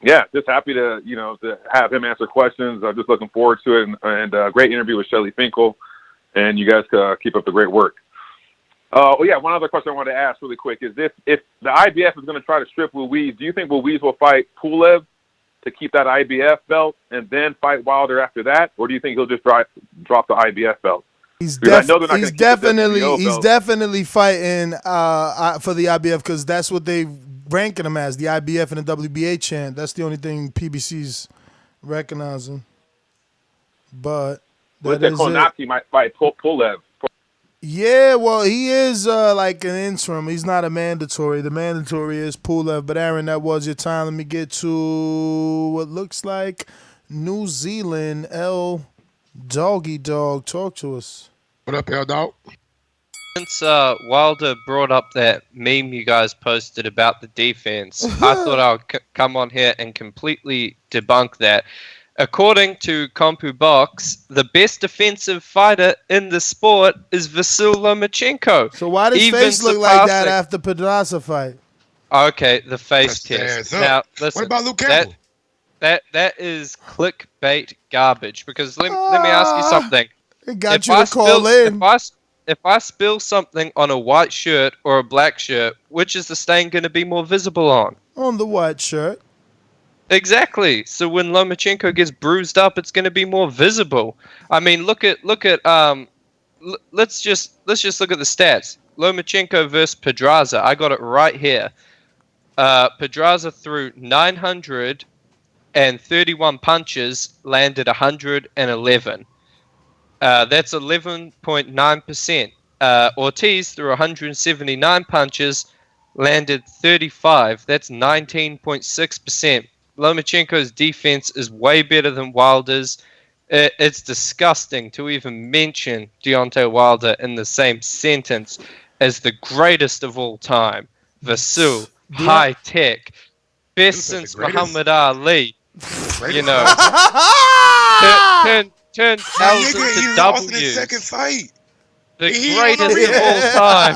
yeah, just happy to, to have him answer questions. I'm just looking forward to it. And great interview with Shelly Finkel. And you guys keep up the great work. One other question I wanted to ask really quick is if the IBF is going to try to strip Ruiz, do you think Ruiz will fight Pulev to keep that IBF belt and then fight Wilder after that? Or do you think he'll just drop the IBF belt? He's definitely fighting for the IBF because that's what they ranking him as, the IBF and the WBA champ. That's the only thing PBC's recognizing. But that is Konaki might fight Pulev. Yeah, well, he is like an interim. He's not a mandatory. The mandatory is Pulev. But Aaron, that was your time. Let me get to what looks like New Zealand. L Doggy Dog, talk to us. What up, L Dog? Since Wilder brought up that meme you guys posted about the defense, I thought I would come on here and completely debunk that. According to CompuBox, the best defensive fighter in the sport is Vasyl Lomachenko. So why does face look like that after Pedraza fight? Okay, the face test. Now, listen. What about Luke Campbell? That is clickbait garbage. Because let me ask you something. It got you to call in. If I spill something on a white shirt or a black shirt, which is the stain going to be more visible on? On the white shirt. Exactly. So when Lomachenko gets bruised up, it's going to be more visible. I mean, let's just look at the stats. Lomachenko versus Pedraza. I got it right here. Pedraza threw 931 punches, landed 111. That's 11.9%. Ortiz threw 179 punches, landed 35. That's 19.6%. Lomachenko's defense is way better than Wilder's. It's disgusting to even mention Deontay Wilder in the same sentence as the greatest of all time. Vasyl, high tech, best since Muhammad Ali. You know, turned L's into W's. Second fight. The greatest of all time.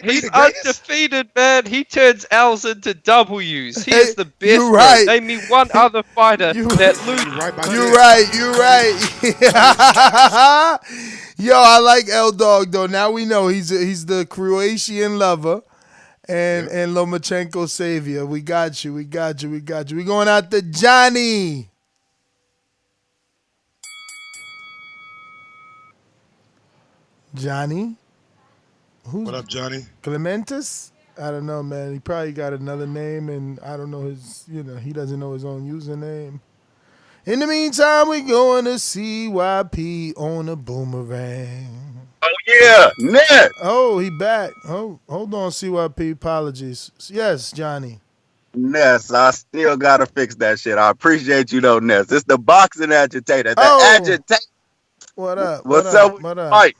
He's undefeated, man. He turns L's into W's. He is the best. You're right. Name me one other fighter that loses. You're right. Yo, I like L Dog though. Now we know he's the Croatian lover and Lomachenko savior. We got you. We going out to Johnny. What up, Johnny? Clementis? I don't know, man. He probably got another name, and I don't know his. He doesn't know his own username. In the meantime, we going to CYP on a boomerang. Oh yeah, Ness. Oh, he back. Oh, hold on, CYP. Apologies. Yes, Johnny. Ness, I still gotta fix that shit. I appreciate you though, Ness. It's the boxing agitator. The Oh, agitator. what up? What What's up up? with What you, up? Mike?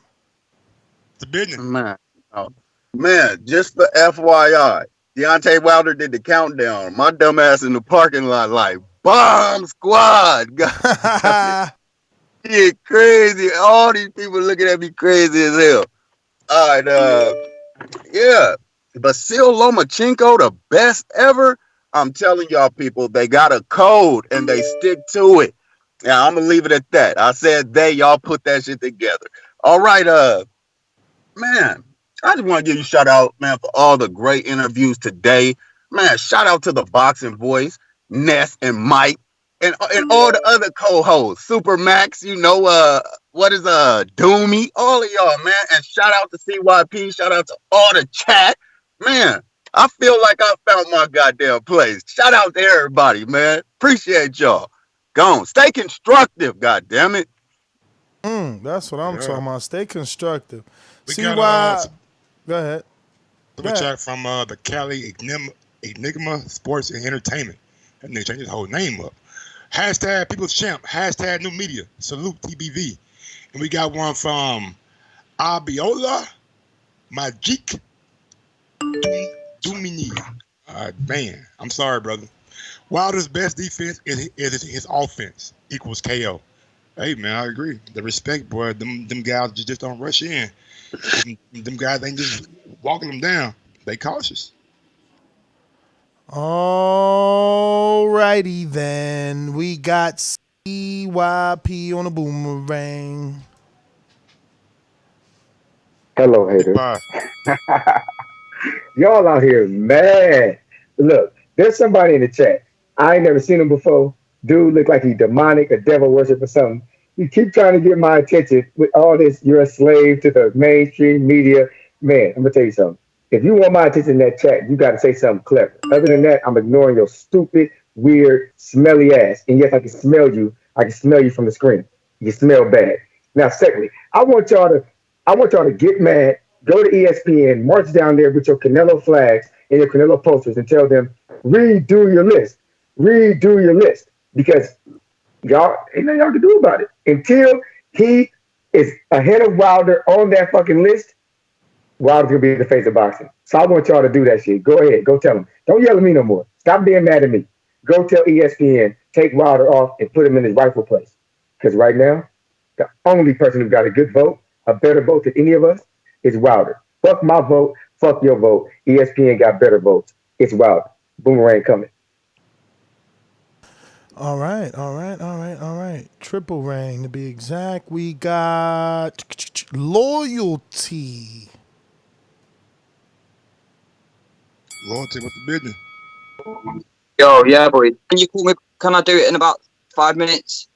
The business. Man, oh, man, just for FYI, Deontay Wilder did the countdown. My dumb ass in the parking lot like bomb squad. God damn it. Yeah, crazy. All these people looking at me crazy as hell. All right, yeah. Vasil Lomachenko, the best ever. I'm telling y'all people, they got a code and they stick to it. Yeah, I'm gonna leave it at that. I said y'all put that shit together. All right, man, I just want to give you a shout out, man, for all the great interviews today. Man, shout out to the Boxing Voice, Ness and Mike, and all the other co-hosts, Super Max, what is Doomy, all of y'all, man. And shout out to CYP, shout out to all the chat. Man, I feel like I found my goddamn place. Shout out to everybody, man. Appreciate y'all. Go on. Stay constructive, goddamn it. That's what I'm Yeah. talking about. Stay constructive. We See got why? Go ahead. super chat from the Cali Enigma Sports and Entertainment. That nigga changed his whole name up. Hashtag People's Champ. Hashtag New Media. Salute TBV. And we got one from Abiola Majik Dumini. Man, I'm sorry, brother. Wilder's best defense is his offense equals KO. Hey, man, I agree. The respect, boy. Them guys just don't rush in. Them guys ain't just walking them down. They cautious. Alrighty then. We got CYP on a boomerang. Hello, haters. Goodbye. Y'all out here mad. Look, there's somebody in the chat. I ain't never seen him before. Dude look like he demonic, a devil worship or something. You keep trying to get my attention with all this. You're a slave to the mainstream media. Man, I'm gonna tell you something. If you want my attention in that chat, you gotta say something clever. Other than that, I'm ignoring your stupid, weird, smelly ass. And yes, I can smell you. I can smell you from the screen. You smell bad. Now, secondly, I want y'all to get mad, go to ESPN, march down there with your Canelo flags and your Canelo posters and tell them, redo your list. Redo your list. Because y'all ain't nothing y'all can do about it. Until he is ahead of Wilder on that fucking list, Wilder's gonna be the face of boxing. So I want y'all to do that shit. Go ahead, go tell him. Don't yell at me no more. Stop being mad at me. Go tell ESPN, take Wilder off and put him in his rightful place. Because right now, the only person who got a good vote, a better vote than any of us, is Wilder. Fuck my vote, fuck your vote. ESPN got better votes. It's Wilder. Boomerang coming. All right. Triple rang to be exact. We got loyalty. Loyalty with the business. Yo, yeah, boy. Can you call me? Can I do it in about 5 minutes?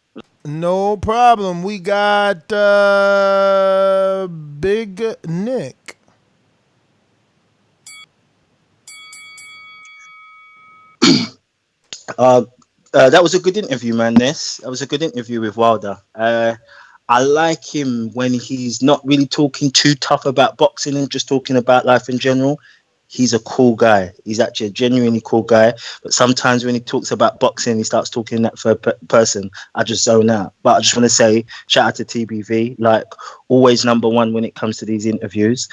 No problem. We got Big Nick. That was a good interview, man. That was a good interview with Wilder. I like him when he's not really talking too tough about boxing and just talking about life in general. He's a cool guy. He's actually a genuinely cool guy. But sometimes when he talks about boxing, he starts talking in that third person. I just zone out. But I just want to say, shout out to TBV. Like, always number one when it comes to these interviews.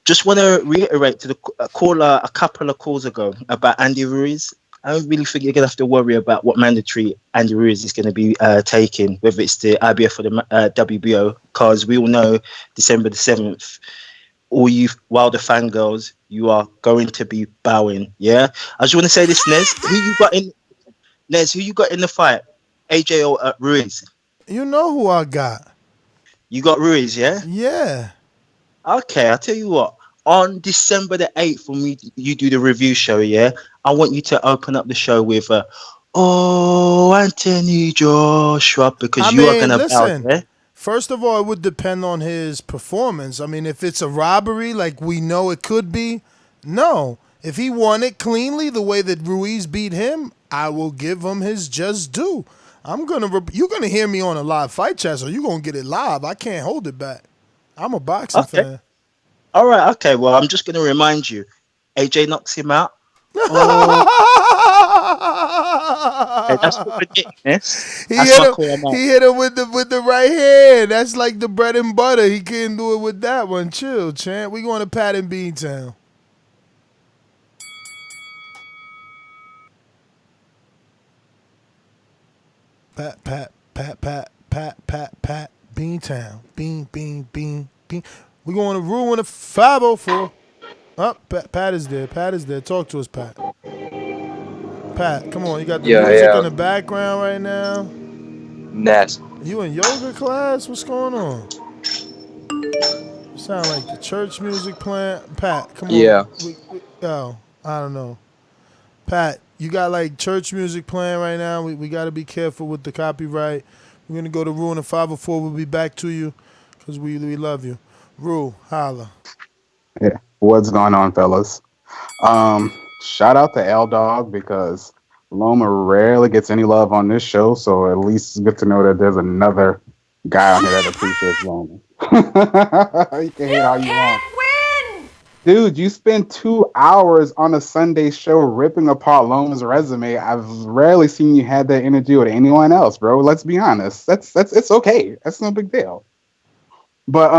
Just want to reiterate to the caller a couple of calls ago about Andy Ruiz. I don't really think you're going to have to worry about what mandatory Andy Ruiz is going to be taking, whether it's the IBF or the WBO, because we all know December the 7th, all you Wilder fangirls, you are going to be bowing, yeah? I just want to say this, Nez. Who you got in the fight? AJ or Ruiz? You know who I got. You got Ruiz, yeah? Yeah. Okay, I'll tell you what. On December the 8th, when you do the review show, yeah, I want you to open up the show with, Anthony Joshua, because you are going to bow, yeah? First of all, it would depend on his performance. I mean, if it's a robbery, like we know it could be, No. If he won it cleanly the way that Ruiz beat him, I will give him his just due. You're gonna hear me on a live fight chat, so you're gonna get it live. I can't hold it back. I'm a boxing Okay. fan. All right. Okay. Well, I'm just going to remind you. AJ knocks him out. Oh, hey, that's what we're getting. Yes. That's my call. He hit him with the right hand. That's like the bread and butter. He couldn't do it with that one. Chill, champ. We going to Pat and Bean Town. Pat, Beantown. Bean. We going to ruin a 504. Pat is there. Talk to us, Pat. Pat, come on. You got the music in the background right now. Ness. You in yoga class? What's going on? You sound like the church music playing. Pat, come on. Yeah. I don't know. Pat, you got like church music playing right now. We got to be careful with the copyright. We're going to go to Rule and 504. We'll be back to you because we love you. Rule, holla. Yeah. What's going on, fellas? Shout out to L Dog because Loma rarely gets any love on this show, so at least it's good to know that there's another guy on here that appreciates Loma. You can hate all you want. Dude, you spent 2 hours on a Sunday show ripping apart Loma's resume. I've rarely seen you have that energy with anyone else, bro. Let's be honest. That's it's okay. That's no big deal. But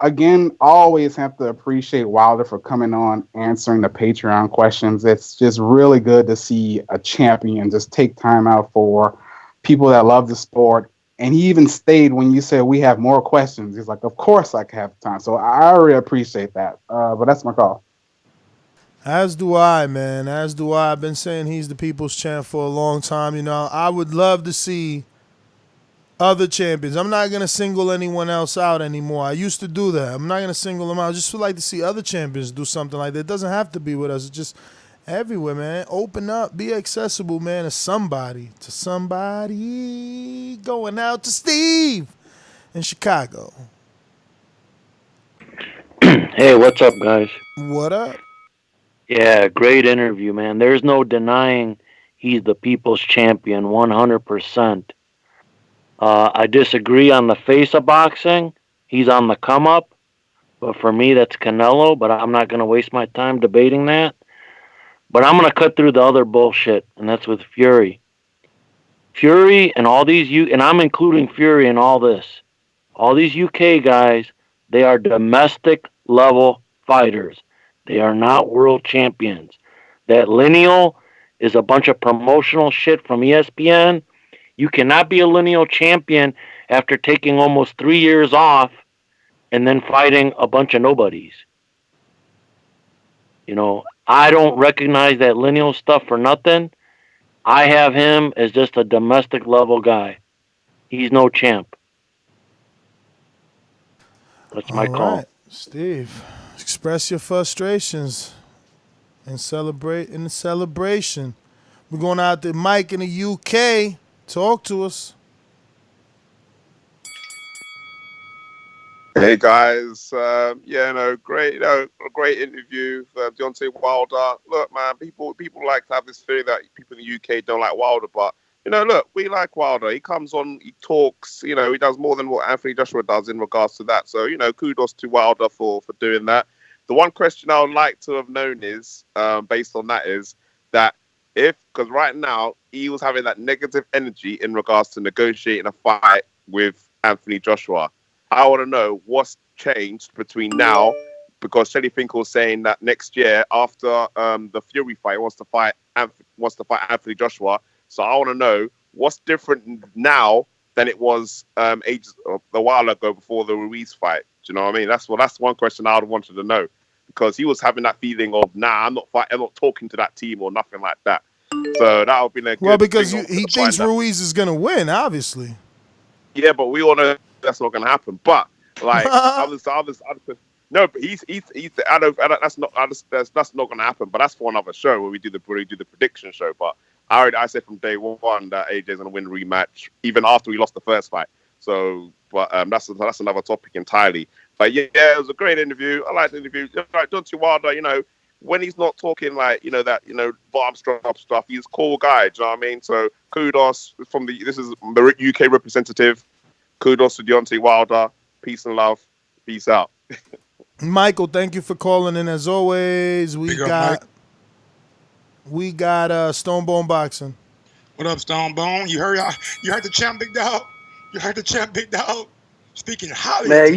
again, always have to appreciate Wilder for coming on, answering the Patreon questions. It's just really good to see a champion just take time out for people that love the sport. And he even stayed when you said we have more questions. He's like, of course I can have time. So I really appreciate that. But that's my call. As do I, man. As do I. I've been saying he's the people's champ for a long time. You know, I would love to see other champions. I'm not going to single anyone else out anymore. I used to do that. I'm not going to single them out. I just would like to see other champions do something like that. It doesn't have to be with us. It's just everywhere, man. Open up. Be accessible, man, to somebody. Going out to Steve in Chicago. Hey, what's up, guys? What up? Yeah, great interview, man. There's no denying he's the people's champion, 100%. I disagree on the face of boxing. He's on the come up. But for me, that's Canelo. But I'm not going to waste my time debating that. But I'm going to cut through the other bullshit, and that's with Fury. Fury and all these and I'm including Fury in all this. All these UK guys, they are domestic level fighters. They are not world champions. That lineal is a bunch of promotional shit from ESPN. You cannot be a lineal champion after taking almost 3 years off and then fighting a bunch of nobodies. You know, I don't recognize that lineal stuff for nothing. I have him as just a domestic level guy. He's no champ. That's my call. Right. Steve, express your frustrations and celebrate in the celebration. We're going out to Mike in the UK. Talk to us. Hey guys, great interview for Deontay Wilder. Look, man, people like to have this theory that people in the UK don't like Wilder, but look, we like Wilder. He comes on, he talks, he does more than what Anthony Joshua does in regards to that. So, kudos to Wilder for doing that. The one question I would like to have known is, based on that, is that because right now he was having that negative energy in regards to negotiating a fight with Anthony Joshua. I want to know what's changed between now, because Shelly Finkel's saying that next year after the Fury fight, he wants to fight Anthony Joshua. So I want to know what's different now than it was a while ago before the Ruiz fight. Do you know what I mean? That's one question I would have wanted to know, because he was having that feeling of, I'm not talking to that team or nothing like that. So that would be a good. Well, because he thinks Ruiz is going to win, obviously. Yeah, but we all know that's not going to happen. But like others, no, but he's I don't that's not going to happen. But that's for another show where we do the prediction show. But I said from day one that AJ's going to win rematch, even after we lost the first fight. So, but that's another topic entirely. Like, yeah, it was a great interview. I liked the interview. Like Deontay Wilder, when he's not talking like, that, bomb drop stuff, he's a cool guy. Do you know what I mean? So kudos this is the UK representative. Kudos to Deontay Wilder. Peace and love. Peace out. Michael, thank you for calling in as always. We Big up, got Stonebone Boxing. What up, Stonebone? You heard the champ, big dog. You heard the champ, big dog. Speaking highly. Man,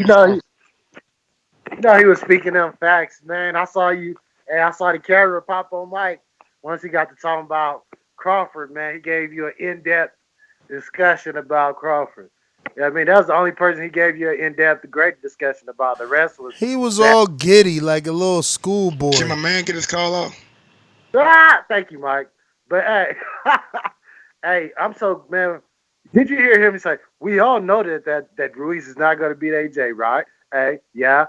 he was speaking them facts, man. I saw the camera pop on Mike once he got to talking about Crawford, man. He gave you an in-depth discussion about Crawford. Yeah, I mean, that was the only person he gave you an in-depth, great discussion about. The rest was... He was all giddy like a little schoolboy. Can my man get his call out? Thank you, Mike. But, hey, hey, I'm so, man, did you hear him say, we all know that Ruiz is not going to beat AJ, right? Hey, yeah,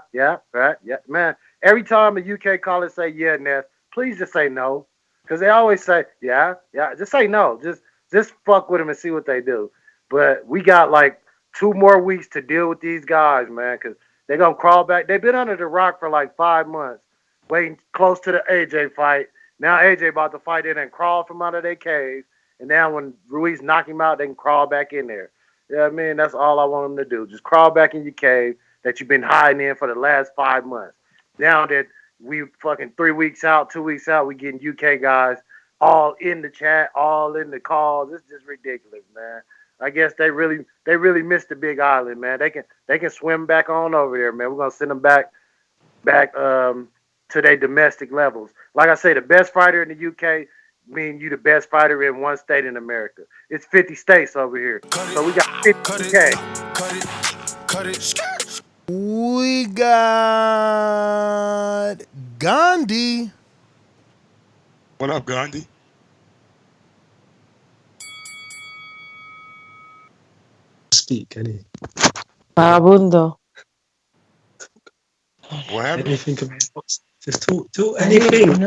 right, yeah. Man, every time a UK caller say, yeah, Ness, please just say no. Because they always say, yeah, just say no. Just fuck with them and see what they do. But we got like 2 more weeks to deal with these guys, man, because they're going to crawl back. They've been under the rock for like 5 months, waiting close to the AJ fight. Now AJ about to fight in and crawl from out of their cave. And now when Ruiz knock him out, they can crawl back in there. Yeah, I mean, that's all I want them to do. Just crawl back in your cave that you've been hiding in for the last 5 months. Now that we fucking 3 weeks out, 2 weeks out, we getting UK guys all in the chat, all in the calls. It's just ridiculous, man. I guess they really missed the Big Island, man. They can swim back on over there, man. We're gonna send them back to their domestic levels. Like I say, the best fighter in the UK mean you the best fighter in one state in America. It's 50 states over here. So we got 50 UK. Cut it. We got Gandhi. What up, Gandhi? Speak, can he? Vagabundo. What happened? Anything about boxing? Just talk anything.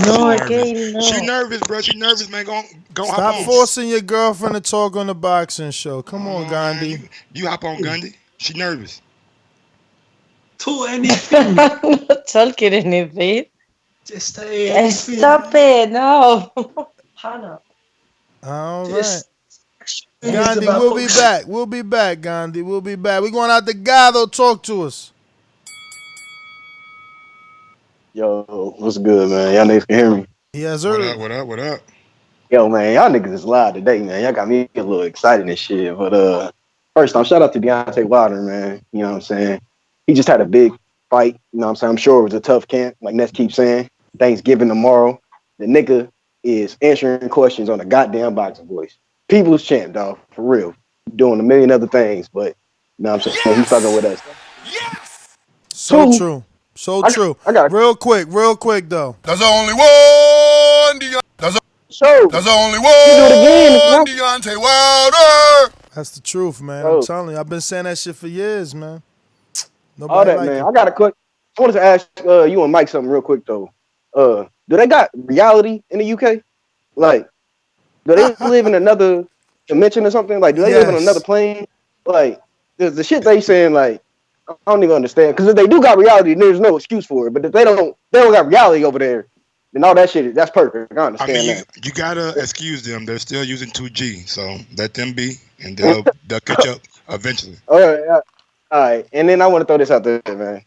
No, again, no. She nervous, bro. She nervous, man. Go hop Stop on. forcing your girlfriend to talk on the boxing show. Come on, Gandhi. Man. You hop on, Gandhi. She nervous. Talk anything. I'm not talking anything. Just say anything. Stop it, no. Hannah. All Just- right. Gandhi, we'll be back. We'll be back, Gandhi. We'll be back. We're going out to Gado. Talk to us. Yo, what's good, man? Y'all niggas can hear me? Yes, sir. What up? Yo, man, y'all niggas is live today, man. Y'all got me a little excited and shit. But first off, shout out to Deontay Wilder, man. You know what I'm saying? He just had a big fight. You know what I'm saying? I'm sure it was a tough camp, like Ness keeps saying. Thanksgiving tomorrow. The nigga is answering questions on a goddamn boxing voice. People's champ, dog, for real. Doing a million other things, but you know what I'm saying? He's fucking with us. So true. So true. I got real quick though. There's only one There's only one Deontay Wilder. That's the truth, man. Oh. I'm telling you. I've been saying that shit for years, man. Nobody All that, like man. it. I got a quick. I wanted to ask you and Mike something real quick though. Do they got reality in the UK? Like, do they live in another dimension or something? Like, do they live on another plane? Like, the shit they saying, like, I don't even understand. Because if they do got reality, there's no excuse for it. But if they don't got reality over there, then all that shit, that's perfect. I understand that. You gotta excuse them. They're still using 2G, so let them be, and they'll catch up eventually. All right. And then I want to throw this out there, man.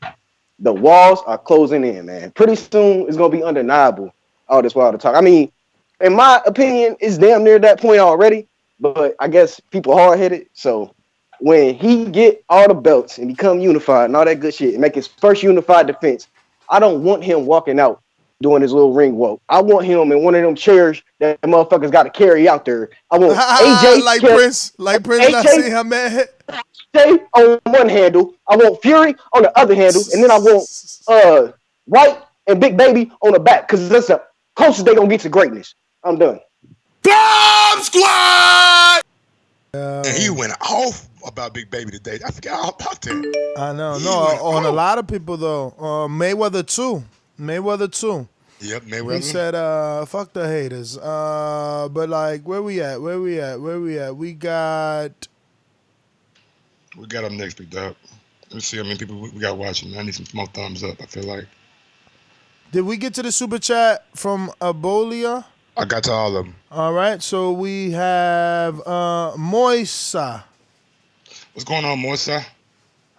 The walls are closing in, man. Pretty soon it's gonna be undeniable. All this Wilder talk. I mean, in my opinion, it's damn near that point already. But I guess people hard headed. So when he get all the belts and become unified and all that good shit and make his first unified defense, I don't want him walking out doing his little ring walk. I want him in one of them chairs that the motherfuckers got to carry out there. I want AJ like Prince not seeing her man. AJ on one handle. I want Fury on the other handle, and then I want White and Big Baby on the back because that's the closest they gonna get to greatness. I'm done. Bomb Squad! And he went off about Big Baby today. I forgot all about that. I know. No, on a lot of people though. Mayweather too. Yep, Mayweather. He said, fuck the haters. But like, where we at? We got them next, big dog. Let's see how many people we got watching. I need some more thumbs up. I feel like Did we get to the super chat from Abolia? I got to all of them. All right, so we have Moisa. What's going on, Moisa?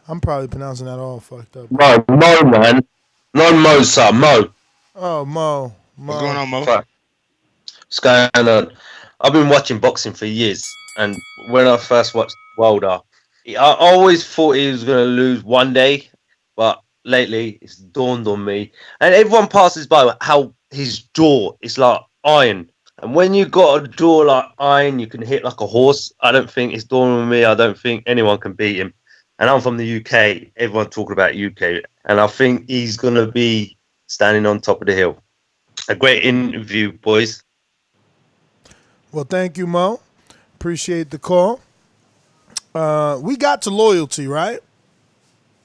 I'm probably pronouncing that all fucked up. Mo, man. Not Mo, sir. Mo. Oh, Mo. What's going on, Mo? What's going on? I've been watching boxing for years, and when I first watched Wilder, I always thought he was going to lose one day, but lately it's dawned on me, and everyone passes by how his jaw is like iron. And when you got a jaw like iron, you can hit like a horse. I don't think it's dawned on me. I don't think anyone can beat him. And I'm from the UK. Everyone talking about UK, and I think he's going to be standing on top of the hill. A great interview, boys. Well, thank you, Mo. Appreciate the call. We got to loyalty, right?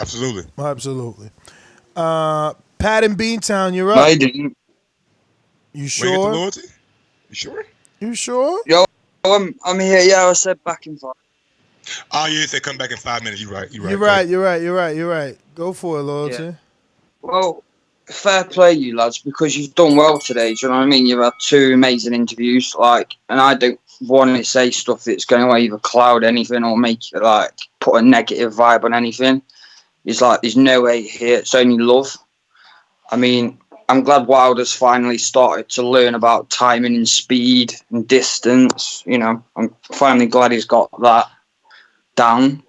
Absolutely. Absolutely. Pat in Beantown, you're up. No, I didn't. You Wait, sure? get the loyalty? You sure? You sure? Yo, I'm here. Yeah, I said back in 5. Oh, yeah, they come back in 5 minutes. You're right. You're right. Go for it, loyalty. Yeah. Well, fair play, you lads, because you've done well today. Do you know what I mean? You've had 2 amazing interviews, and I don't want to say stuff that's going to either cloud anything or make it put a negative vibe on anything. It's there's no way here. It's only love. I mean, I'm glad Wilder's finally started to learn about timing and speed and distance. You know, I'm finally glad he's got that down.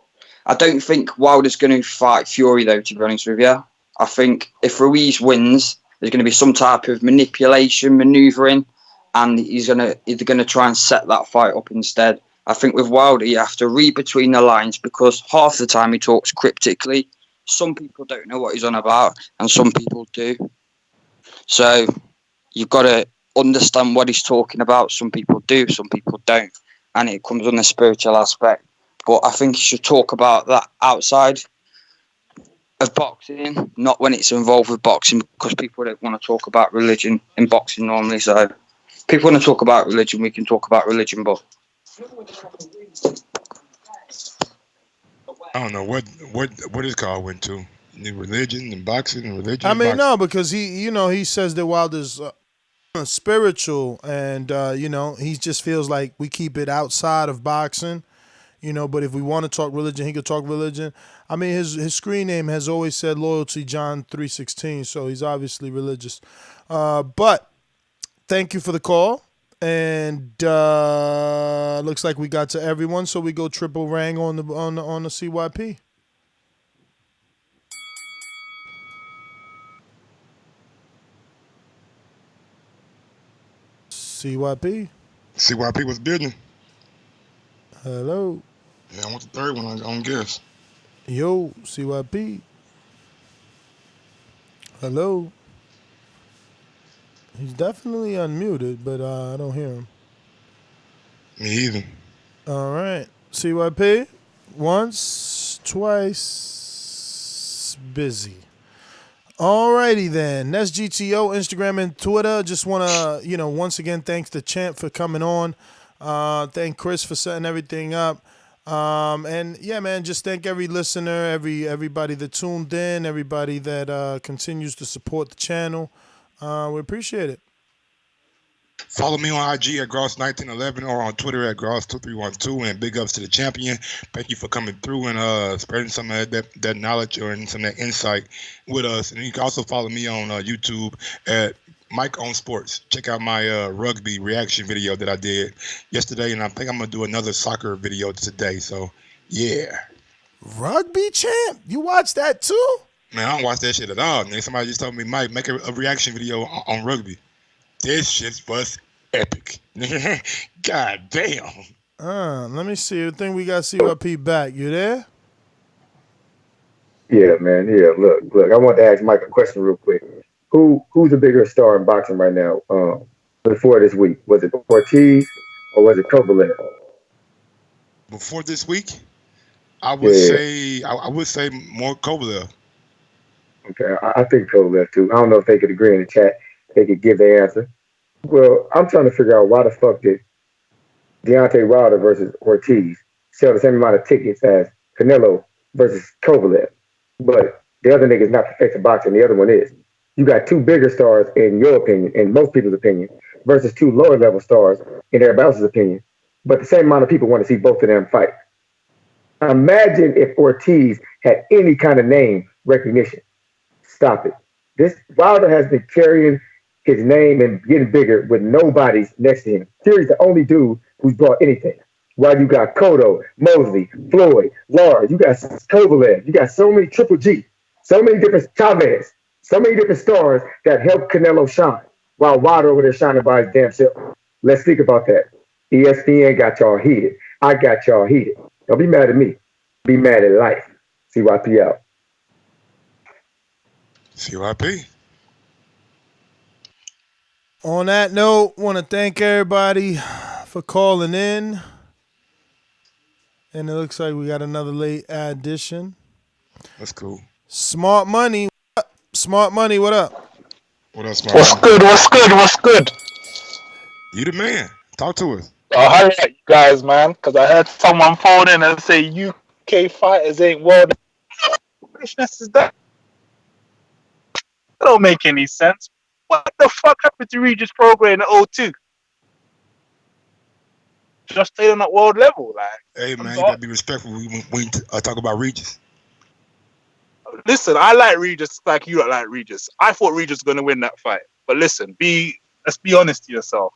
I don't think Wilder's going to fight Fury, though, to be honest with you. I think if Ruiz wins, there's going to be some type of manipulation, manoeuvring, and he's going to try and set that fight up instead. I think with Wilder, you have to read between the lines because half the time he talks cryptically. Some people don't know what he's on about, and some people do. So you've got to understand what he's talking about. Some people do, some people don't. And it comes on the spiritual aspect. But I think you should talk about that outside of boxing, not when it's involved with boxing, because people don't want to talk about religion in boxing normally. So if people want to talk about religion, we can talk about religion, but I don't know what his call went to. Religion and boxing and religion. I and mean, boxing. no, because he says that Wilder's spiritual, and he just feels like we keep it outside of boxing. But if we want to talk religion, he could talk religion. I mean, his screen name has always said loyalty John 3:16, so he's obviously religious. But thank you for the call, and looks like we got to everyone, so we go triple rang on the CYP. CYP. CYP was building. Hello. Yeah, I want the third one. I don't guess. Yo, CYP. Hello. He's definitely unmuted, but I don't hear him. Me either. All right. CYP. Once, twice, busy. Alrighty then. That's GTO, Instagram and Twitter. Just want to, once again, thanks the champ for coming on. Thank Chris for setting everything up. And yeah, man, just thank every listener, everybody that tuned in, everybody that continues to support the channel. We appreciate it. Follow me on IG at Gross1911 or on Twitter at Gross2312. And big ups to the champion. Thank you for coming through and spreading some of that knowledge or some of that insight with us. And you can also follow me on YouTube at Mike on Sports. Check out my rugby reaction video that I did yesterday. And I think I'm going to do another soccer video today. So, yeah. Rugby champ? You watch that too? Man, I don't watch that shit at all. Man, somebody just told me, Mike, make a reaction video on rugby. This shit was epic. God damn. Let me see. I think we got CYP back. You there? Yeah, man. Yeah, look. I want to ask Mike a question real quick. Who's the bigger star in boxing right now? Before this week, was it Ortiz or was it Kovalev? Before this week, I would say more Kovalev. Okay, I think Kovalev too. I don't know if they could agree in the chat. They could give their answer. Well, I'm trying to figure out why the fuck did Deontay Wilder versus Ortiz sell the same amount of tickets as Canelo versus Kovalev. but the other nigga's not the face of boxing. The other one is. You got two bigger stars in your opinion, in most people's opinion, versus two lower level stars in everybody else's opinion. But the same amount of people want to see both of them fight. Imagine if Ortiz had any kind of name recognition. Stop it. This Wilder has been carrying his name and getting bigger with nobody's next to him. Fury's the only dude who's brought anything. While you got Cotto, Mosley, Floyd, Lars, you got Kovalev, you got so many Triple G, so many different Chavez, so many different stars that help Canelo shine. While Wilder over there shining by his damn self. Let's think about that. ESPN got y'all heated. I got y'all heated. Don't be mad at me. Be mad at life. CYP out. CYP. On that note, want to thank everybody for calling in. And it looks like we got another late addition. That's cool. Smart Money. What up? Smart Money, what up? What up, Smart What's Money? good? What's good? What's good? You the man. Talk to us. Hurry up, you guys, man, because I heard someone phone in and say UK fighters ain't world. What business is that? That don't make any sense. What the fuck happened to Regis Prograis in '02? Just stayed on that world level, like. Hey, man, you got to be respectful when you talk about Regis. Listen, I like Regis like you don't like Regis. I thought Regis was going to win that fight. But listen, let's be honest to yourself.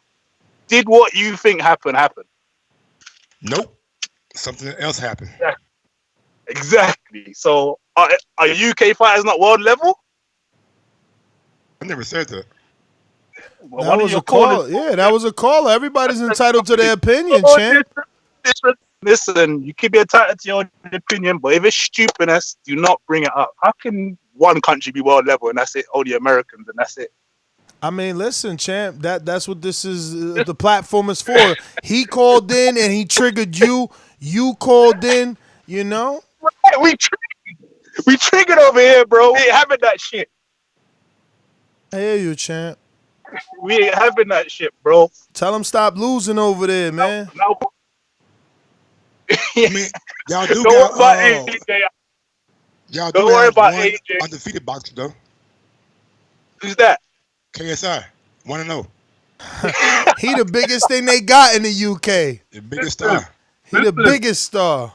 Did what you think happened happen? Nope. Something else happened. Exactly. So are UK fighters not world level? I never said that. Well, That was a call. Yeah, that was a caller. Everybody's entitled to their opinion, champ. Listen, you can be entitled to your own opinion, but if it's stupidness, do not bring it up. How can one country be world level and that's it? Only Americans and that's it. I mean, listen, champ. That's what this is. The platform is for. He called in and he triggered you. You called in. You know. Right, we triggered over here, bro. We ain't having that shit. I hear you, champ. We ain't having that shit, bro. Tell him stop losing over there, man. No. I mean, y'all do Don't got worry about AJ. y'all Don't do worry have about one AJ. undefeated boxer though. Who's that? KSI. 1-0. He the biggest thing they got in the UK. The biggest star. He the biggest star.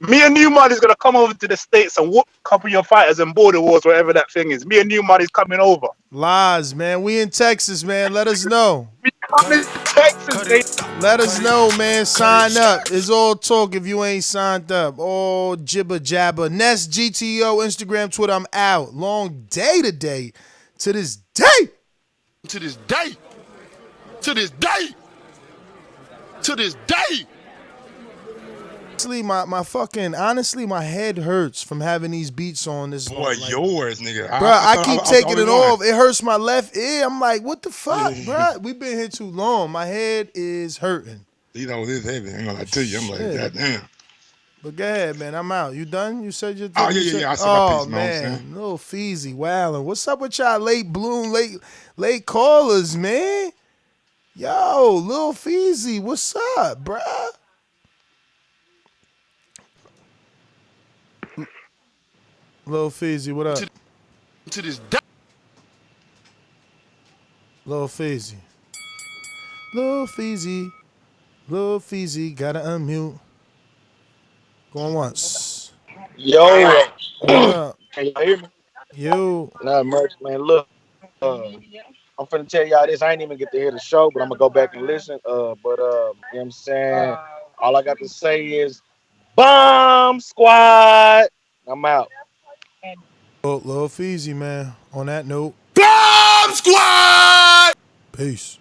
Me and Newman is gonna come over to the States and whoop a couple of your fighters in border wars, whatever that thing is. Me and Newman is coming over. Lies, man. We in Texas, man. Let us know. We coming to Texas, baby. Let us know, man. Sign up. It's all talk if you ain't signed up. All jibber jabber. Nest, GTO, Instagram, Twitter. I'm out. Long day today. To this day. To this day. To this day. To this day. Honestly, my head hurts from having these beats on this long. Boy, yours, nigga. Bro, I keep taking it off. One. It hurts my left ear. I'm like, what the fuck, bro? We've been here too long. My head is hurting. You know, it's heavy. I ain't gonna lie to you. I'm like, Shit. goddamn. But go ahead, man. I'm out. You done? You said you're Oh, yeah. I said my piece, man. Little Feezy, wildin'. What's up with y'all late bloom, late callers, man? Yo, Lil Feezy, what's up, bruh? Lil Feezy, what up? To this day. Lil Feezy. Lil Feezy, gotta unmute. Going once. Yo. What up? Can y'all hear me? Yo. Not much, man. Look, I'm finna tell y'all this. I ain't even get to hear the show, but I'm gonna go back and listen. You know what I'm saying? All I got to say is Bomb Squad. I'm out. Lil Feezy, man. On that note. Bomb Squad! Peace.